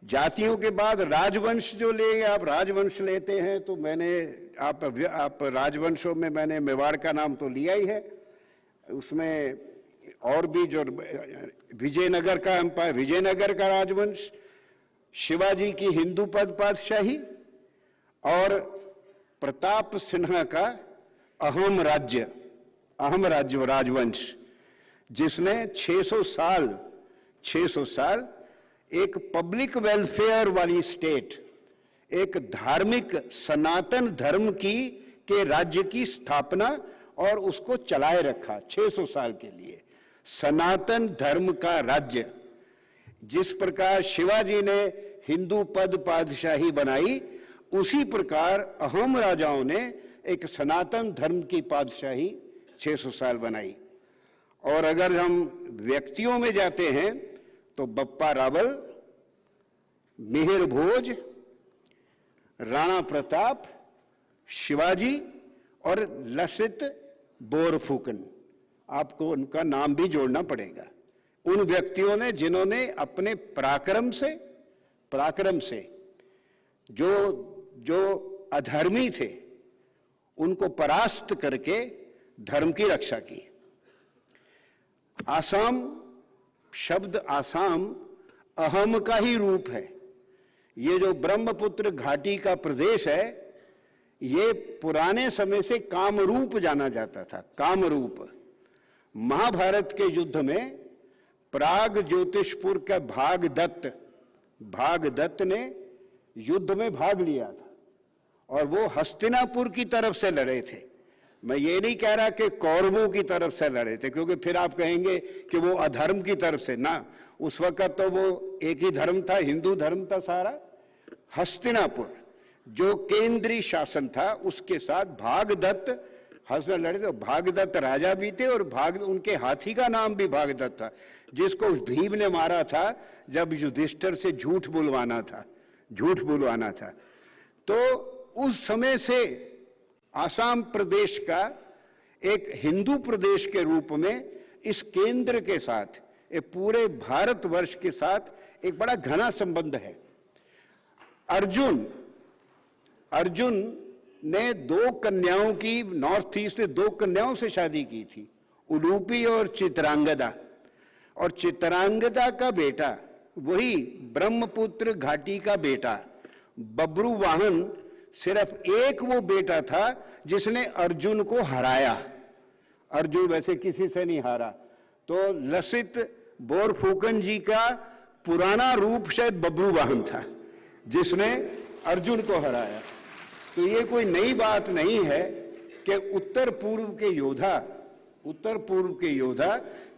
T: जातियों के बाद राजवंश जो ले, आप राजवंश लेते हैं तो आप राजवंशों में मैंने मेवाड़ का नाम तो लिया ही है, उसमें और भी जो विजयनगर का एम्पायर, विजयनगर का राजवंश, शिवाजी की हिंदू पद पातशाही और प्रताप सिन्हा का अहम राजवंश, जिसने 600 साल एक पब्लिक वेलफेयर वाली स्टेट, एक धार्मिक सनातन धर्म के राज्य की स्थापना और उसको चलाए रखा 600 साल के लिए। सनातन धर्म का राज्य, जिस प्रकार शिवाजी ने हिंदू पद पातशाही बनाई, उसी प्रकार अहम राजाओं ने एक सनातन धर्म की पातशाही 600 साल बनाई। और अगर हम व्यक्तियों में जाते हैं तो बप्पा रावल, मिहिर भोज, राणा प्रताप, शिवाजी और लसित बोरफुकन, आपको उनका नाम भी जोड़ना पड़ेगा। उन व्यक्तियों ने जिन्होंने अपने पराक्रम से जो अधर्मी थे उनको परास्त करके धर्म की रक्षा की। आसाम, शब्द आसाम अहम का ही रूप है। ये जो ब्रह्मपुत्र घाटी का प्रदेश है, ये पुराने समय से कामरूप जाना जाता था। कामरूप। महाभारत के युद्ध में प्राग ज्योतिषपुर का भागदत्त ने युद्ध में भाग लिया था और वो हस्तिनापुर की तरफ से लड़े थे। मैं ये नहीं कह रहा कि कौरवों की तरफ से लड़े थे, क्योंकि फिर आप कहेंगे कि वो अधर्म की तरफ से ना। उस वक्त तो वो एक ही धर्म था, हिंदू धर्म था सारा। हस्तिनापुर जो केंद्रीय शासन था, उसके साथ भागदत्त हस्तिनापुर लड़े थे। भागदत्त राजा भी थे और उनके हाथी का नाम भी भागदत्त था, जिसको भीम ने मारा था जब युधिष्ठिर से झूठ बुलवाना था। तो उस समय से आसाम प्रदेश का एक हिंदू प्रदेश के रूप में इस केंद्र के साथ, पूरे भारतवर्ष के साथ एक बड़ा घना संबंध है। अर्जुन ने 2 कन्याओं की, नॉर्थ ईस्ट से 2 कन्याओं से शादी की थी, उलूपी और चित्रांगदा। और चित्रांगदा का बेटा वही ब्रह्मपुत्र घाटी का बेटा बब्रू वाहन, सिर्फ एक वो बेटा था जिसने अर्जुन को हराया। अर्जुन वैसे किसी से नहीं हारा। तो लसित बोरफुकन जी का पुराना रूप शायद बब्रू वाहन था जिसने अर्जुन को हराया। तो ये कोई नई बात नहीं है कि उत्तर पूर्व के योद्धा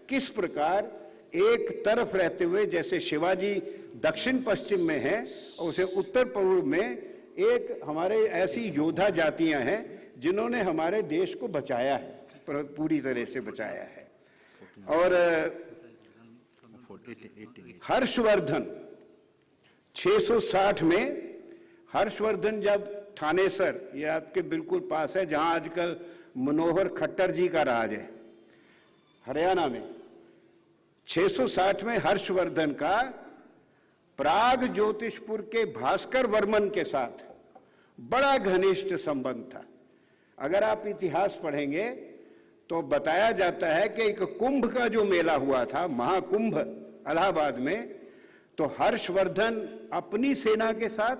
T: किस प्रकार एक तरफ रहते हुए, जैसे शिवाजी दक्षिण पश्चिम में है, उसे उत्तर पूर्व में एक हमारे ऐसी योद्धा जातियां हैं जिन्होंने हमारे देश को बचाया है, पूरी तरह से बचाया है। और हर्षवर्धन 660 में, हर्षवर्धन जब थानेसर, ये आपके बिल्कुल पास है जहां आजकल मनोहर खट्टर जी का राज है, हरियाणा में, 660 में हर्षवर्धन का प्राग ज्योतिषपुर के भास्कर वर्मन के साथ बड़ा घनिष्ठ संबंध था। अगर आप इतिहास पढ़ेंगे तो बताया जाता है कि एक कुंभ का जो मेला हुआ था, महाकुंभ इलाहाबाद में, तो हर्षवर्धन अपनी सेना के साथ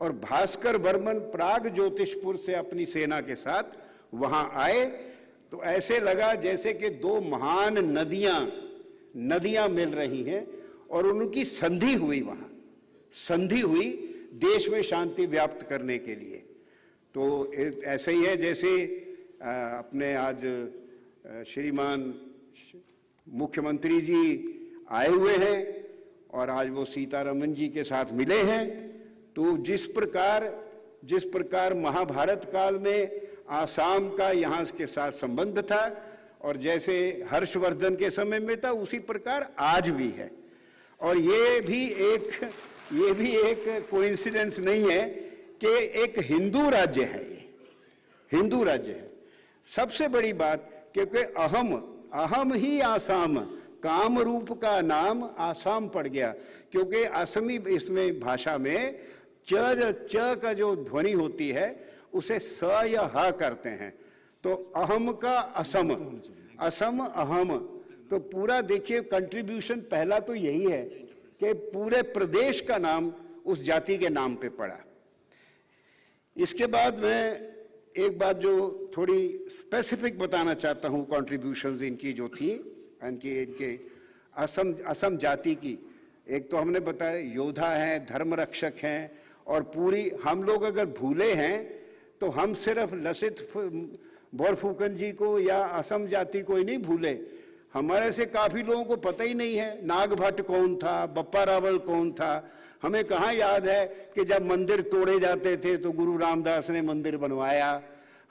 T: और भास्कर वर्मन प्राग ज्योतिषपुर से अपनी सेना के साथ वहां आए। तो ऐसे लगा जैसे कि 2 महान नदियां मिल रही हैं और उनकी संधि हुई, वहां संधि हुई देश में शांति व्याप्त करने के लिए। तो ऐसे ही है जैसे अपने आज श्रीमान मुख्यमंत्री जी आए हुए हैं और आज वो सीतारमन जी के साथ मिले हैं। तो जिस प्रकार महाभारत काल में आसाम का यहाँ के साथ संबंध था और जैसे हर्षवर्धन के समय में था, उसी प्रकार आज भी है। और ये भी एक कोइंसिडेंस नहीं है कि एक हिंदू राज्य है, ये हिंदू राज्य है। सबसे बड़ी बात, क्योंकि अहम ही आसाम, काम रूप का नाम आसाम पड़ गया, क्योंकि असमी इसमें भाषा में च का जो ध्वनि होती है उसे स या ह करते हैं। तो अहम का असम, असम अहम, तो पूरा देखिए कंट्रीब्यूशन पहला तो यही है कि पूरे प्रदेश का नाम उस जाति के नाम पे पड़ा। इसके बाद मैं एक बात जो थोड़ी स्पेसिफिक बताना चाहता हूं, कंट्रीब्यूशंस इनकी जो थी, इनके असम जाति की। एक तो हमने बताया योद्धा हैं, धर्म रक्षक हैं, और पूरी हम लोग अगर भूले हैं तो हम सिर्फ लसित बोरफुकन जी को या असम जाति को ही नहीं भूले, हमारे से काफी लोगों को पता ही नहीं है नागभट्ट कौन था, बप्पा रावल कौन था। हमें कहाँ याद है कि जब मंदिर तोड़े जाते थे तो गुरु रामदास ने मंदिर बनवाया।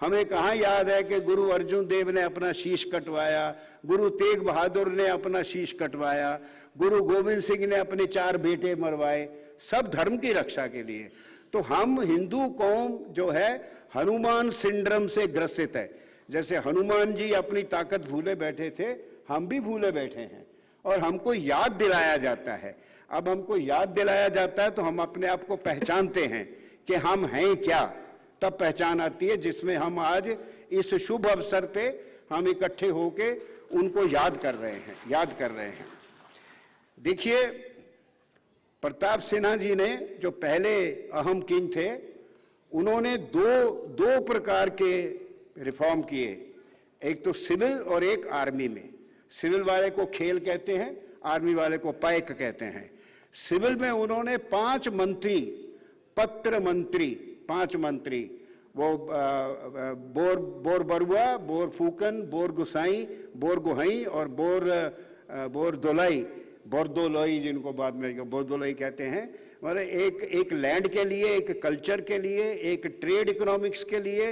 T: हमें कहाँ याद है कि गुरु अर्जुन देव ने अपना शीश कटवाया, गुरु तेग बहादुर ने अपना शीश कटवाया, गुरु गोविंद सिंह ने अपने 4 बेटे मरवाए, सब धर्म की रक्षा के लिए। तो हम हिंदू कौम जो है हनुमान सिंड्रोम से ग्रसित है। जैसे हनुमान जी अपनी ताकत भूले बैठे थे, हम भी भूले बैठे हैं और हमको याद दिलाया जाता है। अब हमको याद दिलाया जाता है तो हम अपने आप को पहचानते हैं कि हम हैं क्या, तब पहचान आती है जिसमें हम आज इस शुभ अवसर पे हम इकट्ठे होके उनको याद कर रहे हैं। देखिए, प्रताप सिन्हा जी ने जो पहले अहम किंग थे, उन्होंने दो प्रकार के रिफॉर्म किए, एक तो सिविल और एक आर्मी में। सिविल वाले को खेल कहते हैं, आर्मी वाले को पाइक कहते हैं। सिविल में उन्होंने 5 मंत्री, पत्र मंत्री, 5 मंत्री, वो बोर बरुआ, बोर फूकन, बोर गुसाई, बोर गुहाई और बोरदोलई जिनको बाद में बोरदोलई कहते हैं। मतलब एक लैंड के लिए, एक कल्चर के लिए, एक ट्रेड इकोनॉमिक्स के लिए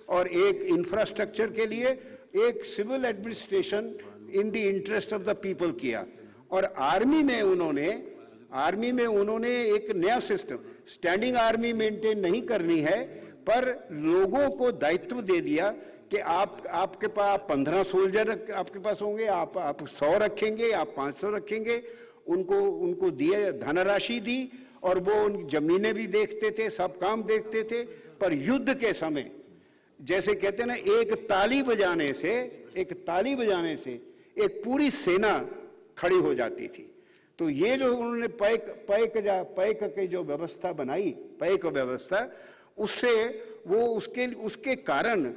T: और एक इंफ्रास्ट्रक्चर के लिए एक civil administration in the interest of the people किया। और आर्मी में उन्होंने एक नया सिस्टम, स्टैंडिंग आर्मी मेंटेन नहीं करनी है, पर लोगों को दायित्व दे दिया कि आपके पास 15 सोल्जर आपके पास होंगे, आप 100 रखेंगे, आप 500 रखेंगे। उनको दिए, धनराशि दी और वो उन जमीनें भी देखते थे, सब काम देखते थे, पर युद्ध के समय जैसे कहते हैं ना, एक ताली बजाने से एक पूरी सेना खड़ी हो जाती थी। तो ये जो उन्होंने पैक की जो व्यवस्था बनाई, पैक व्यवस्था, उससे वो उसके कारण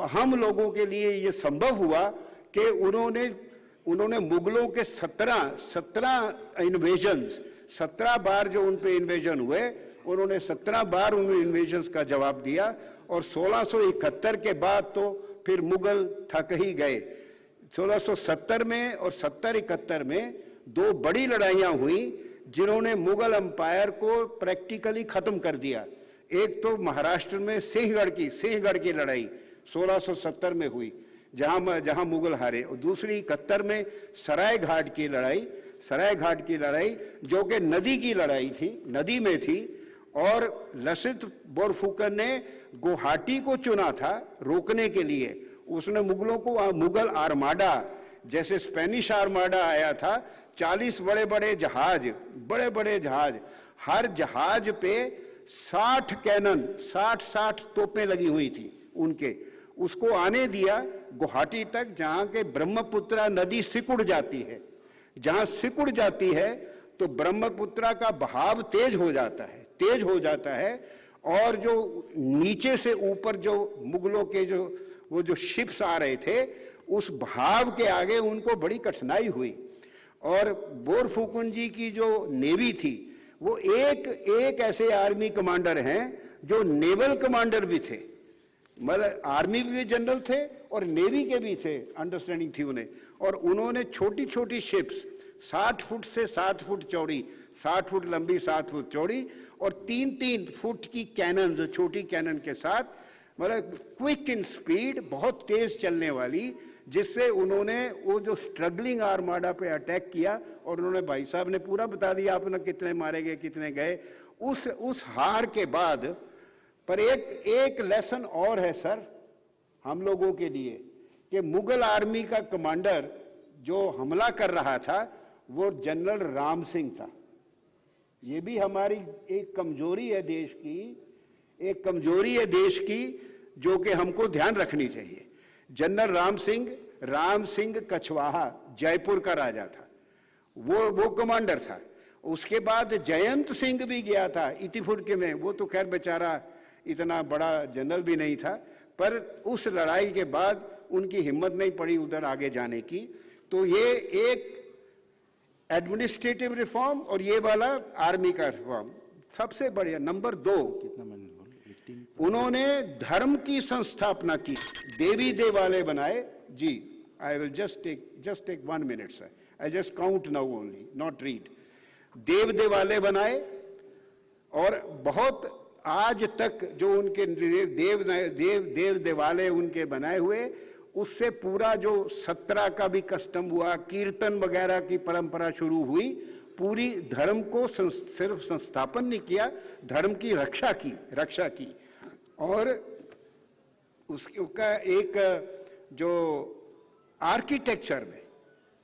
T: हम लोगों के लिए ये संभव हुआ कि उन्होंने मुगलों के 17 इन्वेजन्स, 17 बार जो उन पे इन्वेजन हुए, उन्होंने 17 बार उन इन्वेजन्स का जवाब दिया। और 1671 के बाद तो फिर मुगल थक ही गए। 1670 में और 70-71 में 2 बड़ी लड़ाइयां हुई जिन्होंने मुगल एम्पायर को प्रैक्टिकली खत्म कर दिया। एक तो महाराष्ट्र में सिंहगढ़ की लड़ाई 1670 में हुई, जहां मुगल हारे, और दूसरी 71 में सरायघाट की लड़ाई जो कि नदी की लड़ाई थी, नदी में थी। और लचित बोरफुकन ने गुवाहाटी को चुना था रोकने के लिए। उसने मुगलों को, मुगल आर्माडा जैसे स्पेनिश आर्माडा आया था, 40 बड़े बड़े जहाज, हर जहाज पे 60 कैनन, 60 तोपें लगी हुई थी उनके, उसको आने दिया गुवाहाटी तक, जहां के ब्रह्मपुत्रा नदी सिकुड़ जाती है। जहां सिकुड़ जाती है तो ब्रह्मपुत्रा का बहाव तेज हो जाता है, और जो नीचे से ऊपर जो मुगलों के जो शिप्स आ रहे थे, उस बहाव के आगे उनको बड़ी कठिनाई हुई। और बोरफुकन जी की जो नेवी थी, वो एक ऐसे आर्मी कमांडर हैं जो नेवल कमांडर भी थे, मतलब आर्मी भी जनरल थे और नेवी के भी थे, अंडरस्टैंडिंग थी उन्हें। और उन्होंने छोटी छोटी शिप्स 60 फुट से 7 फुट चौड़ी, 60 फुट लंबी 7 फुट चौड़ी, और 3-3 फुट की कैनन, जो छोटी कैनन के साथ, मतलब क्विक इन स्पीड, बहुत तेज चलने वाली, जिससे उन्होंने वो जो स्ट्रगलिंग आर्माडा पे अटैक किया। और उन्होंने, भाई साहब ने पूरा बता दिया आपने, कितने मारे गए, कितने गए उस हार के बाद। पर एक लेसन और है सर हम लोगों के लिए, कि मुगल आर्मी का कमांडर जो हमला कर रहा था वो जनरल राम सिंह था। ये भी हमारी एक कमजोरी है देश की, जो कि हमको ध्यान रखनी चाहिए। जनरल राम सिंह कछवाहा, जयपुर का राजा था, वो कमांडर था। उसके बाद जयंत सिंह भी गया था इतिफुट के में, वो तो खैर बेचारा इतना बड़ा जनरल भी नहीं था, पर उस लड़ाई के बाद उनकी हिम्मत नहीं पड़ी उधर आगे जाने की। तो ये एक एडमिनिस्ट्रेटिव रिफॉर्म और ये वाला आर्मी का रिफॉर्म सबसे बढ़िया। नंबर 2, उन्होंने धर्म की संस्थापना की, देवी देवालय बनाए। जी, I will just take 1 minute sir, I just count now only, not read. देव देवालय बनाए, और बहुत आज तक जो उनके देव देवालय उनके बनाए हुए, उससे पूरा जो 17 का भी कस्टम हुआ, कीर्तन वगैरह की परंपरा शुरू हुई, पूरी धर्म को सिर्फ संस्थापन नहीं किया, धर्म की रक्षा की। और उसका एक जो आर्किटेक्चर में,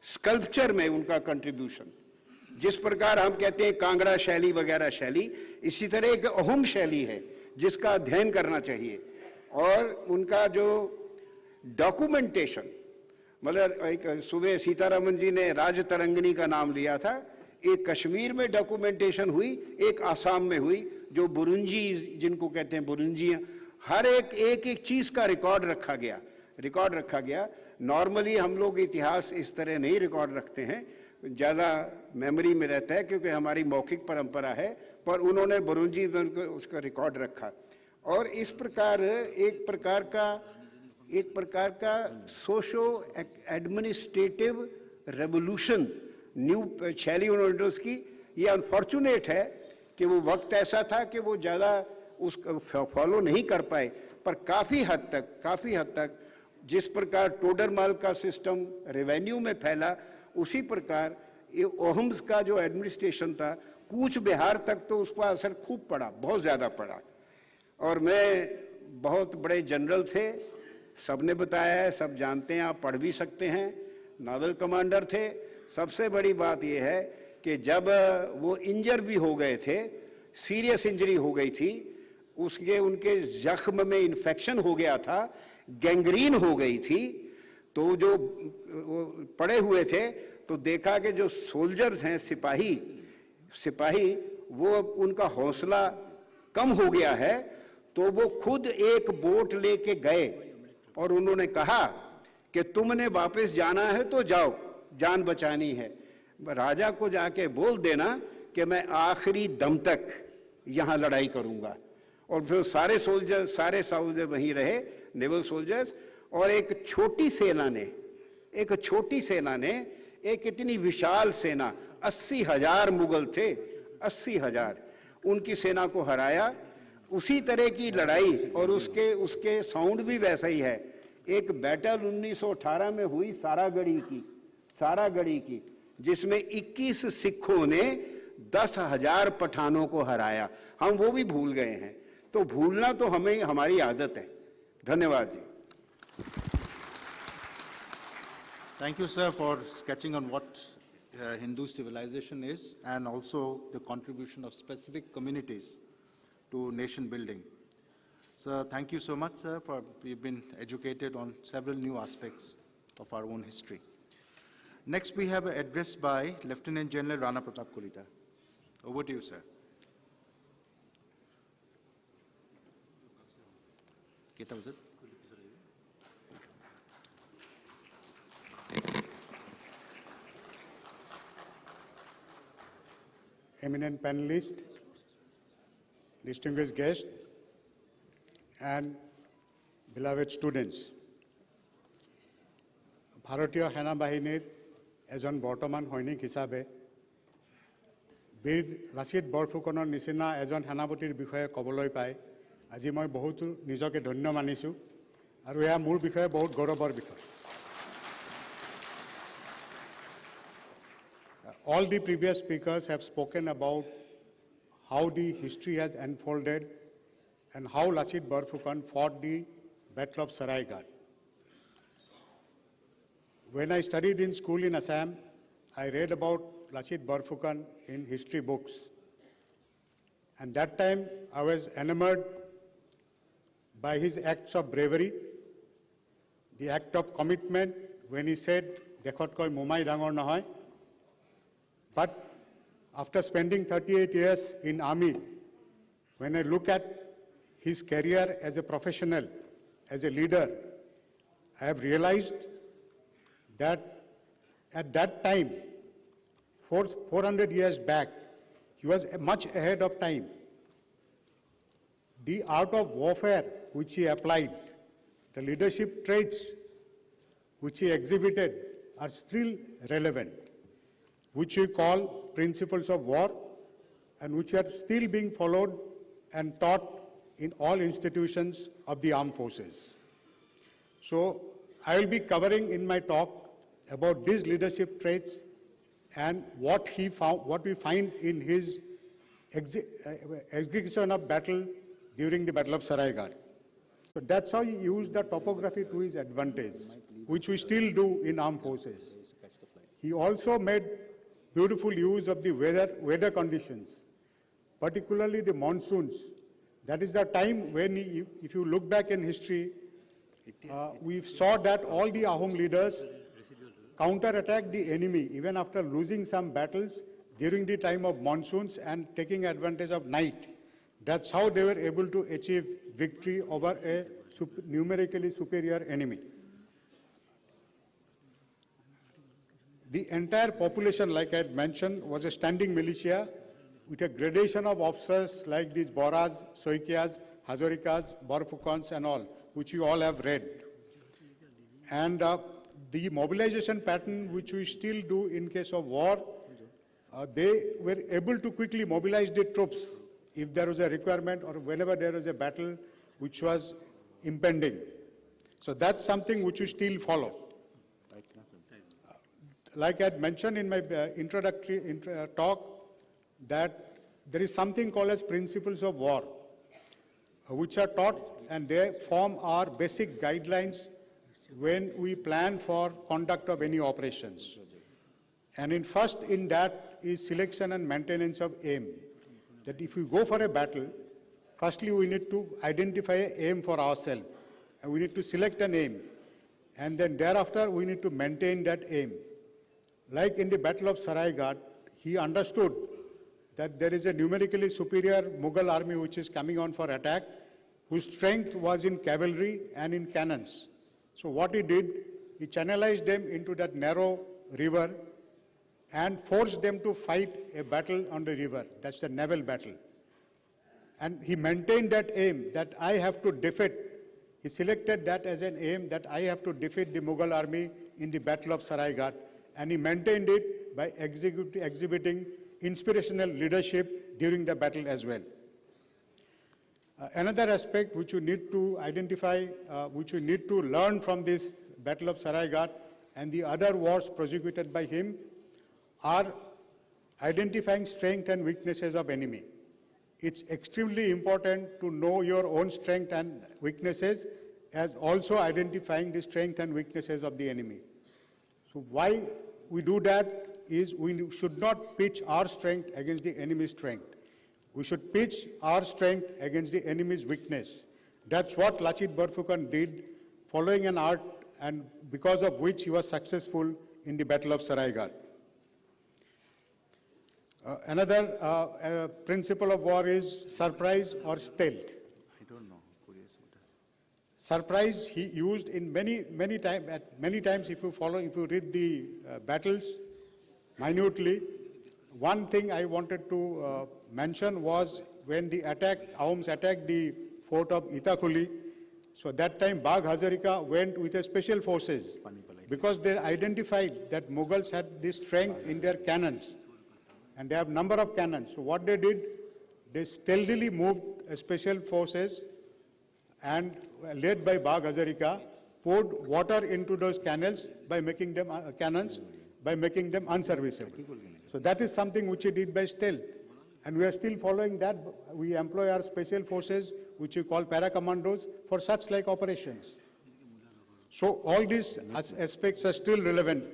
T: स्कल्पचर में उनका कंट्रीब्यूशन, जिस प्रकार हम कहते हैं कांगड़ा शैली वगैरह शैली, इसी तरह एक अहुम शैली है जिसका अध्ययन करना चाहिए। और उनका जो डॉक्यूमेंटेशन, मतलब एक सुबह सीतारामन जी ने राजतरंगिणी का नाम लिया था, एक कश्मीर में डॉक्यूमेंटेशन हुई, एक आसाम में हुई, जो बुरुंजी जिनको कहते हैं बुरुंजियां, हर एक चीज का रिकॉर्ड रखा गया। नॉर्मली हम लोग इतिहास इस तरह नहीं रिकॉर्ड रखते हैं, ज़्यादा मेमोरी में रहता है क्योंकि हमारी मौखिक परंपरा है, पर उन्होंने बुरुंजी में उसका रिकॉर्ड रखा। और इस प्रकार एक प्रकार का सोशो एडमिनिस्ट्रेटिव रेवोल्यूशन न्यू शैली उन्होंने उसकी। ये अनफॉर्चुनेट है कि वो वक्त ऐसा था कि वो ज़्यादा उसका फॉलो नहीं कर पाए, पर काफ़ी हद तक जिस प्रकार टोडरमाल का सिस्टम रेवेन्यू में फैला, उसी प्रकार ये ओहम्स का जो एडमिनिस्ट्रेशन था, कूच बिहार तक तो उसका असर खूब पड़ा, बहुत ज़्यादा पड़ा। और मैं बहुत बड़े जनरल थे, सबने बताया है, सब जानते हैं, आप पढ़ भी सकते हैं, नावल कमांडर थे। सबसे बड़ी बात यह है कि जब वो इंजर भी हो गए थे, सीरियस इंजरी हो गई थी, उनके जख्म में इन्फेक्शन हो गया था, गैंग्रीन हो गई थी, तो जो पड़े हुए थे तो देखा कि जो सोल्जर्स हैं, सिपाही वो उनका हौसला कम हो गया है, तो वो खुद एक बोट लेके गए और उन्होंने कहा कि तुमने वापस जाना है तो जाओ, जान बचानी है, राजा को जाके बोल देना कि मैं आखिरी दम तक यहाँ लड़ाई करूँगा। और फिर सारे सोल्जर वहीं रहे, नेवल सोल्जर्स, और एक छोटी सेना ने एक इतनी विशाल सेना, 80,000 मुगल थे, 80,000, उनकी सेना को हराया। उसी तरह की लड़ाई और उसके साउंड भी वैसा ही है। एक बैटल 1918 में हुई सारागढ़ी की, जिसमें 21 सिखों ने 10,000 पठानों को हराया। हम वो भी भूल गए हैं, तो भूलना तो हमारी आदत है। धन्यवाद जी।
R: Thank you, sir, for sketching on what Hindu civilization is and also the contribution of specific communities to nation building. So thank you so much, sir, for we've been educated on several new aspects of our own history. Next, we have an address by Lieutenant General Rana Pratap Kolita. Over to you, sir.
U: Eminent panelists, distinguished guests, and beloved students. ভাৰতীয় সেনা বাহিনীৰ এজন বৰ্তমান সৈনিক হিচাপে বীৰ লাচিত বৰফুকনৰ নিচিনা এজন সেনাপতিৰ বিষয়ে ক'বলৈ পাই আজি মই বহুতো নিজকে ধন্য মানিছোঁ আৰু এয়া মোৰ বিষয়ে বহুত গৌৰৱৰ বিষয়। All the previous speakers have spoken about how the history has unfolded and how Lachit Barphukan fought the Battle of Saraighat. When I studied in school in Assam, I read about Lachit Barphukan in history books. And that time, I was enamored by his acts of bravery, the act of commitment when he said, "Dekhot koi mumai dangor nahoy." But after spending 38 years in army, when I look at his career as a professional, as a leader, I have realized that at that time, 400 years back, he was much ahead of time. The art of warfare which he applied, the leadership traits which he exhibited are still relevant, which we call principles of war and which are still being followed and taught in all institutions of the armed forces. So I will be covering in my talk about these leadership traits and what we find in his execution of battle during the Battle of Saraighat. So that's how he used the topography to his advantage, which we still do in armed forces. He also made beautiful use of the weather conditions, particularly the monsoons. That is the time when, if you look back in history, we saw that all the Ahom leaders counterattacked the enemy even after losing some battles during the time of monsoons and taking advantage of night. That's how they were able to achieve victory over a numerically superior enemy. The entire population, like I had mentioned, was a standing militia with a gradation of officers like these Boras, Soikias, Hazarikas, Barphukans and all, which you all have read. And the mobilization pattern which we still do in case of war, they were able to quickly mobilize the troops if there was a requirement or whenever there was a battle which was impending. So that's something which we still follow. Like I had mentioned in my introductory talk, that there is something called as principles of war, which are taught and they form our basic guidelines when we plan for conduct of any operations. And first in that is selection and maintenance of aim. That if we go for a battle, firstly we need to identify an aim for ourselves. And we need to select an aim. And then thereafter we need to maintain that aim. Like in the Battle of Saraighat, he understood that there is a numerically superior Mughal army which is coming on for attack, whose strength was in cavalry and in cannons. So what he did, he channelized them into that narrow river and forced them to fight a battle on the river. That's the naval battle. And he maintained that aim that I have to defeat. He selected that as an aim that I have to defeat the Mughal army in the Battle of Saraighat. And he maintained it by exhibiting inspirational leadership during the battle as well. Another aspect which you need to identify, which you need to learn from this Battle of Saraighat and the other wars prosecuted by him are identifying strength and weaknesses of enemy. It's extremely important to know your own strength and weaknesses, as also identifying the strength and weaknesses of the enemy. So why we do that is we should not pitch our strength against the enemy's strength. We should pitch our strength against the enemy's weakness. That's what Lachit Barphukan did, following an art and because of which he was successful in the Battle of Saraighat. Another principle of war is surprise or stealth.
R: I don't know.
U: Surprise he used in many times. If you read the battles minutely, one thing I wanted to mention was when the Ahoms attacked the fort of Itakuli. So that time Bagh Hazarika went with a special forces because they identified that Mughals had this strength in their cannons. And they have number of cannons. So what they did, they stealthily moved special forces and led by Bagh Hazarika, poured water into those cannons by making them unserviceable. So that is something which he did by stealth. And we are still following that. We employ our special forces, which we call para-commandos, for such like operations. So all these aspects are still relevant.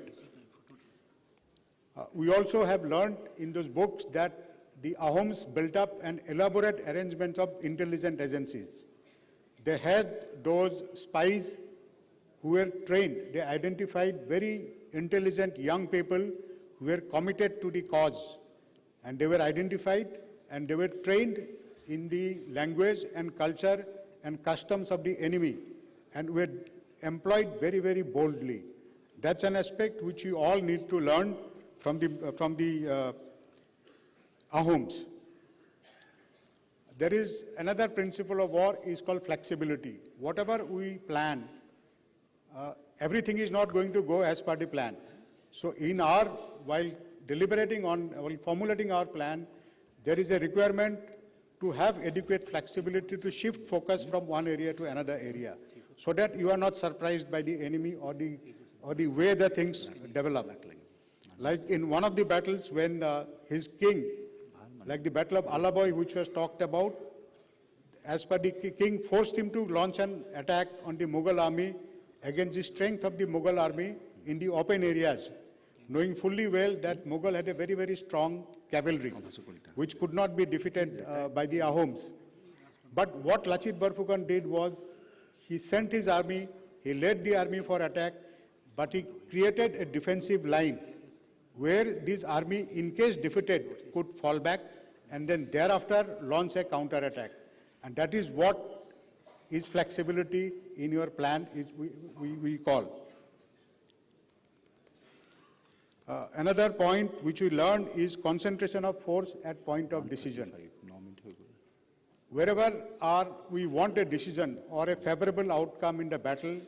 U: We also have learned in those books that the Ahoms built up an elaborate arrangement of intelligence agencies. They had those spies who were trained. They identified very intelligent young people who were committed to the cause. And they were identified and they were trained in the language and culture and customs of the enemy and were employed very, very boldly. That's an aspect which you all need to learn from the Ahoms. There is another principle of war is called flexibility. Whatever we plan, everything is not going to go as per the plan. So while formulating our plan, there is a requirement to have adequate flexibility to shift focus from one area to another area, so that you are not surprised by the enemy or the way the things develop. Like in one of the battles when his king, like the Battle of Alaboy, which was talked about, as per the king forced him to launch an attack on the Mughal army against the strength of the Mughal army in the open areas, knowing fully well that Mughal had a very, very strong cavalry, which could not be defeated by the Ahoms. But what Lachit Barphukan did was, he sent his army, he led the army for attack, but he created a defensive line where this army, in case defeated, could fall back and then thereafter launch a counter-attack. And that is what is flexibility in your plan, we call. Another point which we learned is concentration of force at point of decision. Wherever we want a decision or a favorable outcome in the battle,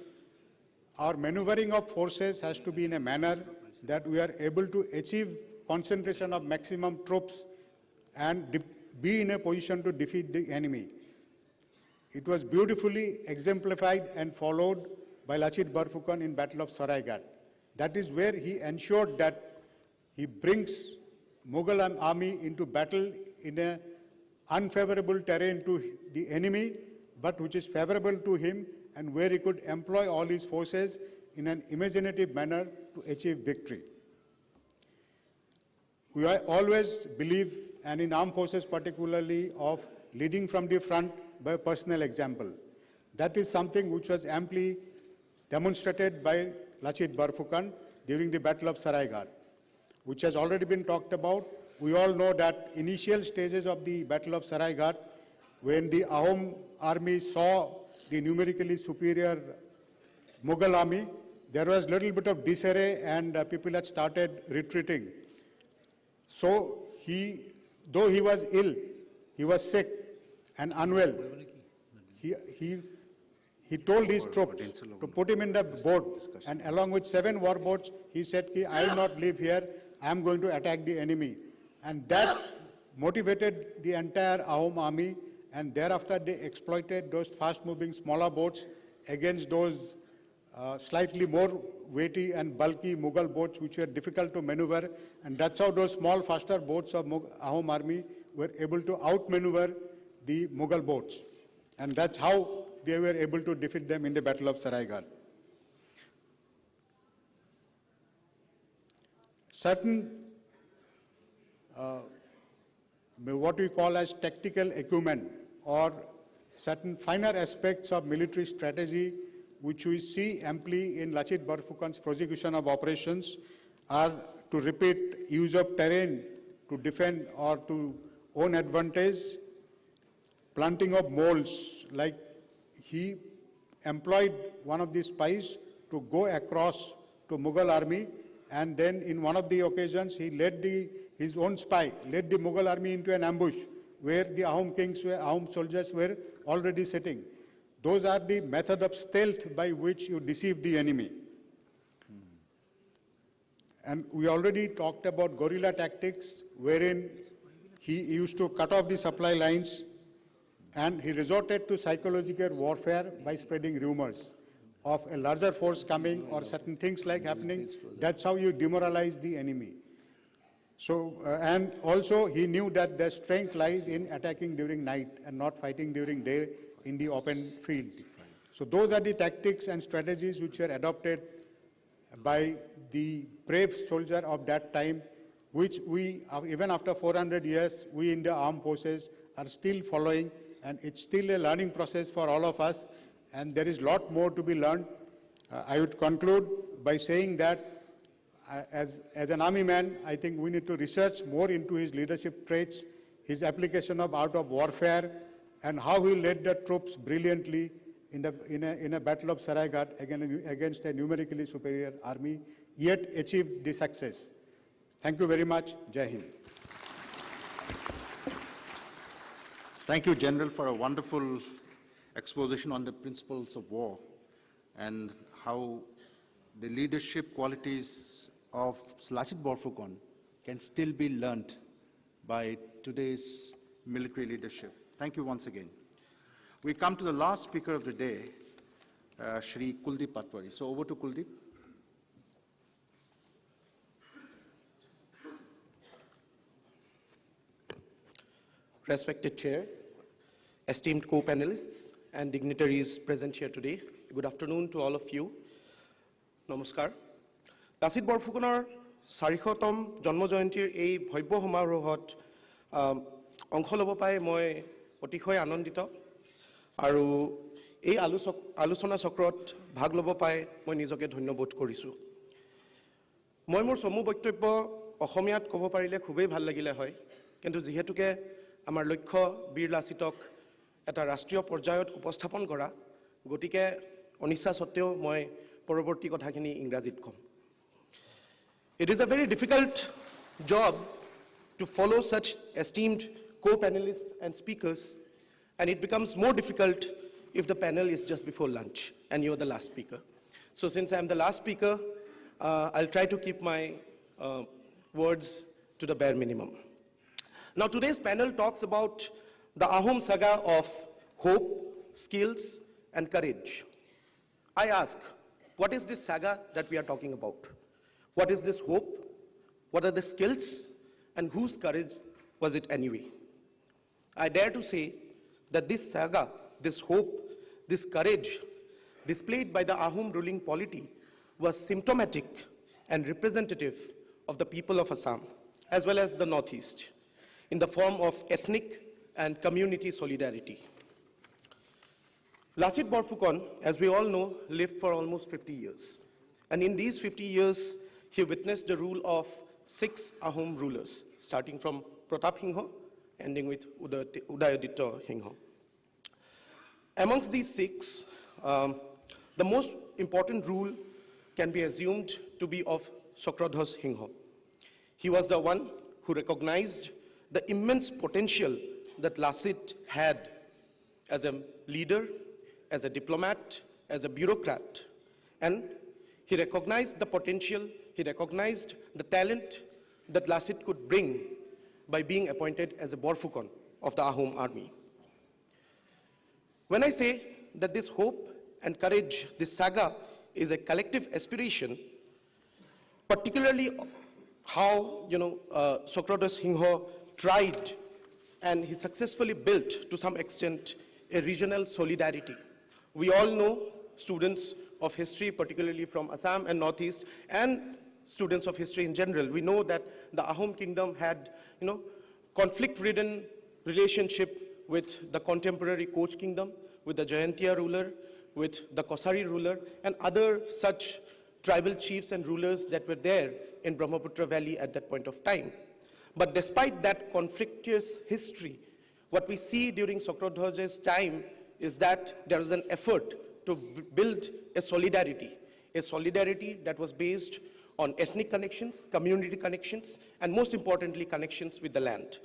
U: our maneuvering of forces has to be in a manner that we are able to achieve concentration of maximum troops and be in a position to defeat the enemy. It was beautifully exemplified and followed by Lachit Barphukan in Battle of Saraighat. That is where he ensured that he brings Mughal army into battle in an unfavorable terrain to the enemy, but which is favorable to him, and where he could employ all his forces in an imaginative manner to achieve victory. we always believe, and in armed forces particularly, of leading from the front by personal example. That is something which was amply demonstrated by Lachit Barphukan during the Battle of Saraighat, which has already been talked about. We all know that initial stages of the Battle of Saraighat, when the Ahom army saw the numerically superior Mughal army, there was a little bit of disarray and people had started retreating. So though he was ill, he was sick and unwell, he told his troops to put him in the boat, and along with 7 war boats, he said, I will not live here, I am going to attack the enemy. And that motivated the entire Ahom army, and thereafter they exploited those fast-moving smaller boats against those slightly more weighty and bulky Mughal boats which were difficult to maneuver, and that's how those small, faster boats of Ahom army were able to outmaneuver the Mughal boats. And that's how they were able to defeat them in the Battle of Saraighat. Certain what we call as tactical acumen or certain finer aspects of military strategy which we see amply in Lachit Barphukan's prosecution of operations are, to repeat, use of terrain to defend or to own advantage, planting of moles, like he employed one of the spies to go across to Mughal army, and then in one of the occasions he led his own spy led the Mughal army into an ambush where the Ahom soldiers were already sitting. Those are the method of stealth by which you deceive the enemy. And we already talked about guerrilla tactics, wherein he used to cut off the supply lines, and he resorted to psychological warfare by spreading rumors of a larger force coming or certain things like happening. That's how you demoralize the enemy. So, and also he knew that their strength lies in attacking during night and not fighting during day in the open field. So those are the tactics and strategies which were adopted by the brave soldier of that time, which we, even after 400 years, we in the armed forces are still following, and it's still a learning process for all of us, and there is a lot more to be learned. I would conclude by saying that as an army man, I think we need to research more into his leadership traits, his application of art of warfare, and how he led the troops brilliantly in a battle of Saraighat against a numerically superior army, yet achieved the success. Thank you very much. Jai Hind.
R: Thank you, General, for a wonderful exposition on the principles of war and how the leadership qualities of Lachit Barphukan can still be learned by today's military leadership. Thank you once again. We come to the last speaker of the day, Shri Kuldeep Patwari. So over to Kuldeep.
B: Respected Chair, esteemed co-panelists and dignitaries present here today, good afternoon to all of you. Namaskar. Lachit Barphukanar 400তম জন্ম জয়ন্তীৰ এই ভব্য সমাৰোহত অংশ ল'ব পাই মই অতিশয় আনন্দিত আৰু এই আলোচনা চক্ৰত ভাগ ল'ব পাই মই নিজকে ধন্যবোধ কৰিছোঁ। মই মোৰ সমূহ বক্তব্য অসমীয়াত ক'ব পাৰিলে খুবেই ভাল লাগিলে হয়, কিন্তু যিহেতুকে আমাৰ লক্ষ্য বীৰ লাচিতক এটা ৰাষ্ট্ৰীয় পৰ্যায়ত উপস্থাপন কৰা, গতিকে অনিচ্ছা সত্ত্বেও মই পৰৱৰ্তী কথাখিনি ইংৰাজীত ক'ম। It is a very difficult job to follow such esteemed co-panelists and speakers, and it becomes more difficult if the panel is just before lunch and you're the last speaker. So since I'm the last speaker, I'll try to keep my words to the bare minimum. Now today's panel talks about the Ahom saga of hope, skills, and courage. I ask, what is this saga that we are talking about? What is this hope? What are the skills? And whose courage was it anyway? I dare to say that this saga, this hope, this courage displayed by the Ahom ruling polity was symptomatic and representative of the people of Assam as well as the Northeast, in the form of ethnic and community solidarity. Lachit Barphukan, as we all know, lived for almost 50 years. And in these 50 years, he witnessed the rule of 6 Ahom rulers, starting from Pratap Singha, ending with Udayaditya Singha. Amongst these 6, the most important rule can be assumed to be of Sakradhas Singha. He was the one who recognized the immense potential that Lachit had as a leader, as a diplomat, as a bureaucrat. And he recognized the potential, he recognized the talent that Lachit could bring by being appointed as a Barphukan of the Ahom army. When I say that this hope and courage, this saga, is a collective aspiration, particularly how, Sakradhas Singha tried and he successfully built, to some extent, a regional solidarity. We all know, students of history, particularly from Assam and Northeast, and students of history in general, we know that the Ahom kingdom had, conflict-ridden relationship with the contemporary Koch kingdom, with the Jayantiya ruler, with the Kosari ruler, and other such tribal chiefs and rulers that were there in Brahmaputra Valley at that point of time. But despite that conflictuous history, what we see during Sakradhas's time is that there was an effort to build a solidarity that was based on ethnic connections, community connections, and most importantly, connections with the land.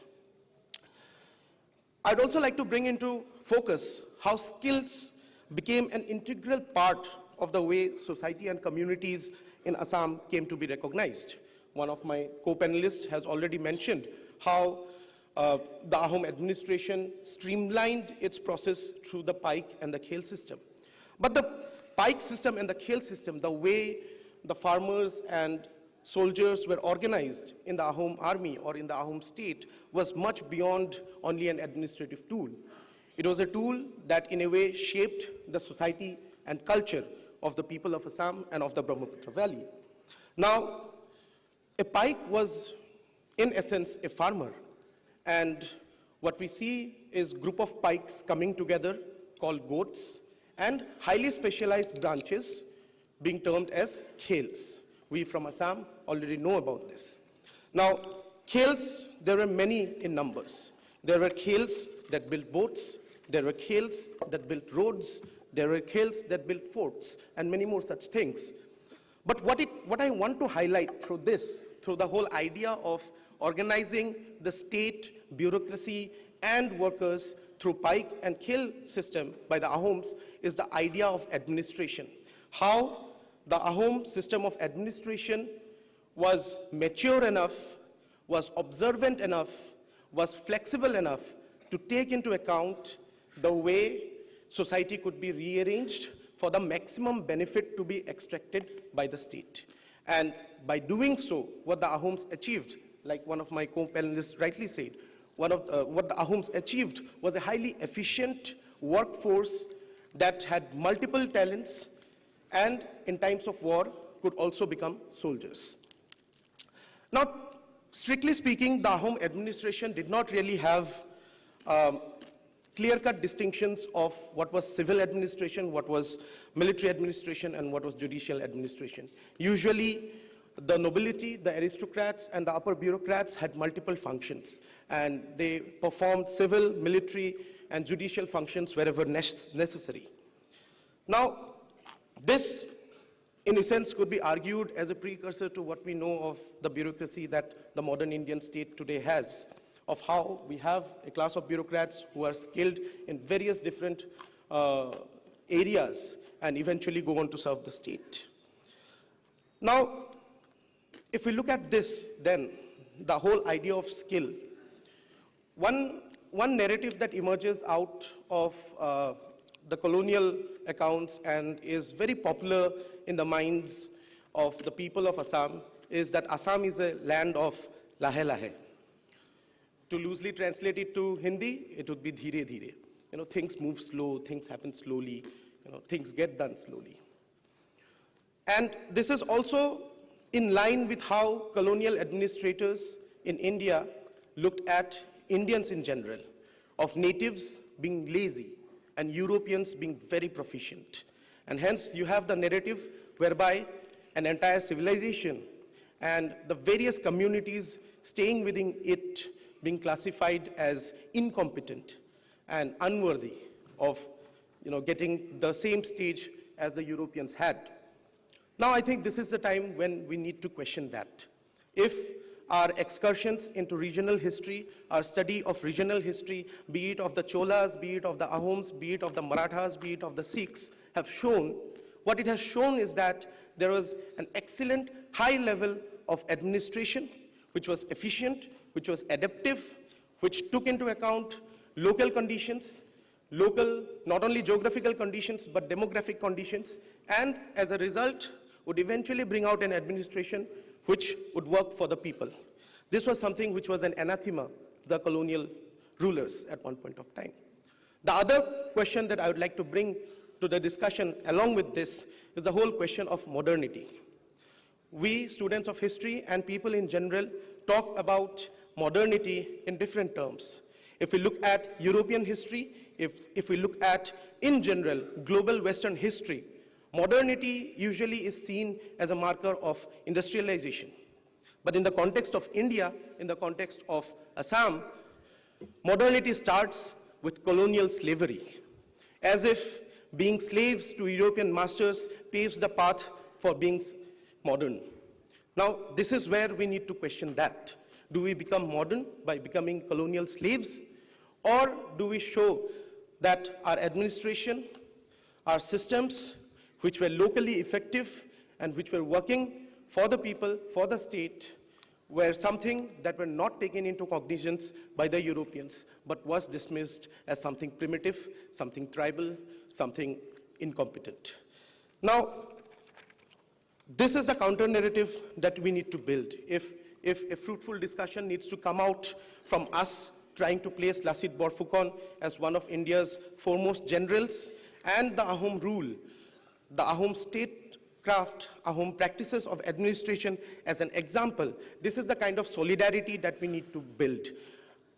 B: I'd also like to bring into focus how skills became an integral part of the way society and communities in Assam came to be recognized. One of my co-panelists has already mentioned how the Ahom administration streamlined its process through the Pike and the Khel system. But the Pike system and the Khel system, the way the farmers and soldiers were organized in the Ahom army or in the Ahom state, was much beyond only an administrative tool. It was a tool that in a way shaped the society and culture of the people of Assam and of the Brahmaputra Valley. Now, a Pike was, in essence, a farmer. And what we see is a group of Pikes coming together called goats and highly specialized branches being termed as Khels. We from Assam already know about this. Now, Khels, there were many in numbers. There were Khels that built boats, there were Khels that built roads, there were Khels that built forts, and many more such things. But what I want to highlight through this, through the whole idea of organizing the state, bureaucracy, and workers through Pike and Khel system by the Ahoms, is the idea of administration. How the Ahom system of administration was mature enough, was observant enough, was flexible enough to take into account the way society could be rearranged for the maximum benefit to be extracted by the state. And by doing so, what the Ahoms achieved, like one of my co-panelists rightly said, what the Ahoms achieved was a highly efficient workforce that had multiple talents and in times of war could also become soldiers. Now, strictly speaking, the Ahom administration did not really have clear-cut distinctions of what was civil administration, what was military administration, and what was judicial administration. Usually, the nobility, the aristocrats, and the upper bureaucrats had multiple functions, and they performed civil, military, and judicial functions wherever necessary. Now, this, in a sense, could be argued as a precursor to what we know of the bureaucracy that the modern Indian state today has, of how we have a class of bureaucrats who are skilled in various different areas and eventually go on to serve the state. Now, if we look at this, then the whole idea of skill, one narrative that emerges out of the colonial accounts and is very popular in the minds of the people of Assam is that Assam is a land of lahe lahe. To loosely translate it to Hindi, it would be dheere dheere. Things move slow, things happen slowly, things get done slowly. And this is also in line with how colonial administrators in India looked at Indians in general, of natives being lazy and Europeans being very proficient. And hence you have the narrative whereby an entire civilization and the various communities staying within it being classified as incompetent and unworthy of getting the same stage as the Europeans had. Now I think this is the time when we need to question that. If our excursions into regional history, our study of regional history, be it of the Cholas, be it of the Ahoms, be it of the Marathas, be it of the Sikhs, have shown, what it has shown is that there was an excellent high level of administration, which was efficient, which was adaptive, which took into account local conditions, local, not only geographical conditions, but demographic conditions, and as a result, would eventually bring out an administration which would work for the people. This was something which was an anathema to the colonial rulers at one point of time. The other question that I would like to bring to the discussion along with this is the whole question of modernity. We, students of history and people in general, talk about modernity in different terms. If we look at European history, if we look at, in general, global Western history, modernity usually is seen as a marker of industrialization. But in the context of India, in the context of Assam, modernity starts with colonial slavery, as if being slaves to European masters paves the path for being modern. Now, this is where we need to question that. Do we become modern by becoming colonial slaves? Or do we show that our administration, our systems, which were locally effective and which were working for the people, for the state, were something that were not taken into cognizance by the Europeans, but was dismissed as something primitive, something tribal, something incompetent. Now, this is the counter-narrative that we need to build. If a fruitful discussion needs to come out from us trying to place Lachit Barphukan as one of India's foremost generals and the Ahom rule, the Ahom statecraft, Ahom practices of administration as an example, this is the kind of solidarity that we need to build.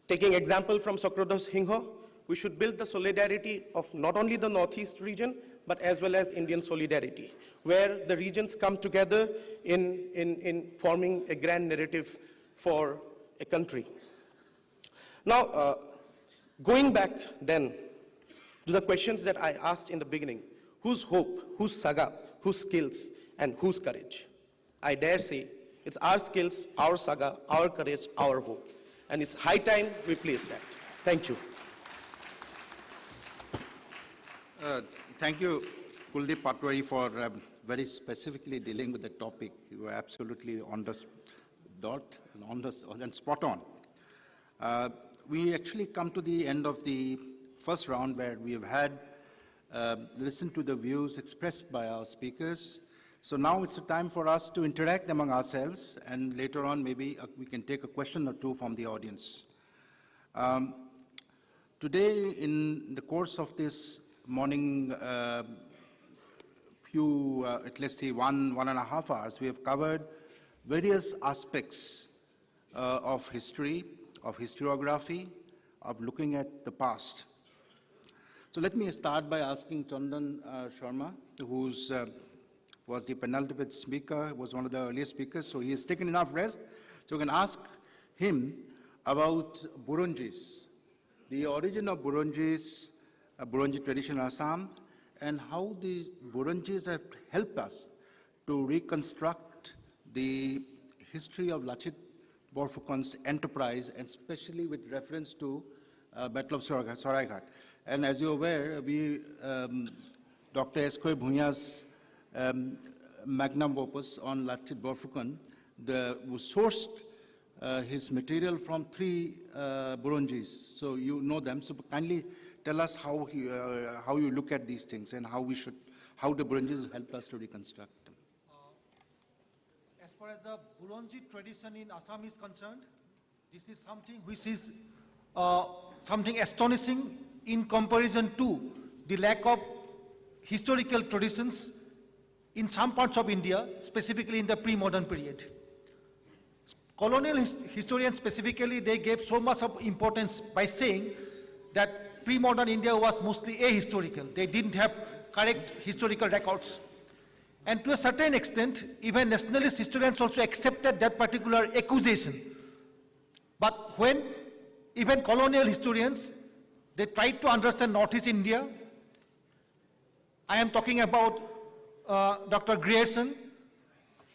B: Taking example from Socrates Hingho, we should build the solidarity of not only the Northeast region, but as well as Indian solidarity, where the regions come together in forming a grand narrative for a country. Now, going back then to the questions that I asked in the beginning, whose hope, whose saga, whose skills, and whose courage? I dare say it's our skills, our saga, our courage, our hope. And it's high time we place that. Thank you.
R: Thank you, Kuldeep Patwari, for very specifically dealing with the topic. You were absolutely on the dot and spot on. We actually come to the end of the first round where we have had listened to the views expressed by our speakers. So now it's a time for us to interact among ourselves, and later on maybe we can take a question or two from the audience. Today, in the course of this morning let's say one and a half hours, we have covered various aspects of history, of historiography, of looking at the past. So let me start by asking Chandan Sharma, who was the penultimate speaker, was one of the earliest speakers, so he has taken enough rest. So we can ask him about Burunjis, the origin of Burunjis, Burunji tradition in Assam, and how the Burunjis have helped us to reconstruct the history of Lachit Barphukan's enterprise, and especially with reference to Battle of Saraihat. And as you're aware, Dr. S.K. Bhunya's magnum opus on Lachit Barphukan sourced his material from 3 Burunjis. So you know them. So kindly tell us how you look at these things and how the Burunjis help us to reconstruct them.
S: As far as the Burunji tradition in Assam is concerned, this is something which is something astonishing in comparison to the lack of historical traditions in some parts of India, specifically in the pre-modern period. colonial historians specifically, they gave so much of importance by saying that pre-modern India was mostly ahistorical. They didn't have correct historical records. And to a certain extent, even nationalist historians also accepted that particular accusation. But when even colonial historians, they tried to understand Northeast India, I am talking about Dr. Grierson,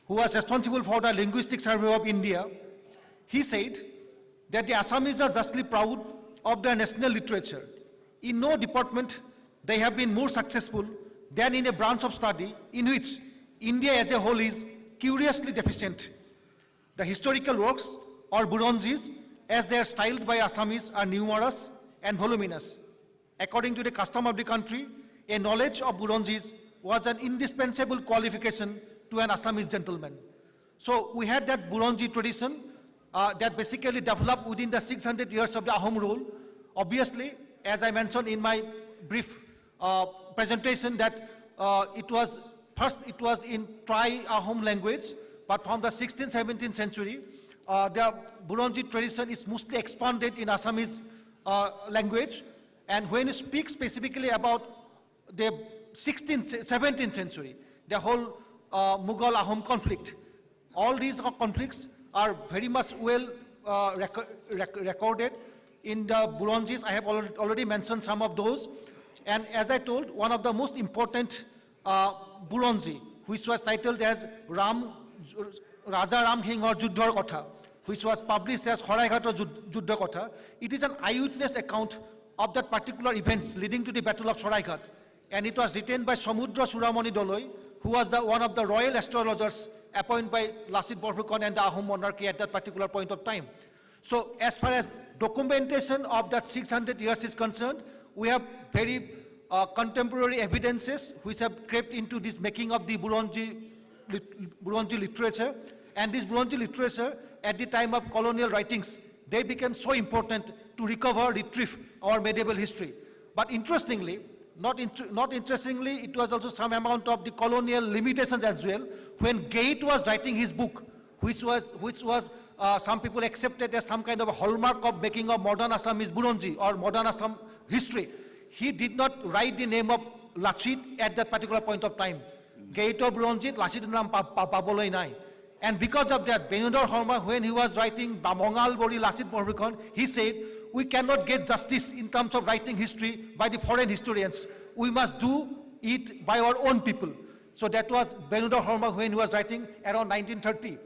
S: who was responsible for the linguistic survey of India. He said that the Assamese are justly proud of their national literature. In no department they have been more successful than in a branch of study in which India as a whole is curiously deficient. The historical works, or Buronjis, as they are styled by Assamese, are numerous and voluminous. According to the custom of the country, a knowledge of Buronjis was an indispensable qualification to an Assamese gentleman. So we had that Buronji tradition that basically developed within the 600 years of the Ahom rule. Obviously, as I mentioned in my brief presentation, that it was in Tri-Ahom language, but from the 16th, 17th century, the Buronji tradition is mostly expanded in Assamese language. And when you speak specifically about the 16th, 17th century, the whole Mughal Ahom conflict, all these conflicts are very much well recorded in the Buronjis. I have already mentioned some of those. And as I told, one of the most important Buronji, which was titled as Raja Ram Hinghor Juddhar Kotha, which was published as Horaighator Juddha Kotha, it is an eyewitness account of that particular events leading to the Battle of Soraighat. And it was written by Samudra Suramani Doloi, who was one of the royal astrologers appointed by Lachit Barphukan and the Ahom monarchy at that particular point of time. So as far as documentation of that 600 years is concerned, we have very contemporary evidences which have crept into this making of the Buronji literature. And this Buronji literature, at the time of colonial writings, they became so important to recover, retrieve our medieval history. But interestingly, not interestingly, it was also some amount of the colonial limitations as well. When Gate was writing his book, which was some people accepted as some kind of a hallmark of making of modern Assamese Buronji or modern Assam history, he did not write the name of Lachit at that particular point of time. Gate of Buronji, Lachit Nam Paboloi Nai. And because of that, Benudar Horma, when he was writing Bamongal Bori Lachit Barphukan, he said, we cannot get justice in terms of writing history by the foreign historians. We must do it by our own people. So that was Benudar Horma when he was writing around 1930.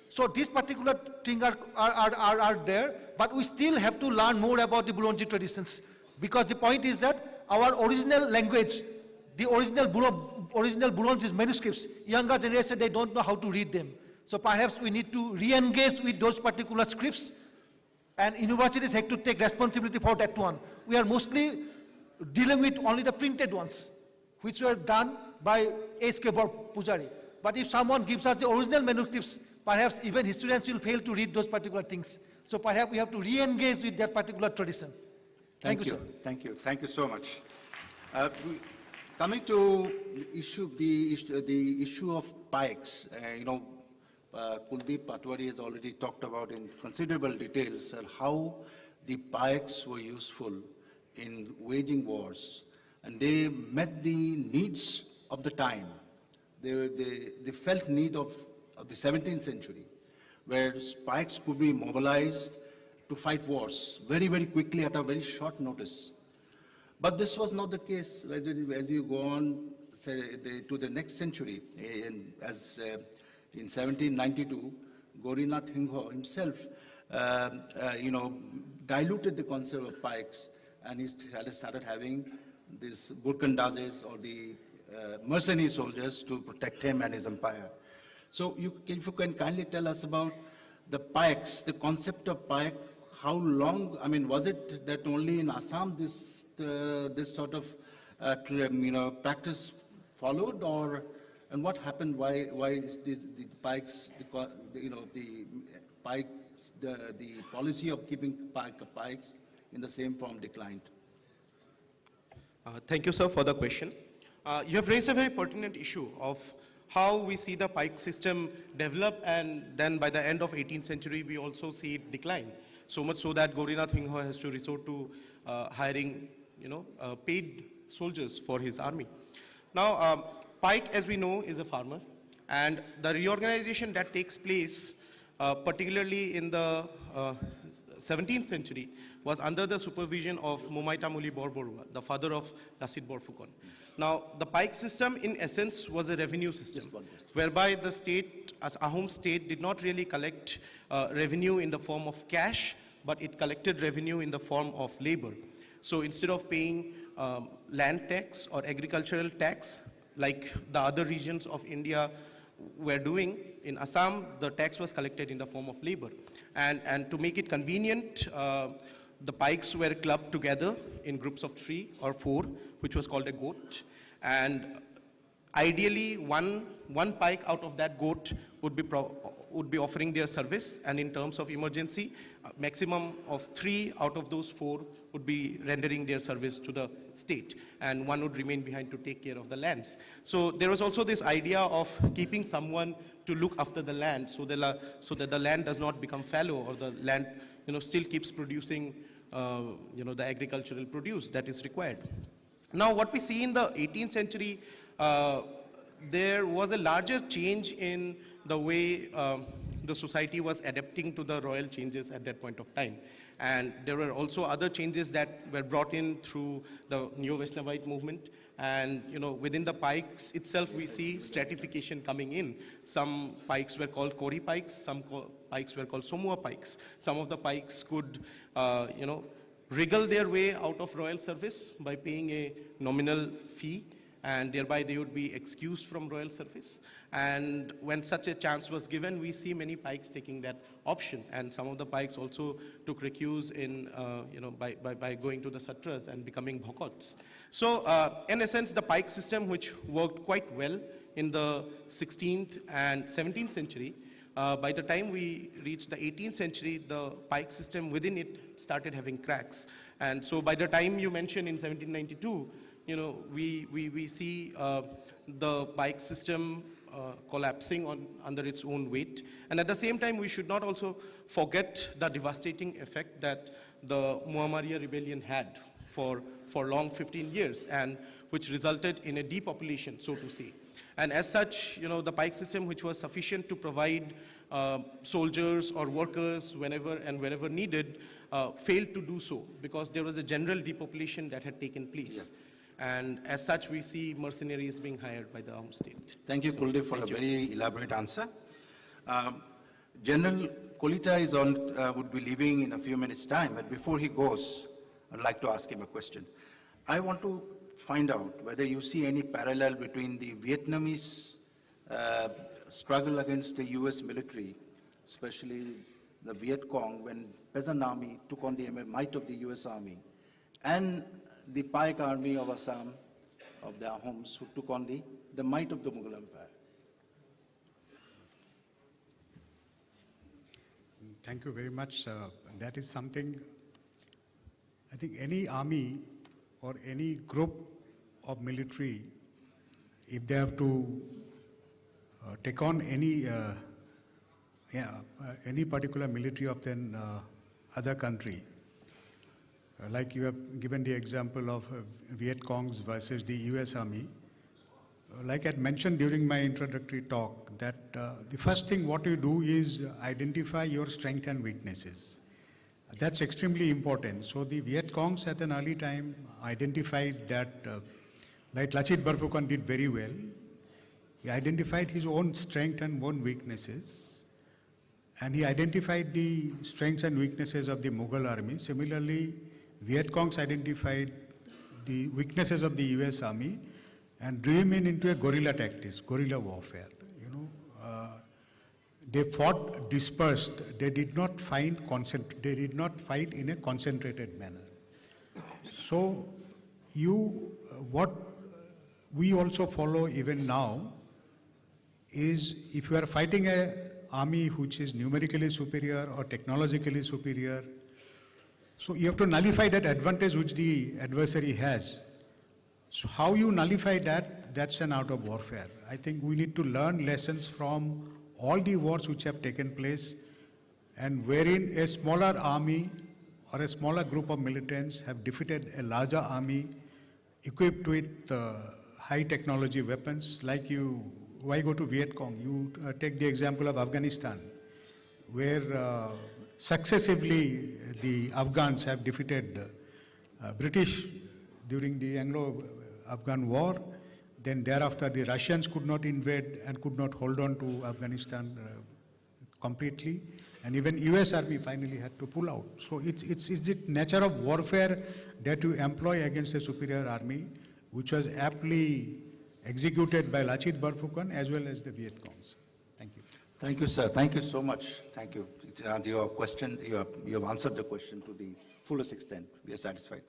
S: So these particular things are there, but we still have to learn more about the Buronji traditions. Because the point is that our original language, the original Buronji manuscripts, younger generation, they don't know how to read them. So perhaps we need to re-engage with those particular scripts, and universities have to take responsibility for that one. We are mostly dealing with only the printed ones, which were done by H.K. Pujari. But if someone gives us the original manuscripts, perhaps even historians will fail to read those particular things. So perhaps we have to re-engage with that particular tradition. Thank you, sir.
R: Thank you. Thank you so much. Coming to the issue of pikes, Kuldeep Patwari has already talked about in considerable details how the pikes were useful in waging wars, and they met the needs of the time. They felt need of the 17th century, where pikes could be mobilized to fight wars very, very quickly at a very short notice. But this was not the case as you go on to the next century. In 1792, Gorinath Hingho himself, diluted the concept of pikes, and he started having these burkandazes, or the mercenary soldiers, to protect him and his empire. So if you can kindly tell us about the pikes, the concept of pike, how long, was it that only in Assam this sort of practice followed, and what happened? Why is the pikes, the policy of keeping pikes in the same form declined?
B: Thank you, sir, for the question. You have raised a very pertinent issue of how we see the Pike system develop, and then by the end of 18th century, we also see it decline. So much so that Gaurinath Singha has to resort to hiring, paid soldiers for his army. Now, Pike, as we know, is a farmer, and the reorganization that takes place, particularly in the 17th century, was under the supervision of Momaita Muli Borborua, the father of Lachit Barphukan. Now, the Pike system, in essence, was a revenue system, whereby the state, as Ahom state, did not really collect revenue in the form of cash, but it collected revenue in the form of labor. So instead of paying land tax or agricultural tax, like the other regions of India were doing, in Assam, the tax was collected in the form of labor. And to make it convenient, the Pikes were clubbed together in groups of 3 or 4, which was called a goat. And ideally, one Pike out of that goat would be offering their service, and in terms of emergency, maximum of 3 out of those 4 would be rendering their service to the state, and one would remain behind to take care of the lands. So there was also this idea of keeping someone to look after the land, so that the land does not become fallow, or the land still keeps producing the agricultural produce that is required. Now, what we see in the 18th century, there was a larger change in the way the society was adapting to the royal changes at that point of time. And there were also other changes that were brought in through the Neo-Vaishnavite movement. And within the Pikes itself, we see stratification coming in. Some Pikes were called Kori Pikes, some Pikes were called Somua Pikes. Some of the Pikes could, wriggle their way out of royal service by paying a nominal fee, and thereby they would be excused from royal service. And when such a chance was given, we see many Pikes taking that option, and some of the Pikes also took recuse in, by going to the Satras and becoming Bhokots. So, in a sense, the Pike system, which worked quite well in the 16th and 17th century, by the time we reached the 18th century, the Pike system within it started having cracks. And so by the time you mentioned in 1792, we see the Pike system collapsing under its own weight. And at the same time, we should not also forget the devastating effect that the Muammariya rebellion had for long 15 years, and which resulted in a depopulation, so to say. And as such, the Pike system, which was sufficient to provide soldiers or workers whenever and wherever needed, failed to do so, because there was a general depopulation that had taken place. Yeah. And as such, we see mercenaries being hired by the armed state.
R: Thank you, Kuldeep, for a very elaborate answer. General Kolita is would be leaving in a few minutes' time, but before he goes, I'd like to ask him a question. I want to find out whether you see any parallel between the Vietnamese struggle against the US military, especially the Viet Cong, when peasant army took on the might of the US army, and the Pike army of Assam, of the Ahoms, who took on the might of the Mughal Empire.
U: Thank you very much. That is something, I think any army or any group of military, if they have to take on any particular military of then other country, like you have given the example of Viet Congs versus the US Army. Like I had mentioned during my introductory talk, that the first thing what you do is identify your strengths and weaknesses. That's extremely important. So the Viet Congs at an early time identified that, like Lachit Barphukan did very well, he identified his own strengths and own weaknesses, and he identified the strengths and weaknesses of the Mughal army. Similarly, Viet Congs identified the weaknesses of the US Army and drew him into a guerrilla tactics, guerrilla warfare. They fought dispersed. They did not fight in a concentrated manner. So, what we also follow even now is, if you are fighting an army which is numerically superior or technologically superior, so you have to nullify that advantage which the adversary has So how you nullify that, that's an art of warfare. I think we need to learn lessons from all the wars which have taken place, and wherein a smaller army or a smaller group of militants have defeated a larger army equipped with high technology weapons. Like why go to Viet Cong? You take the example of Afghanistan, where successively the Afghans have defeated British during the Anglo-Afghan War. Then thereafter the Russians could not invade and could not hold on to Afghanistan completely. And even US Army finally had to pull out. So it's the nature of warfare that you employ against a superior army, which was aptly executed by Lachit Barphukan as well as the Viet Congs. Thank you.
R: Thank you, sir. Thank you so much. Thank you. Your question, you have answered the question to the fullest extent. We are satisfied.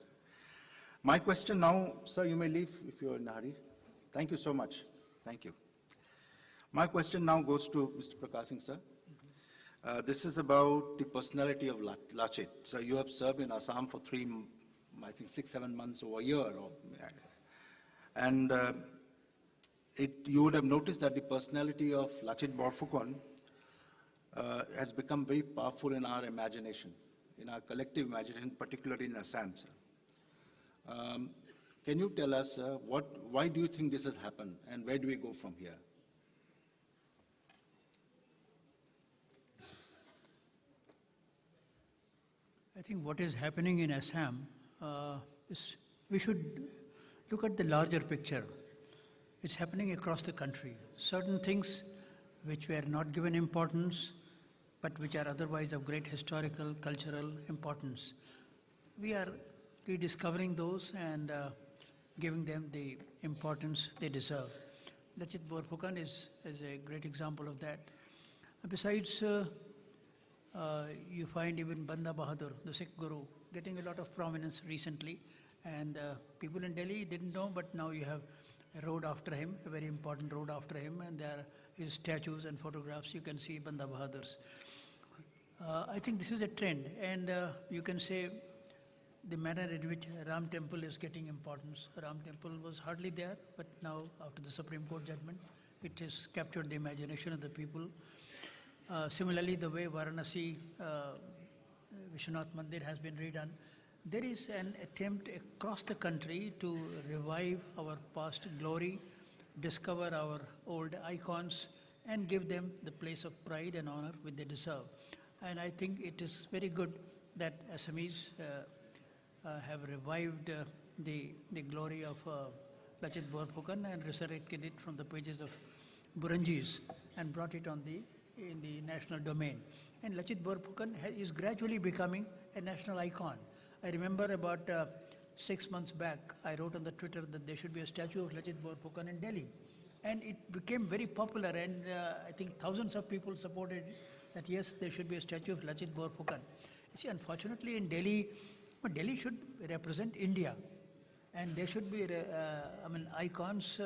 R: My question now, sir, you may leave if you're in a hurry. Thank you so much. Thank you. My question now goes to Mr. Prakash Singh, sir. This is about the personality of Lachit. So you have served in Assam for 6, 7 months or a year. And you would have noticed that the personality of Lachit Barphukan has become very powerful in our imagination, in our collective imagination, particularly in Assam, sir. Can you tell us why do you think this has happened, and where do we go from here?
Q: I think what is happening in Assam is we should look at the larger picture. It's happening across the country. Certain things which were not given importance, but which are otherwise of great historical, cultural importance. We are rediscovering those and giving them the importance they deserve. Lachit Barphukan is a great example of that. Besides, you find even Banda Bahadur, the Sikh Guru, getting a lot of prominence recently. And people in Delhi didn't know, but now you have a road after him, a very important road after him, and there are his statues and photographs. You can see Banda Bahadur's. I think this is a trend, and you can say the manner in which Ram Temple is getting importance. Ram Temple was hardly there, but now after the Supreme Court judgment, it has captured the imagination of the people. Similarly, the way Varanasi Vishwanath Mandir has been redone, there is an attempt across the country to revive our past glory, discover our old icons, and give them the place of pride and honor which they deserve. And I think it is very good that Assamese have revived the glory of Lachit Barphukan and resurrected it from the pages of Burunjis and brought it in the national domain. And Lachit Barphukan is gradually becoming a national icon. I remember about 6 months back, I wrote on the Twitter that there should be a statue of Lachit Barphukan in Delhi. And it became very popular, and I think thousands of people supported that yes, there should be a statue of Lachit Barphukan. You see, unfortunately in Delhi, Delhi should represent India. And there should be, icons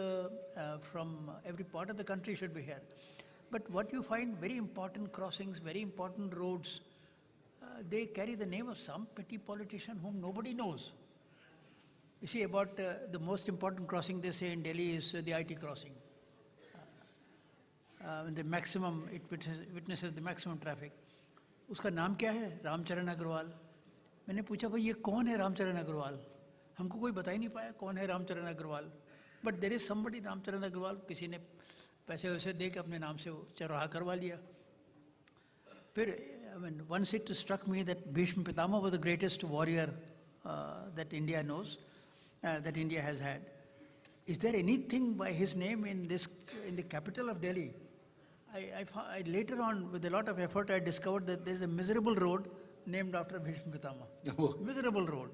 Q: from every part of the country should be here. But what you find, very important crossings, very important roads, they carry the name of some petty politician whom nobody knows. You see, about the most important crossing they say in Delhi is the IT crossing. The maximum, it witnesses the maximum traffic. उसका नाम क्या है? रामचरण अग्रवाल. मैंने पूछा भाई ये कौन है रामचरण अग्रवाल? हमको कोई बता ही नहीं पाया कौन है Ramcharan Agarwal. But there is somebody, Ramcharan Agarwal, किसी ने पैसे वैसे दे के अपने नाम से वो चौराहा करवा लिया. फिर once it struck me that Bhishma Pitama was the greatest warrior that India knows, that India has had. Is there anything by his name in the capital of Delhi? I later on, with a lot of effort, I discovered that there's a miserable road named after Bhishma Pitama. Miserable road.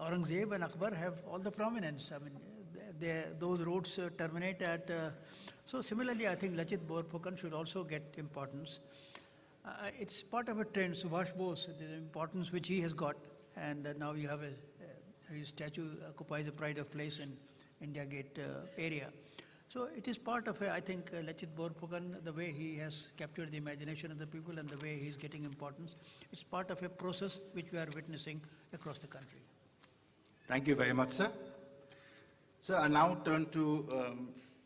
Q: Aurangzeb and Akbar have all the prominence. Those roads terminate at. So similarly, I think Lachit Barphukan should also get importance. It's part of a trend. Subhash Bose, the importance which he has got, and now you have his statue occupies a pride of place in India Gate area. So it is part of I think Lachit Barphukan, the way he has captured the imagination of the people and the way he's getting importance. It's part of a process which we are witnessing across the country.
R: Thank you very much, sir. Sir, I now turn to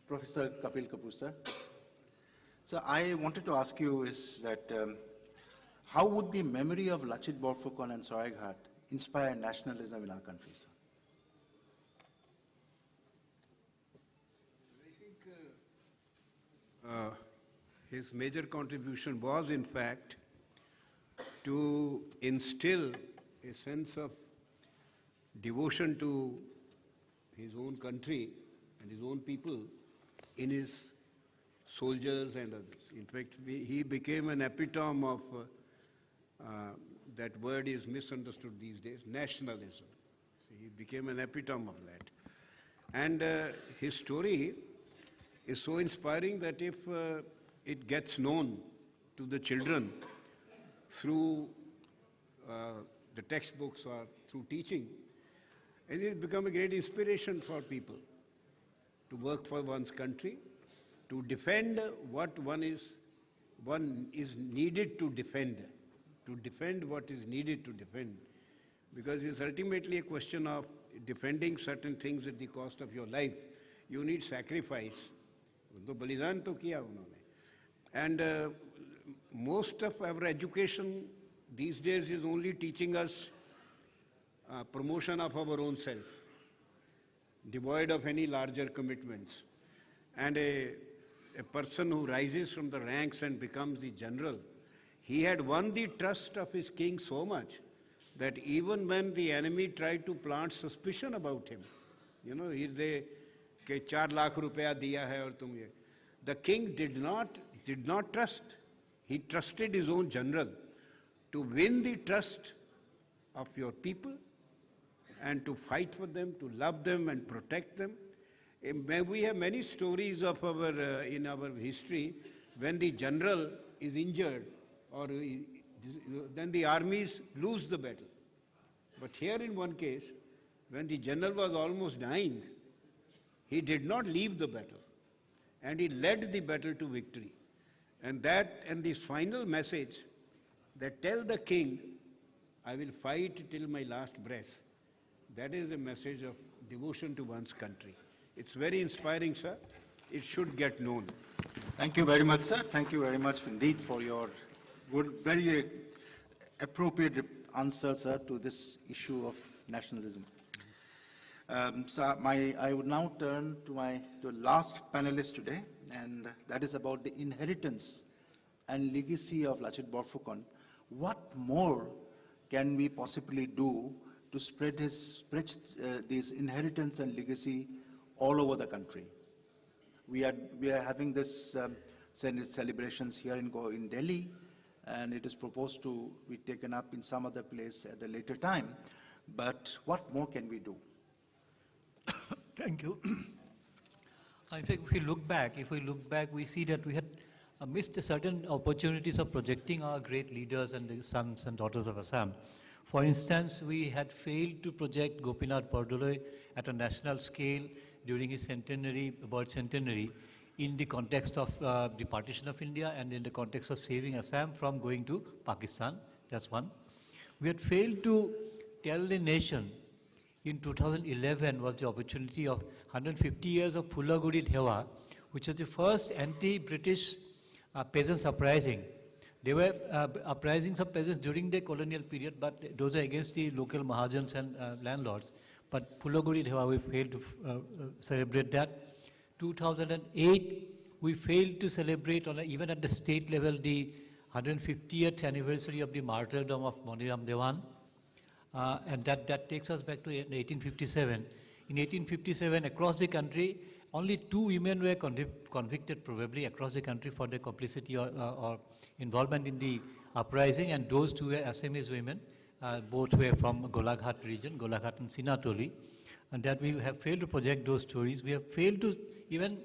R: Professor Kapil Kapoor, sir. So I wanted to ask you is that how would the memory of Lachit Barphukan and Saga inspire nationalism in our country, sir?
T: His major contribution was, in fact, to instill a sense of devotion to his own country and his own people in his soldiers and others. In fact, he became an epitome of, that word is misunderstood these days, nationalism. So he became an epitome of that. And his story is so inspiring that if it gets known to the children through the textbooks or through teaching, it will become a great inspiration for people to work for one's country, to defend what one is needed to defend what is needed to defend. Because it's ultimately a question of defending certain things at the cost of your life. You need sacrifice. Balidan to kiya unhone. And most of our education these days is only teaching us promotion of our own self, devoid of any larger commitments. And a person who rises from the ranks and becomes the general, he had won the trust of his king so much that even when the enemy tried to plant suspicion about him, you know, they ke 4 lakh rupeya diya hai aur tum ye. The king did not trust. He trusted his own general to win the trust of your people and to fight for them, to love them and protect them. We have many stories of in our history when the general is injured or then the armies lose the battle. But here in one case, when the general was almost dying, he did not leave the battle and he led the battle to victory. And this final message that tell the king, I will fight till my last breath. That is a message of devotion to one's country. It's very inspiring, sir. It should get known.
R: Thank you very much, sir. Thank you very much indeed for your good, very appropriate answer, sir, to this issue of nationalism. I would now turn to the last panelist today, and that is about the inheritance and legacy of Lachit Barphukan. What more can we possibly do to spread this inheritance and legacy all over the country? We are having this celebrations here in Delhi, and it is proposed to be taken up in some other place at a later time. But what more can we do?
P: Thank you. In fact, if we look back, we see that we had missed certain opportunities of projecting our great leaders and the sons and daughters of Assam. For instance, we had failed to project Gopinath Bordoloi at a national scale during his birth centenary, in the context of the partition of India and in the context of saving Assam from going to Pakistan. That's one. We had failed to tell the nation in 2011 was the opportunity of 150 years of Phulaguri Thewa, which was the first anti-British peasants uprising. There were uprisings of peasants during the colonial period, but those are against the local Mahajans and landlords. But Phulaguri Thewa, we failed to celebrate that. 2008, we failed to celebrate, even at the state level, the 150th anniversary of the martyrdom of Maniram Dewan. And that takes us back to 1857. In 1857, across the country, only 2 women were convicted probably across the country for their complicity or involvement in the uprising, and those 2 were Assamese women. Both were from Golaghat region, Golaghat and Sinatoli. And that we have failed to project those stories. We have failed to even,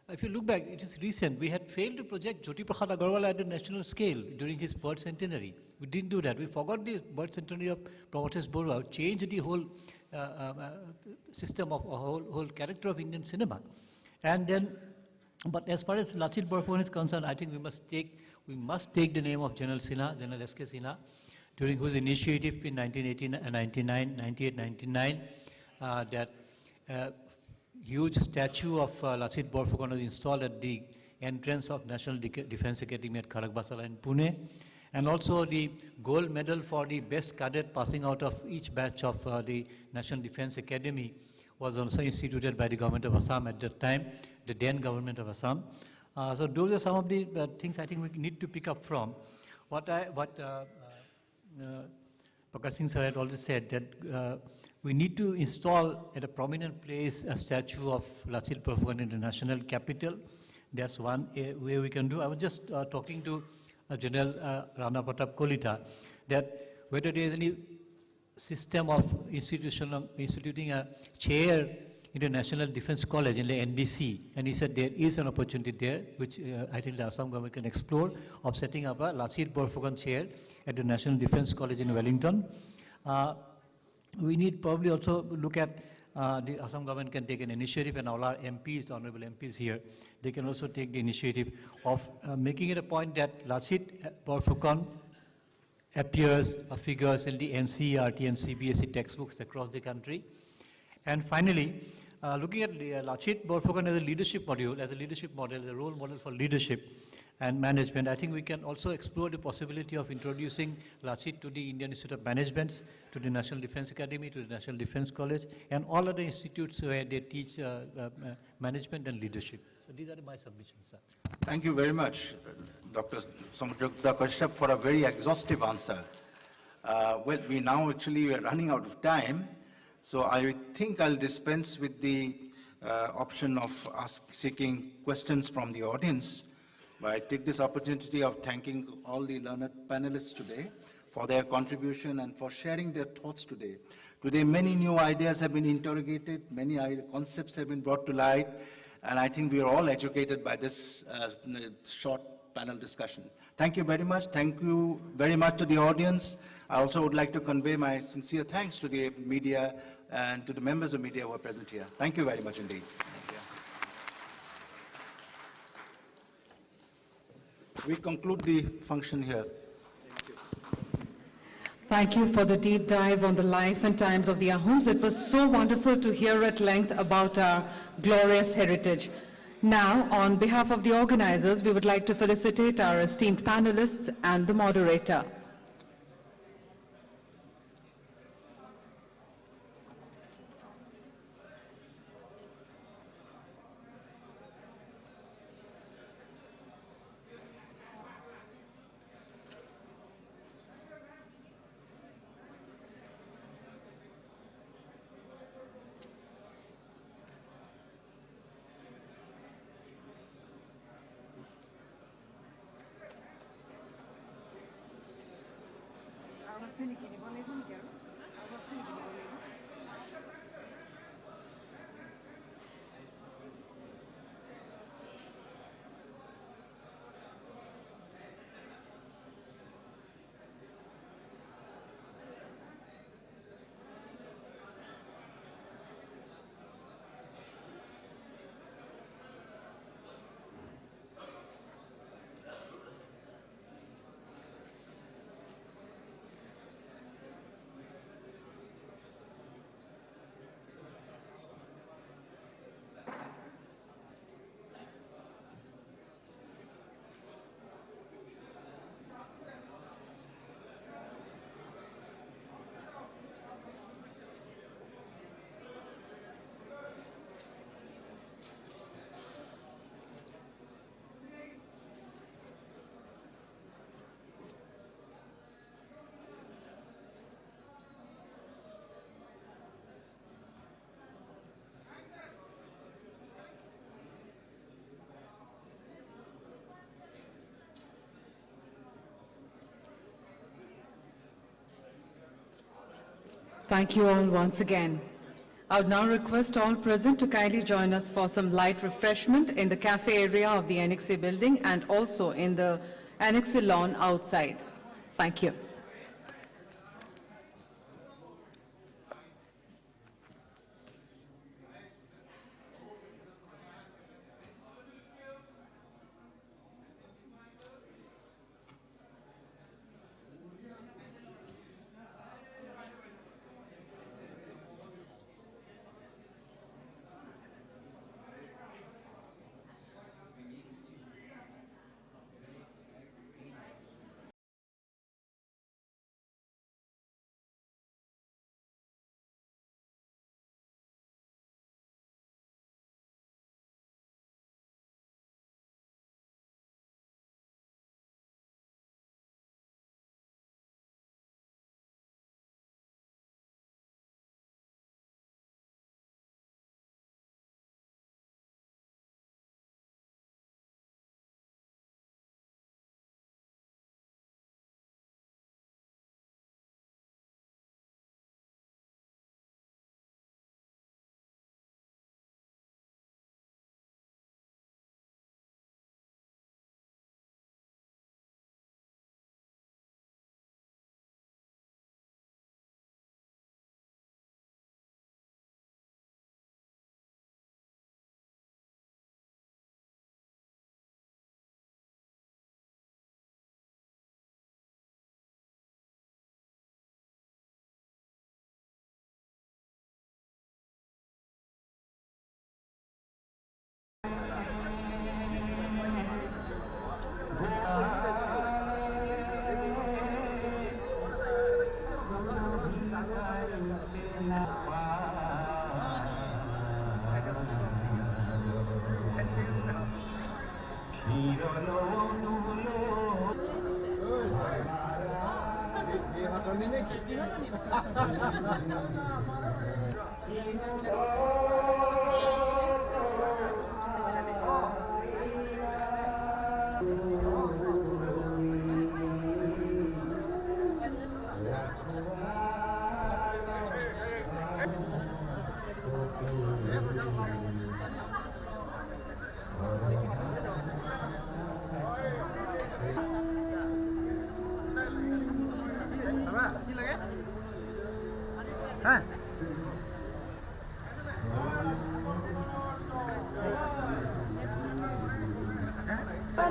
P: if you look back, it is recent, we had failed to project Jyoti Prasad Agarwal at the national scale during his birth centenary. We didn't do that. We forgot the birth centenary of Prabhatas Borua, changed the whole system of whole character of Indian cinema. And then, but as far as Lachit Barphukan is concerned, I think we must take the name of General Sinha, General S.K. Sinha, during whose initiative in 1998, 99, that huge statue of Lachit Barphukan was installed at the entrance of National Defense Academy at Kharagpasala in Pune. And also the gold medal for the best cadet passing out of each batch of the National Defense Academy was also instituted by the government of Assam at that time, the then government of Assam. So those are some of the things I think we need to pick up from. What Prakash Singh sir had already said, that we need to install at a prominent place a statue of Lachit Barphukan in the national capital. That's one way we can do. I was just talking to General Rana Pratap Kolita, that whether there is any system of instituting a chair in the National Defense College in the NDC, and he said there is an opportunity there, which I think the Assam government can explore, of setting up a Lachit Barphukan chair at the National Defense College in Wellington. We need probably also look at the Assam government can take an initiative, and all our MPs, the honorable MPs here, they can also take the initiative of making it a point that Lachit Barphukan appears, figures in the NCERT and CBSE textbooks across the country. And finally, looking at Lachit Barphukan as a leadership model, as a role model for leadership and management, I think we can also explore the possibility of introducing Lachit to the Indian Institute of Management, to the National Defense Academy, to the National Defense College, and all other institutes where they teach management and leadership. So these are my submissions, sir.
R: Thank you very much, Dr. Samudra Kashyap, for a very exhaustive answer. Well, we now actually are running out of time, so I think I'll dispense with the option of seeking questions from the audience. But I take this opportunity of thanking all the learned panelists today for their contribution and for sharing their thoughts today. Today, many new ideas have been interrogated, many concepts have been brought to light, and I think we are all educated by this short panel discussion. Thank you very much. Thank you very much to the audience. I also would like to convey my sincere thanks to the media and to the members of media who are present here. Thank you very much indeed. We conclude the function here.
J: Thank you for the deep dive on the life and times of the Ahoms. It was so wonderful to hear at length about our glorious heritage. Now, on behalf of the organizers, we would like to felicitate our esteemed panelists and the moderator. Thank you all once again. I would now request all present to kindly join us for some light refreshment in the cafe area of the NXA building and also in the NXA lawn outside. Thank you.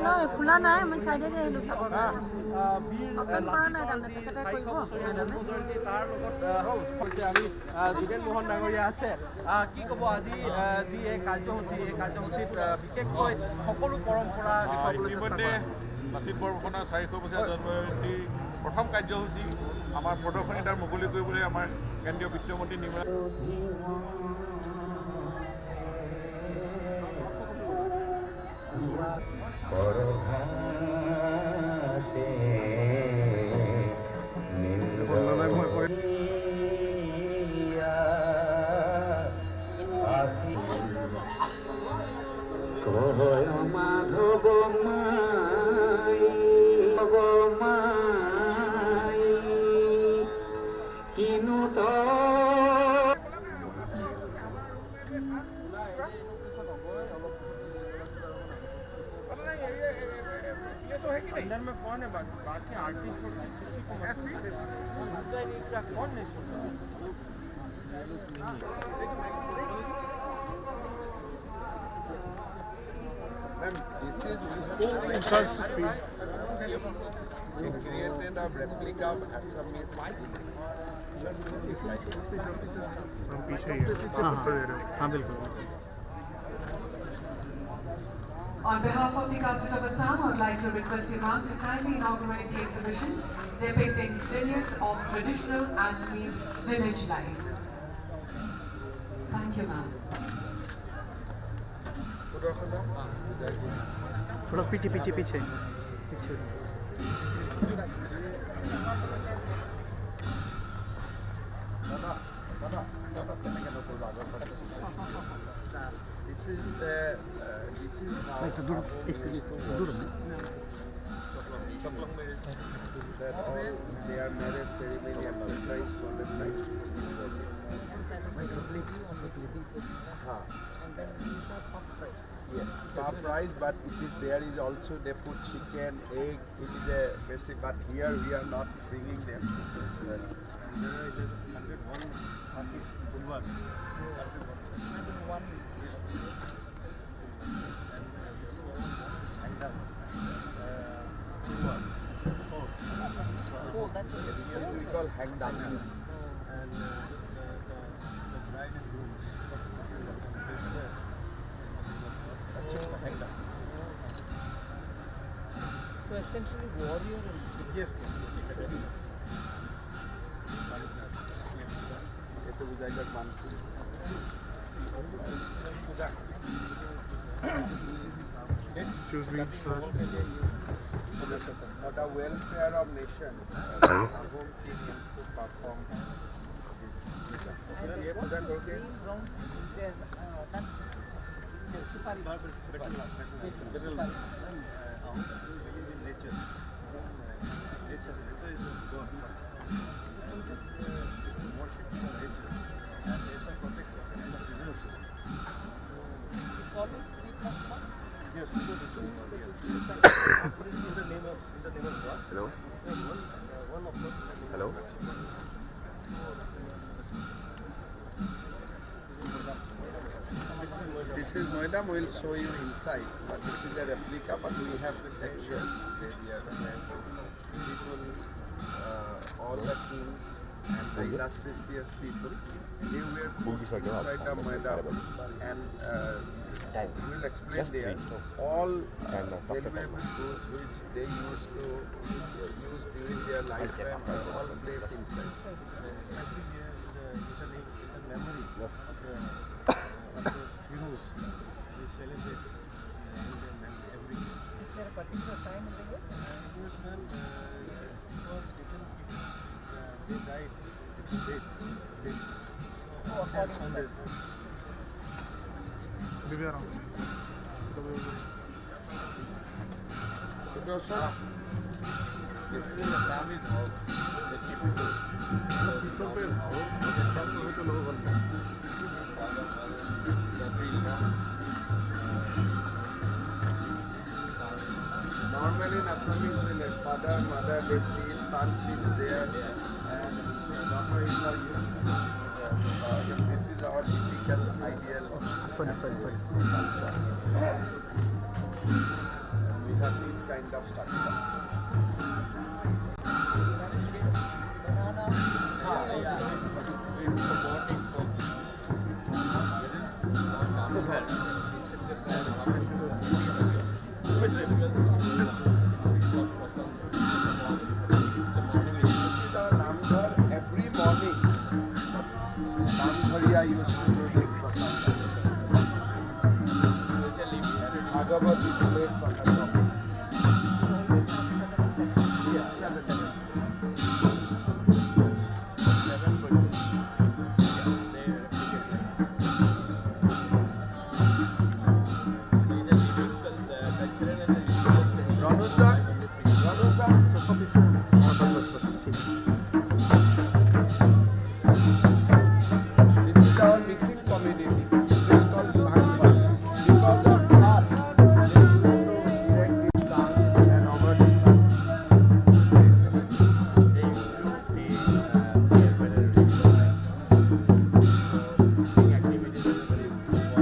H: নহয় খোলা নাই মই চাইডেদি আহিলোঁ চাব open কৰা নাই তাৰমানে তেখেতে কৰিব
B: তাৰ লগত আমি যোগেন মোহন ডাঙৰীয়া আছে কি ক'ব আজি যি এই কাৰ্যসূচীত বিশেষকৈ সকলো পৰম্পৰা
C: ইতিমধ্যে লাচিত বৰফুকনৰ 400 বছৰীয়া জন্মজয়ন্তীৰ প্ৰথম কাৰ্যসূচী আমাৰ প্ৰদৰ্শনী তাৰ মুকলি কৰিবলৈ আমাৰ কেন্দ্ৰীয় বিত্তমন্ত্ৰী নিৰ্মলা
B: अंदर में कौन है बाकी आर्टिस्ट और किसी को कौन नहीं सुन
K: He created a replica of Assamese
J: On behalf of the government of Assam, I would like to request Imam to kindly inaugurate the exhibition depicting vignettes of traditional Assamese village life. Thank you, ma'am.
Q: थोड़ा पीछे पीछे पीछे
K: This is how that all their marriage ceremony and surprise solemnized before this.
H: And then these are puff rice.
K: Yes, puff rice, but there is also they put chicken, egg. It is a basic, but here we are not bringing them.
H: Oh, that's a
K: We call hang down.
H: And
K: the bride and groom. Hang down.
H: So essentially warrior and spirit.
K: Yes.
Q: Choose me.
K: For the welfare of nation, Ahom king used to perform this puja.
H: Green ground is there done. Supari.
K: Nature. Nature is God. Worship nature. And nature protects us and preserves us.
H: It's always 3+1.
K: Yes.
H: Those tools that you
K: in the name of God.
C: Hello.
K: One of them.
C: Hello.
K: This is Noida. We will show you inside. But this is a replica. But we have actual people, all the kings and the illustrious people. They were put inside the Noida, and we will explain there all valuable tools which they used to use during their lifetime are all placed inside. Memory of the heroes we celebrate every year.
H: Is there a particular time in the year?
K: For different people, This is the Assamese house, the typical normally in Assamese village, father, mother, they sit, son sits there, and daughter is not used. This is our typical ideal culture. We have this kind of structure. Every morning, Namghariya used to do this Bhagavat is placed on the top. Yeah, 7 steps. 7 pages. This is our missing community. It's called Sangha. Because of that, they used to direct this sound and over the sun. They used to stay very activities are very important part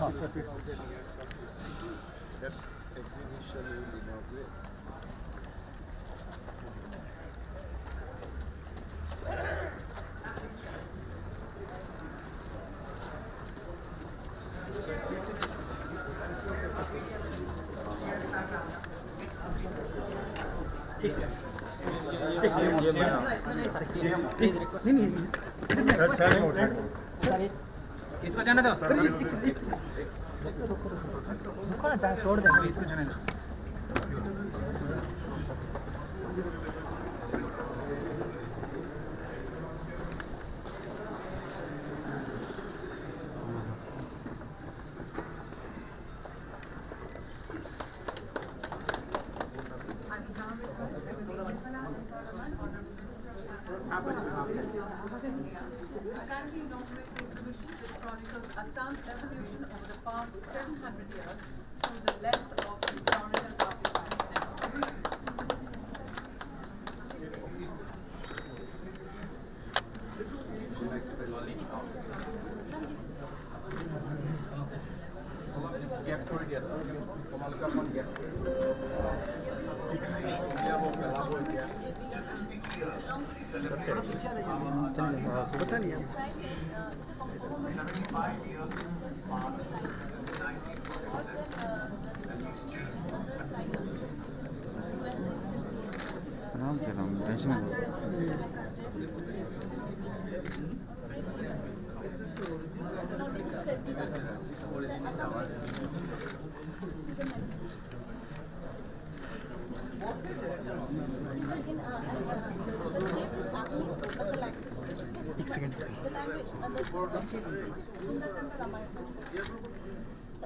K: of their life. That exhibition will inaugurate.
E: इसको जाने दो छोड़ दे इसको जाने दो
D: Kindly inaugurate the exhibition which chronicles Assam's evolution over the past 700 years through the lens of historical artifacts.
K: Gap थोड़ी दिया था कमाल का कौन गया
S: पता नहीं
C: आराम से काम टेंशन मत लो
S: एक second
H: language. This is Sundarkanda Ramayana.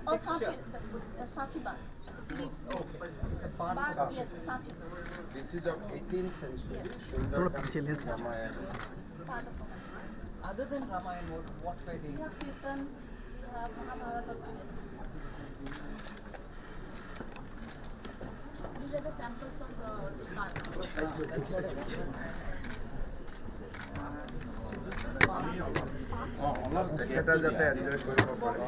H: Oh, Sachi, the Sachi Bart. It's leaf.
K: Okay.
H: It's a part. Yes, Sachi.
K: This is of 18th century, Sundarkanda Ramayana.
N: Other than Ramayana, what were they?
H: We have Kirtan, we have Mahabharata also. These are the samples of the part.
N: That's what I was
K: এটা যাতে enjoy কৰিব পাৰে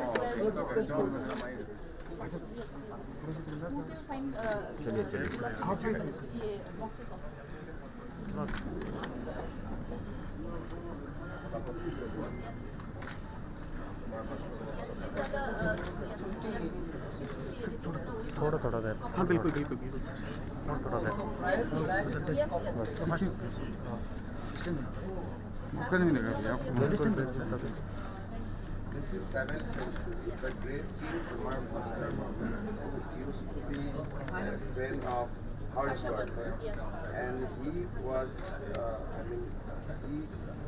H: boxes also.
C: थोड़ा थोड़ा देर हाँ बिल्कुल बिल्कुल बिल्कुल थोड़ा देर
K: This is 7th century. The great king Kumar Bhaskar who used to be a friend of Harshvardhan, and he was, he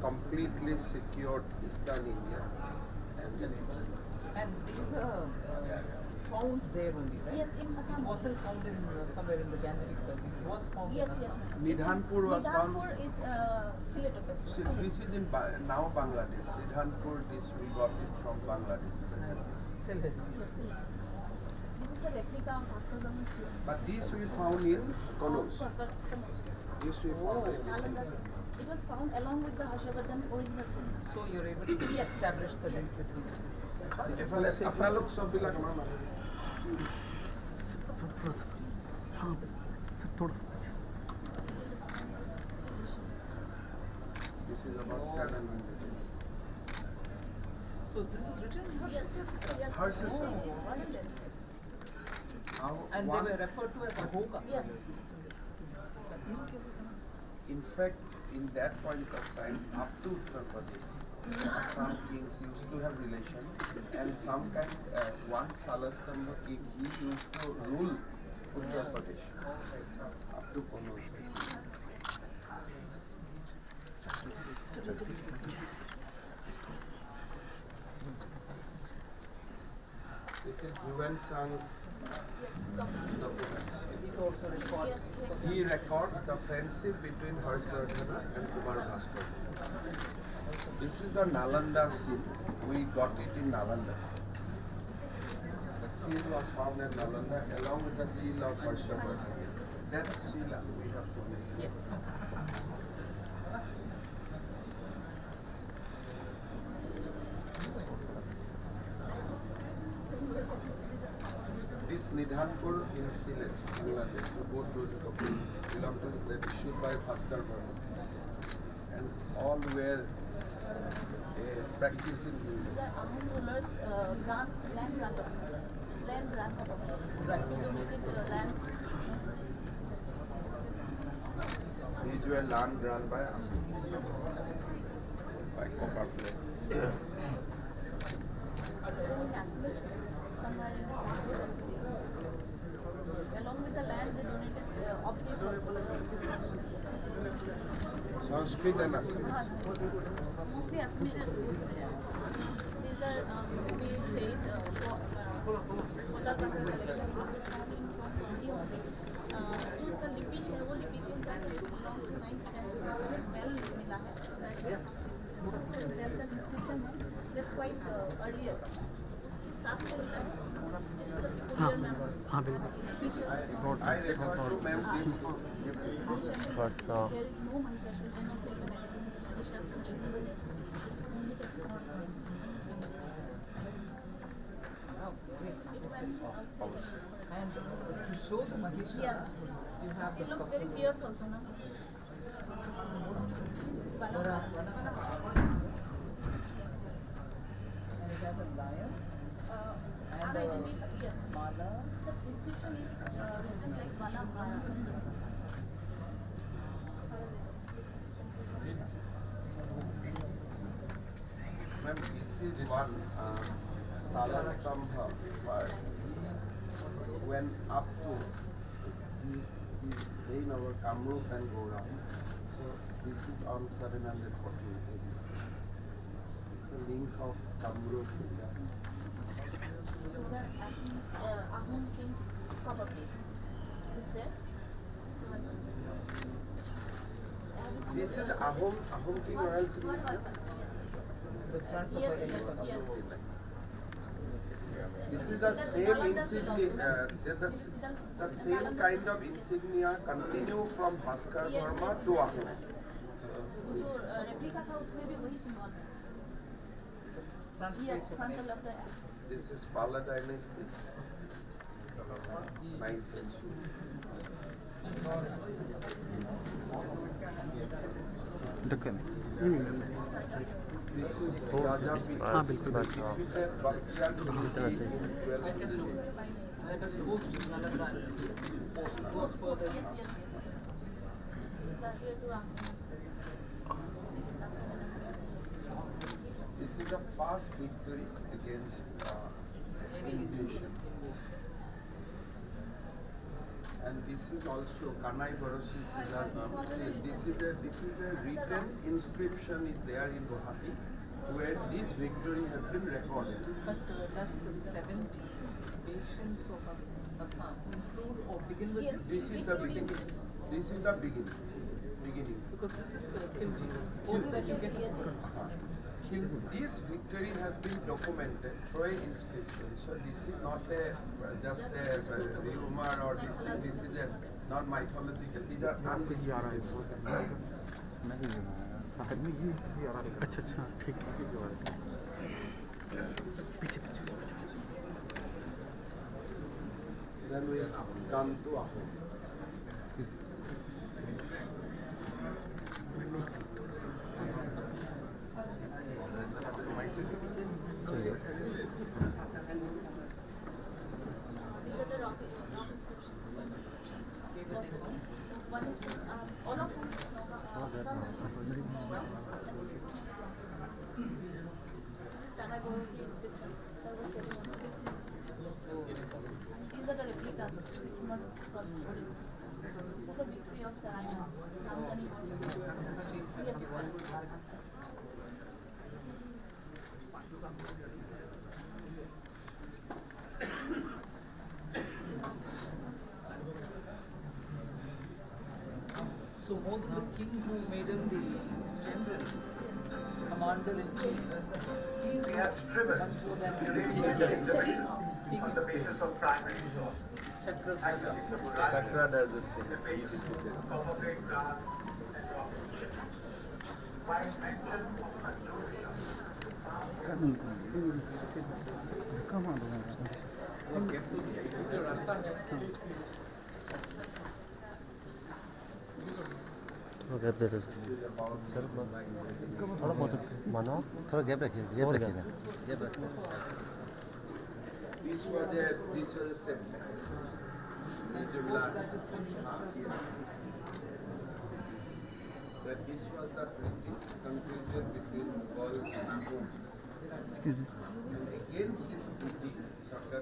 K: completely secured Eastern India.
N: And these are found there only, right?
H: Yes, in Assam.
N: It wasn't found in somewhere in the Gangetic Belt. It was found
H: Yes,
N: in
H: yes.
N: Assam.
K: Nidhanpur was found.
H: Nidhanpur is Sylhet.
K: This is in now Bangladesh. Nidhanpur, this we got it from Bangladesh.
N: Sylhet.
H: Yes, this is the replica of Bhaskar Brahman's.
K: But this we found in Konos. This we found in
H: Nalanda. It was found along with the Harshvardhan original sin.
N: So you're able to establish the link between them.
K: আপোনালোক সববিলাক
C: हाँ बस थोड़ा
K: This is about 700.
N: So this is written in
H: Yes.
K: Harsh's.
H: It's written there.
N: And they were referred to as a hoka.
H: Yes.
K: In fact, in that point of time, up to Uttar Pradesh, some kings used to have relation, and some kind, one Salastamba king, he used to rule Uttar Pradesh up to Konos. This is Yuan Sang documents.
N: It also records.
K: He records the friendship between Harshvardhan and Kumar Bhaskar. This is the Nalanda seal. We got it in Nalanda. The seal was found in Nalanda along with the seal of Harshvardhan. That seal we have shown it.
N: Yes.
K: This Nidhanpur in Sylhet, Bangladesh, both belong to the issued by Bhaskar Burma. And all were practicing Hindu.
H: The Ahom rulers land grant documents. Land grant documents. Donated land.
K: These were land grant by copper plate.
H: Somewhere in the along with the land, they donated objects also.
K: Sanskrit and Assamese.
H: Mostly Assamese is good. These are, we said, for the collection, it was found in from India only. जो उसका लिपि है, वो लिपि के हिसाब से belongs to 9th 10th century. उसमें bell मिला है. उसमें bell का inscription है. That's quite earlier. उसके साथ में मिला है. This is a peculiar map.
K: I refer to ma'am this.
C: बस
H: There is no Mahishasura, they not like the Mahishasura is there. Only the
N: And to show the Mahishasura,
H: yes.
N: you have
H: She looks very fierce also, no? This is Vana.
N: And it has a lion.
H: And yes.
N: Mala.
H: The inscription is written like Vana Mala.
K: Ma'am, this is one Sthalastambha where he went up to the reign over Kamrup and Gauram. So this is on 748 AD. the link of Kamrup.
H: Excuse me. These are Assam's Ahom kings' copper plates. Is there?
K: This is Ahom King royal signature.
H: Yes, yes, yes.
K: This is the same insignia, the same kind of insignia continue from Bhaskar Verma to Ahom.
H: जो replica था उसमें भी वही symbol है. Yes, frontal of the.
K: This is Pala dynasty, 9th century. This is Raja Peter, defeated Bakhtiar Khilji in 12.
D: Let us post Nalanda. Post further.
H: Yes, yes, yes. This is here to
K: This is a fast victory against invasion. And this is also Kanai Barosi Siddhar. This is a written inscription is there in Guwahati where this victory has been recorded.
D: But does the 70 nations of Assam include or begin with this?
K: This is the beginning. This is the beginning.
D: Because this is Khilji. Post that you get
K: This victory has been documented through an inscription. So this is not just a rumor or this thing. This is not mythological. These are undisputed. Then we come to Ahom.
H: These are the rock inscriptions. This one inscription. One is from all of them. Some is from Noga, and this is from This is Tanagor inscription. So I was telling one of this inscription. These are the replicas, which are not from the original. This is the victory of Saga.
D: 1671. So more than the king who made him the general, commander-in-chief, he's much more than the exhibition on the basis of primary sources.
K: Chakra does the same.
C: थोड़ा gap दे दो sir थोड़ा बहुत मानो थोड़ा gap रखिए gap रखिए
K: This was the same. That this was the treaty concluded between Mughal and Ahom.
C: Excuse me.
K: And against this treaty, Saga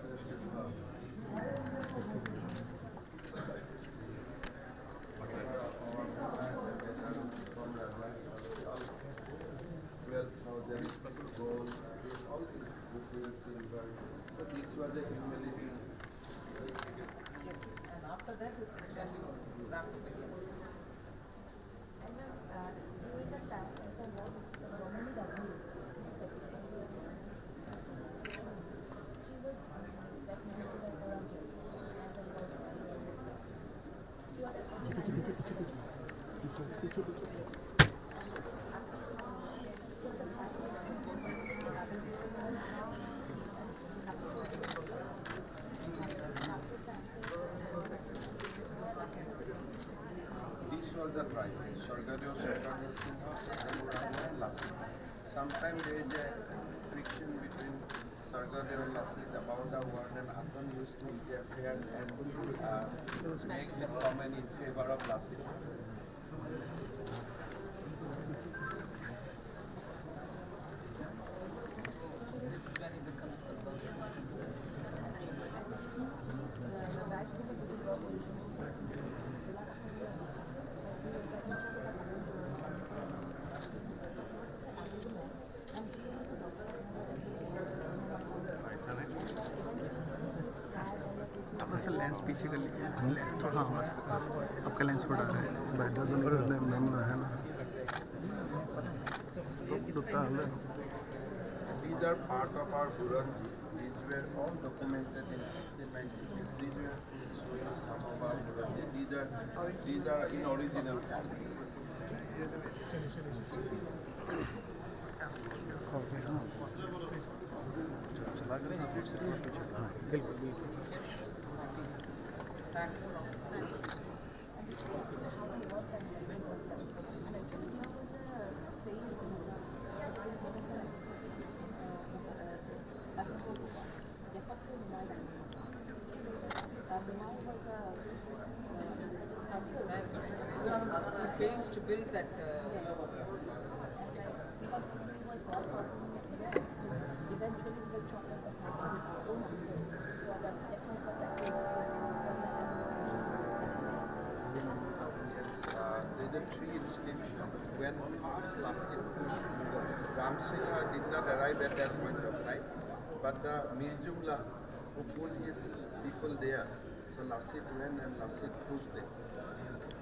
K: gold, all these nickel, silver. So this was a humility.
D: Yes, and after that is when you wrap it again.
H: During the time, the woman is ugly. She was definitely around here.
K: This was the tribe, Sargadeo, Sargadeo Singha, Ramurana and Lachit. Sometimes there is a friction between Sargadeo and Lachit about the word, and Aton used to make the affair and make this comment in favor of Lachit.
D: This is when he becomes the person.
C: Lens पीछे कर लीजिए lens थोड़ा हाँ बस आपका lens छोटा है है ना
K: These are part of our Buranji. These were all documented in 1696. These were showing some of our Buranji. These are in original form.
D: He fails to build that.
K: There's a tree inscription. When first Lachit pushed Mughal, Ram Singh did not arrive at that point of time, but Mir Jumla who pulled his people there, so Lachit went and Lachit pushed them.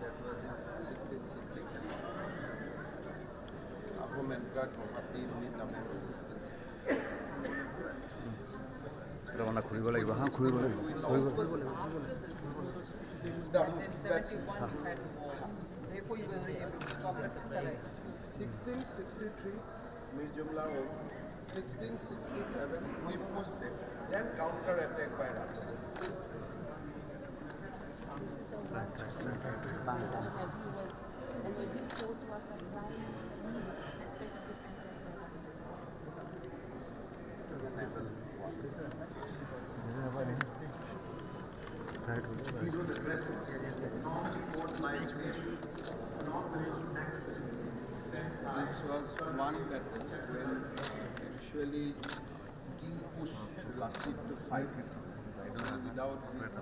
K: That was in 1663. Ahom entered Guwahati in mid-November 1666.
C: रवाना खुली बोला वहाँ खुली बोला
D: In 71 you had the war. Therefore you were able to stop it to Saga.
K: 1663, Mir Jumla won. 1667, we pushed them. Then counter-attack by Ram Singh.
F: These were the dresses, not import lives not without taxes.
K: This was one method when actually King pushed Lachit to fight him. Without this,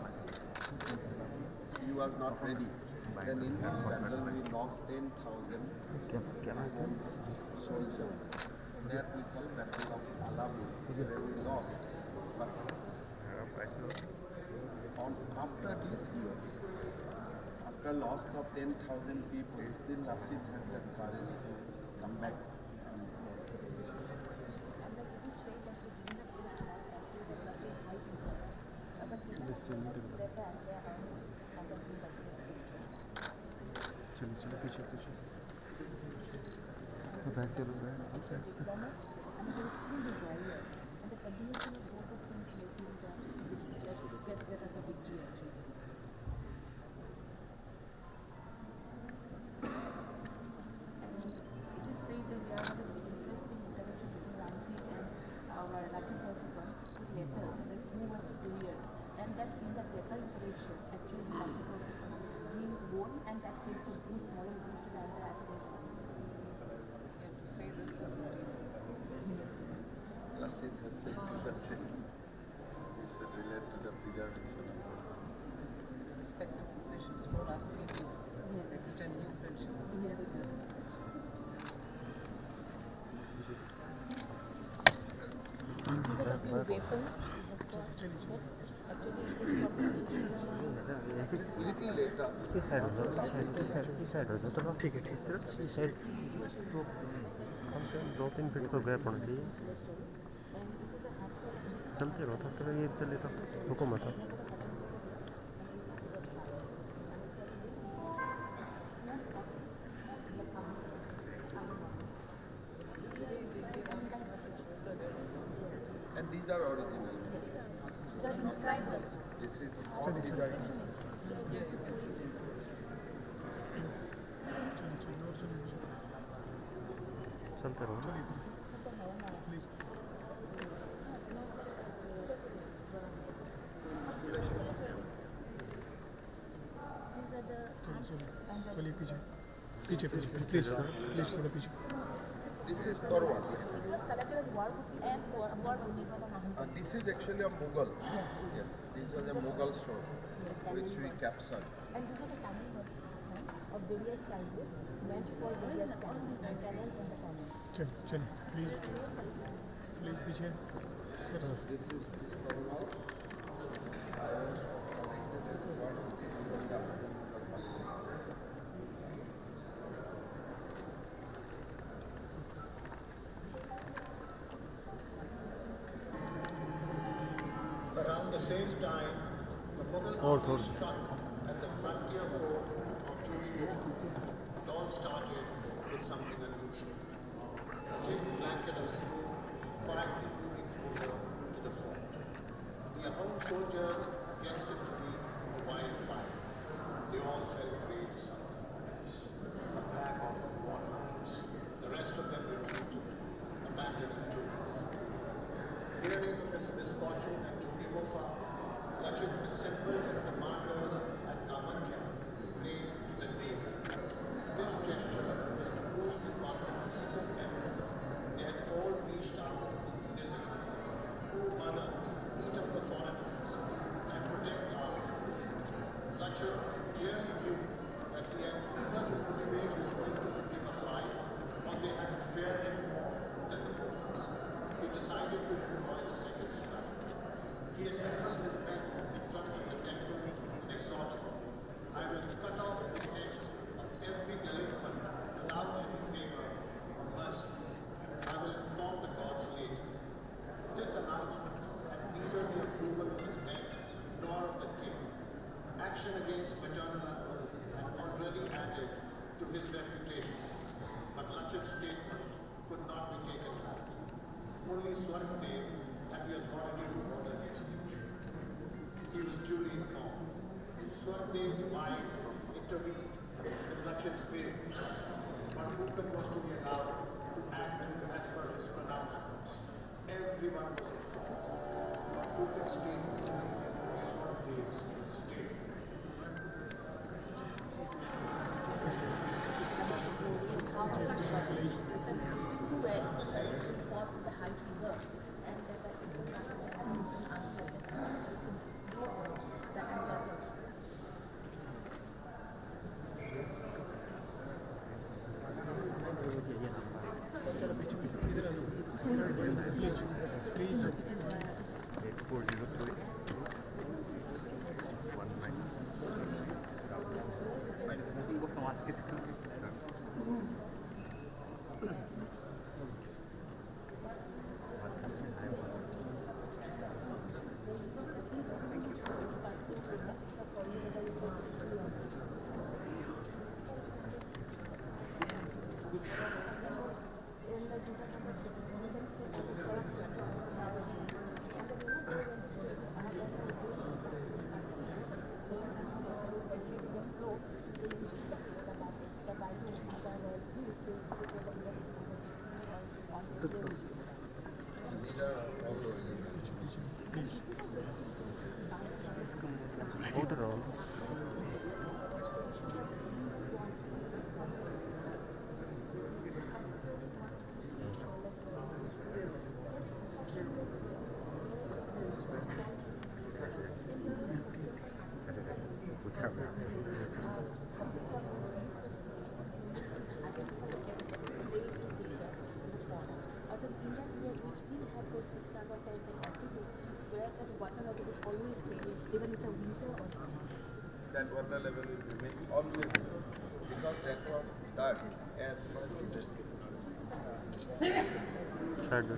K: he was not ready. Then in this battle we lost 10,000 soldiers. So that we call Battle of Alabu, where we lost. But after this year, after loss of 10,000 people, still Lachit had that courage to come back.
C: चलो पीछे पीछे तो बैठ चलो
K: Lachit has said to Lachit, he said relate to the figure.
D: Respective positions don't ask me to extend new friendships. Yes.
H: These are the few weapons.
K: It's little later.
C: इस side हो जाओ तो ठीक है इस साइड तो कम से कम 2-3 feet तो गैप होना चाहिए चलते रहो तो ये चले तो रुको मत
K: And these are original.
H: These are inscribed.
K: This is all design.
C: चलते रहो
H: These are the
U: पीछे प्लीज थोड़ा पीछे
K: This is Torwar.
H: It was collected as war only.
K: This is actually a Mughal. Yes, this was a Mughal sword which we captured.
H: And these are the cannons of various sizes meant for various cannons and the cannons.
U: चल please पीछे
K: This is this Torwar. Iron sword collected
F: same time, the Mughal army struck at the frontier fort of Jodhpur. It all started with something unusual. A thick blanket of smoke quietly moving closer to the fort. The unarmed soldiers guessed it to be a wildfire. They all fell prey to something else. A pack of warhounds. The rest of them retreated, abandoning Jodhpur. Hearing of this misfortune at Jodhpur, Lachit assembled his commanders at Kamakya, praying to the Devi. This gesture was to boost the confidence of his men. They had all reached out to Nizam. Oh, mother, eat up the foreigners and protect our people. Lachit clearly knew that he had either to motivate his people to give a fight, or they had to fear him more than the Mughals. He decided to employ the second strike. He assembled his men in front of the temple and exhorted, I will cut off the heads of every delinquent without any favor or mercy. I will inform the gods later. This announcement had neither the approval of his men nor of the king. Action against maternal uncle had already added to his reputation, but Lachit's statement could not be taken light. Only Swargdev had the authority to order execution. He was duly informed. Swargdev's wife intervened in Lachit's favor. Barphukan was to be allowed to act as per his pronouncements. Everyone was informed. Barphukan's statement was Swargdev's statement.
K: That water level will remain always so, because that was done as per the